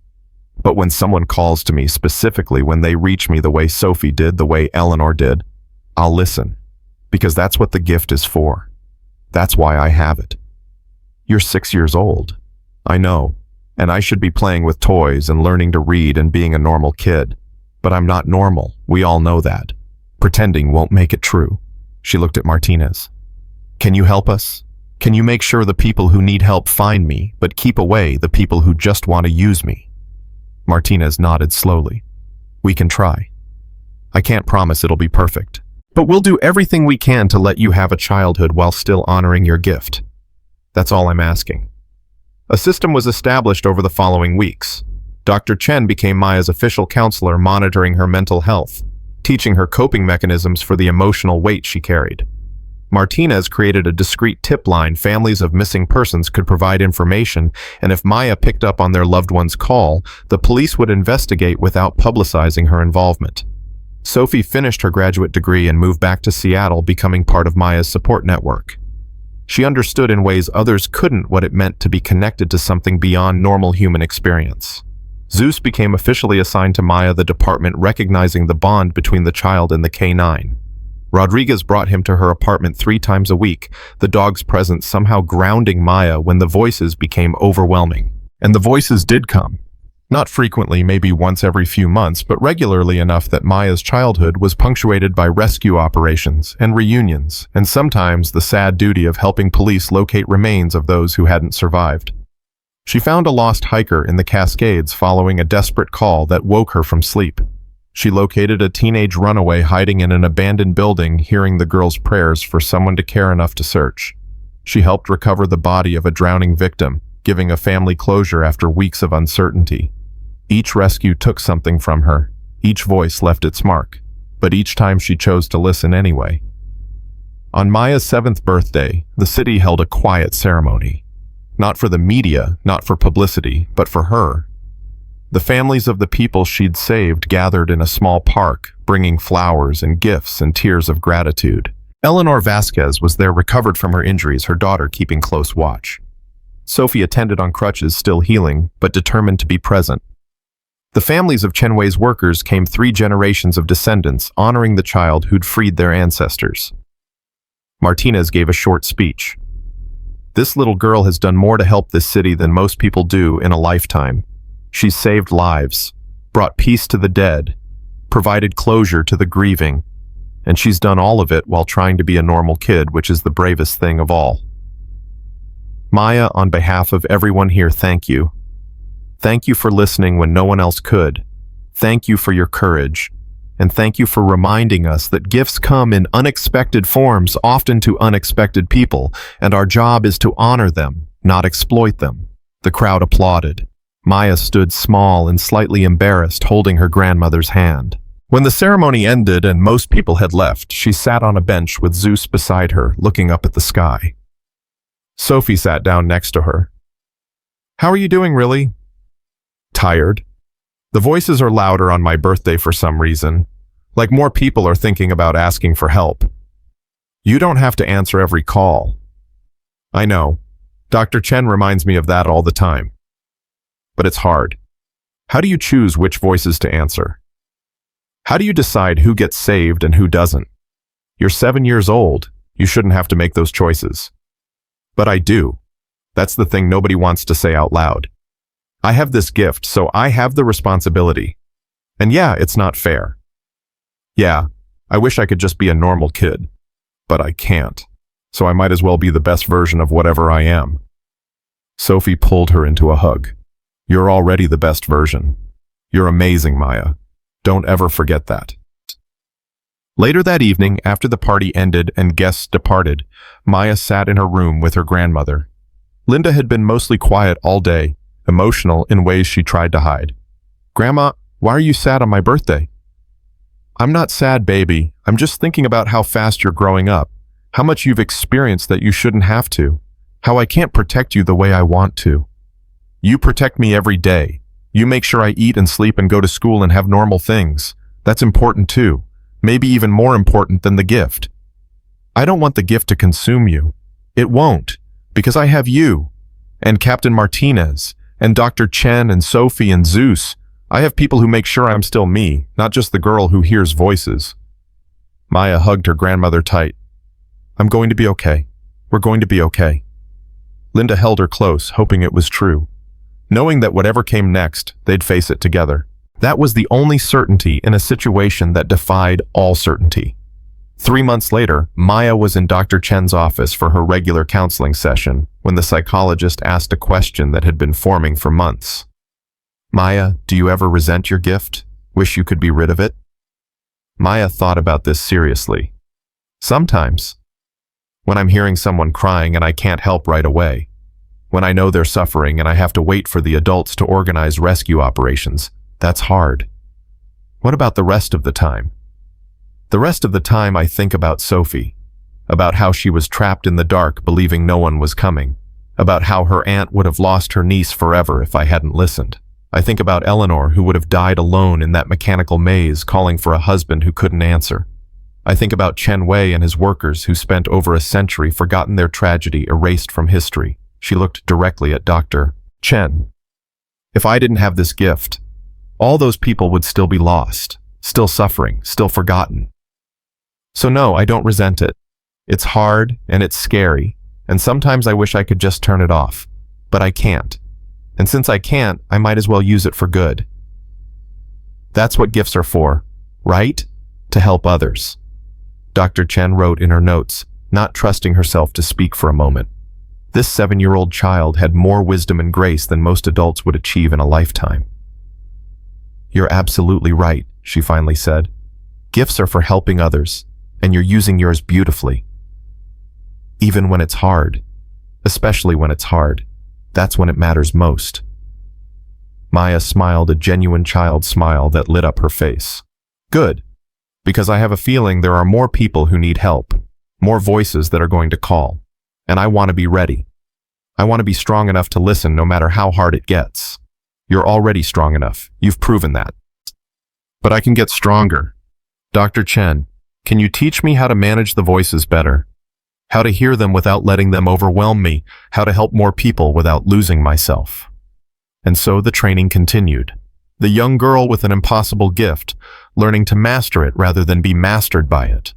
But when someone calls to me, specifically when they reach me the way Sophie did, the way Eleanor did, I'll listen. Because that's what the gift is for. That's why I have it. You're 6 years old. I know. And I should be playing with toys and learning to read and being a normal kid. But I'm not normal. We all know that. Pretending won't make it true." She looked at Martinez. "Can you help us? Can you make sure the people who need help find me, but keep away the people who just want to use me?" Martinez nodded slowly. "We can try. I can't promise it'll be perfect, but we'll do everything we can to let you have a childhood while still honoring your gift. That's all I'm asking." A system was established over the following weeks. Dr. Chen became Maya's official counselor, monitoring her mental health, teaching her coping mechanisms for the emotional weight she carried. Martinez created a discreet tip line. Families of missing persons could provide information, and if Maya picked up on their loved one's call, the police would investigate without publicizing her involvement. Sophie finished her graduate degree and moved back to Seattle, becoming part of Maya's support network. She understood in ways others couldn't what it meant to be connected to something beyond normal human experience. Zeus became officially assigned to Maya, the department recognizing the bond between the child and the K9. Rodriguez brought him to her apartment 3 times a week, the dog's presence somehow grounding Maya when the voices became overwhelming. And the voices did come. Not frequently, maybe once every few months, but regularly enough that Maya's childhood was punctuated by rescue operations and reunions, and sometimes the sad duty of helping police locate remains of those who hadn't survived. She found a lost hiker in the Cascades following a desperate call that woke her from sleep. She located a teenage runaway hiding in an abandoned building, hearing the girl's prayers for someone to care enough to search. She helped recover the body of a drowning victim, giving a family closure after weeks of uncertainty. Each rescue took something from her. Each voice left its mark, but each time she chose to listen anyway. On Maya's 7th birthday, the city held a quiet ceremony. Not for the media, not for publicity, but for her. The families of the people she'd saved gathered in a small park, bringing flowers and gifts and tears of gratitude. Eleanor Vasquez was there, recovered from her injuries, her daughter keeping close watch. Sophie attended on crutches, still healing, but determined to be present. The families of Chen Wei's workers came 3 generations of descendants, honoring the child who'd freed their ancestors. Martinez gave a short speech. "This little girl has done more to help this city than most people do in a lifetime. She's saved lives, brought peace to the dead, provided closure to the grieving, and she's done all of it while trying to be a normal kid, which is the bravest thing of all. Maya, on behalf of everyone here, thank you. Thank you for listening when no one else could. Thank you for your courage. And thank you for reminding us that gifts come in unexpected forms, often to unexpected people, and our job is to honor them, not exploit them." The crowd applauded. Maya stood small and slightly embarrassed, holding her grandmother's hand. When the ceremony ended and most people had left, she sat on a bench with Zeus beside her, looking up at the sky. Sophie sat down next to her. "How are you doing, really?" "Tired. The voices are louder on my birthday for some reason. Like more people are thinking about asking for help. You don't have to answer every call." "I know. Dr. Chen reminds me of that all the time. But it's hard. How do you choose which voices to answer? How do you decide who gets saved and who doesn't? You're 7 years old. You shouldn't have to make those choices. But I do. That's the thing nobody wants to say out loud. I have this gift, so I have the responsibility. And yeah, it's not fair. Yeah, I wish I could just be a normal kid. But I can't. So I might as well be the best version of whatever I am. Sophie pulled her into a hug. You're already the best version. You're amazing, Maya. Don't ever forget that. Later that evening, after the party ended and guests departed, Maya sat in her room with her grandmother. Linda had been mostly quiet all day, emotional in ways she tried to hide. Grandma, why are you sad on my birthday? I'm not sad, baby. I'm just thinking about how fast you're growing up, how much you've experienced that you shouldn't have to, how I can't protect you the way I want to. You protect me every day. You make sure I eat and sleep and go to school and have normal things. That's important too. Maybe even more important than the gift. I don't want the gift to consume you. It won't, because I have you, and Captain Martinez, and Dr. Chen and Sophie and Zeus. I have people who make sure I'm still me, not just the girl who hears voices. Maya hugged her grandmother tight. I'm going to be okay. We're going to be okay. Linda held her close, hoping it was true. Knowing that whatever came next, they'd face it together. That was the only certainty in a situation that defied all certainty. 3 months later, Maya was in Dr. Chen's office for her regular counseling session when the psychologist asked a question that had been forming for months. Maya, do you ever resent your gift? Wish you could be rid of it? Maya thought about this seriously. Sometimes. When I'm hearing someone crying and I can't help right away. When I know they're suffering and I have to wait for the adults to organize rescue operations. That's hard. What about the rest of the time? The rest of the time I think about Sophie, about how she was trapped in the dark believing no one was coming, about how her aunt would have lost her niece forever if I hadn't listened. I think about Eleanor who would have died alone in that mechanical maze calling for a husband who couldn't answer. I think about Chen Wei and his workers who spent over a century forgotten their tragedy erased from history. She looked directly at Dr. Chen. If I didn't have this gift, all those people would still be lost, still suffering, still forgotten. So no, I don't resent it. It's hard and it's scary, and sometimes I wish I could just turn it off, but I can't. And since I can't, I might as well use it for good. That's what gifts are for, right? To help others. Dr. Chen wrote in her notes, not trusting herself to speak for a moment. This 7-year-old child had more wisdom and grace than most adults would achieve in a lifetime. You're absolutely right, she finally said. Gifts are for helping others, and you're using yours beautifully. Even when it's hard, especially when it's hard, that's when it matters most. Maya smiled a genuine child smile that lit up her face. Good, because I have a feeling there are more people who need help, more voices that are going to call, and I want to be ready. I want to be strong enough to listen no matter how hard it gets. You're already strong enough. You've proven that. But I can get stronger. Dr. Chen, can you teach me how to manage the voices better? How to hear them without letting them overwhelm me? How to help more people without losing myself? And so the training continued. The young girl with an impossible gift, learning to master it rather than be mastered by it.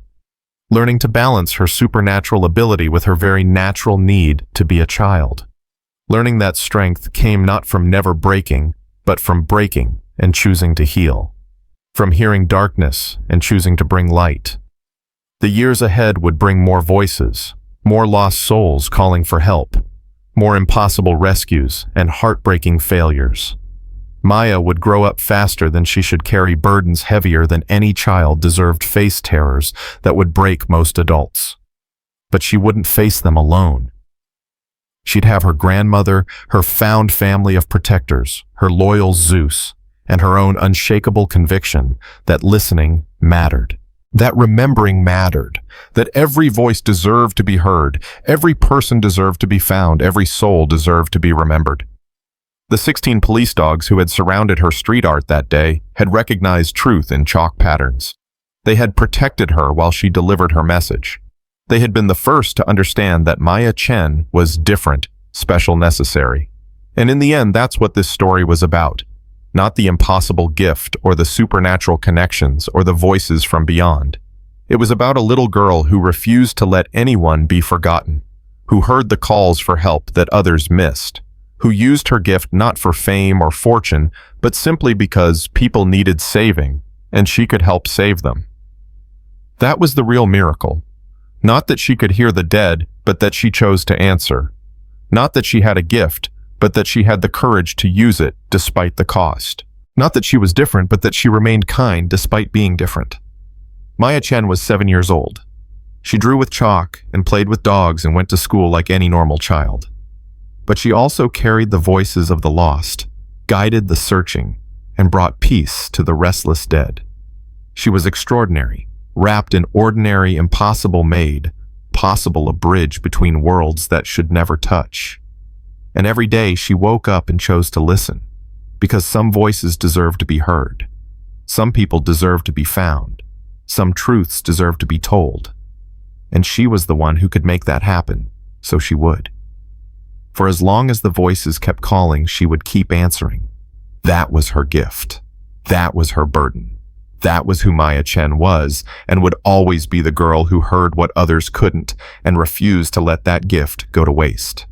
Learning to balance her supernatural ability with her very natural need to be a child. Learning that strength came not from never breaking, but from breaking and choosing to heal. From hearing darkness and choosing to bring light. The years ahead would bring more voices, more lost souls calling for help, more impossible rescues and heartbreaking failures. Maya would grow up faster than she should carry burdens heavier than any child deserved face terrors that would break most adults. But she wouldn't face them alone. She'd have her grandmother, her found family of protectors, her loyal Zeus, and her own unshakable conviction that listening mattered, that remembering mattered, that every voice deserved to be heard, every person deserved to be found, every soul deserved to be remembered. The 16 police dogs who had surrounded her street art that day had recognized truth in chalk patterns. They had protected her while she delivered her message. They had been the first to understand that Maya Chen was different, special, necessary. And in the end, that's what this story was about. Not the impossible gift or the supernatural connections or the voices from beyond. It was about a little girl who refused to let anyone be forgotten. who heard the calls for help that others missed, who used her gift not for fame or fortune, but simply because people needed saving, and she could help save them. That was the real miracle. Not that she could hear the dead, but that she chose to answer. Not that she had a gift, but that she had the courage to use it despite the cost. Not that she was different, but that she remained kind despite being different. Maya Chen was 7 years old. She drew with chalk and played with dogs and went to school like any normal child. But she also carried the voices of the lost, guided the searching, and brought peace to the restless dead. She was extraordinary, wrapped in ordinary, impossible made, possible a bridge between worlds that should never touch. And every day she woke up and chose to listen, because some voices deserve to be heard. Some people deserve to be found. Some truths deserve to be told. And she was the one who could make that happen, so she would. For as long as the voices kept calling, she would keep answering. That was her gift. That was her burden. That was who Maya Chen was, and would always be the girl who heard what others couldn't and refused to let that gift go to waste.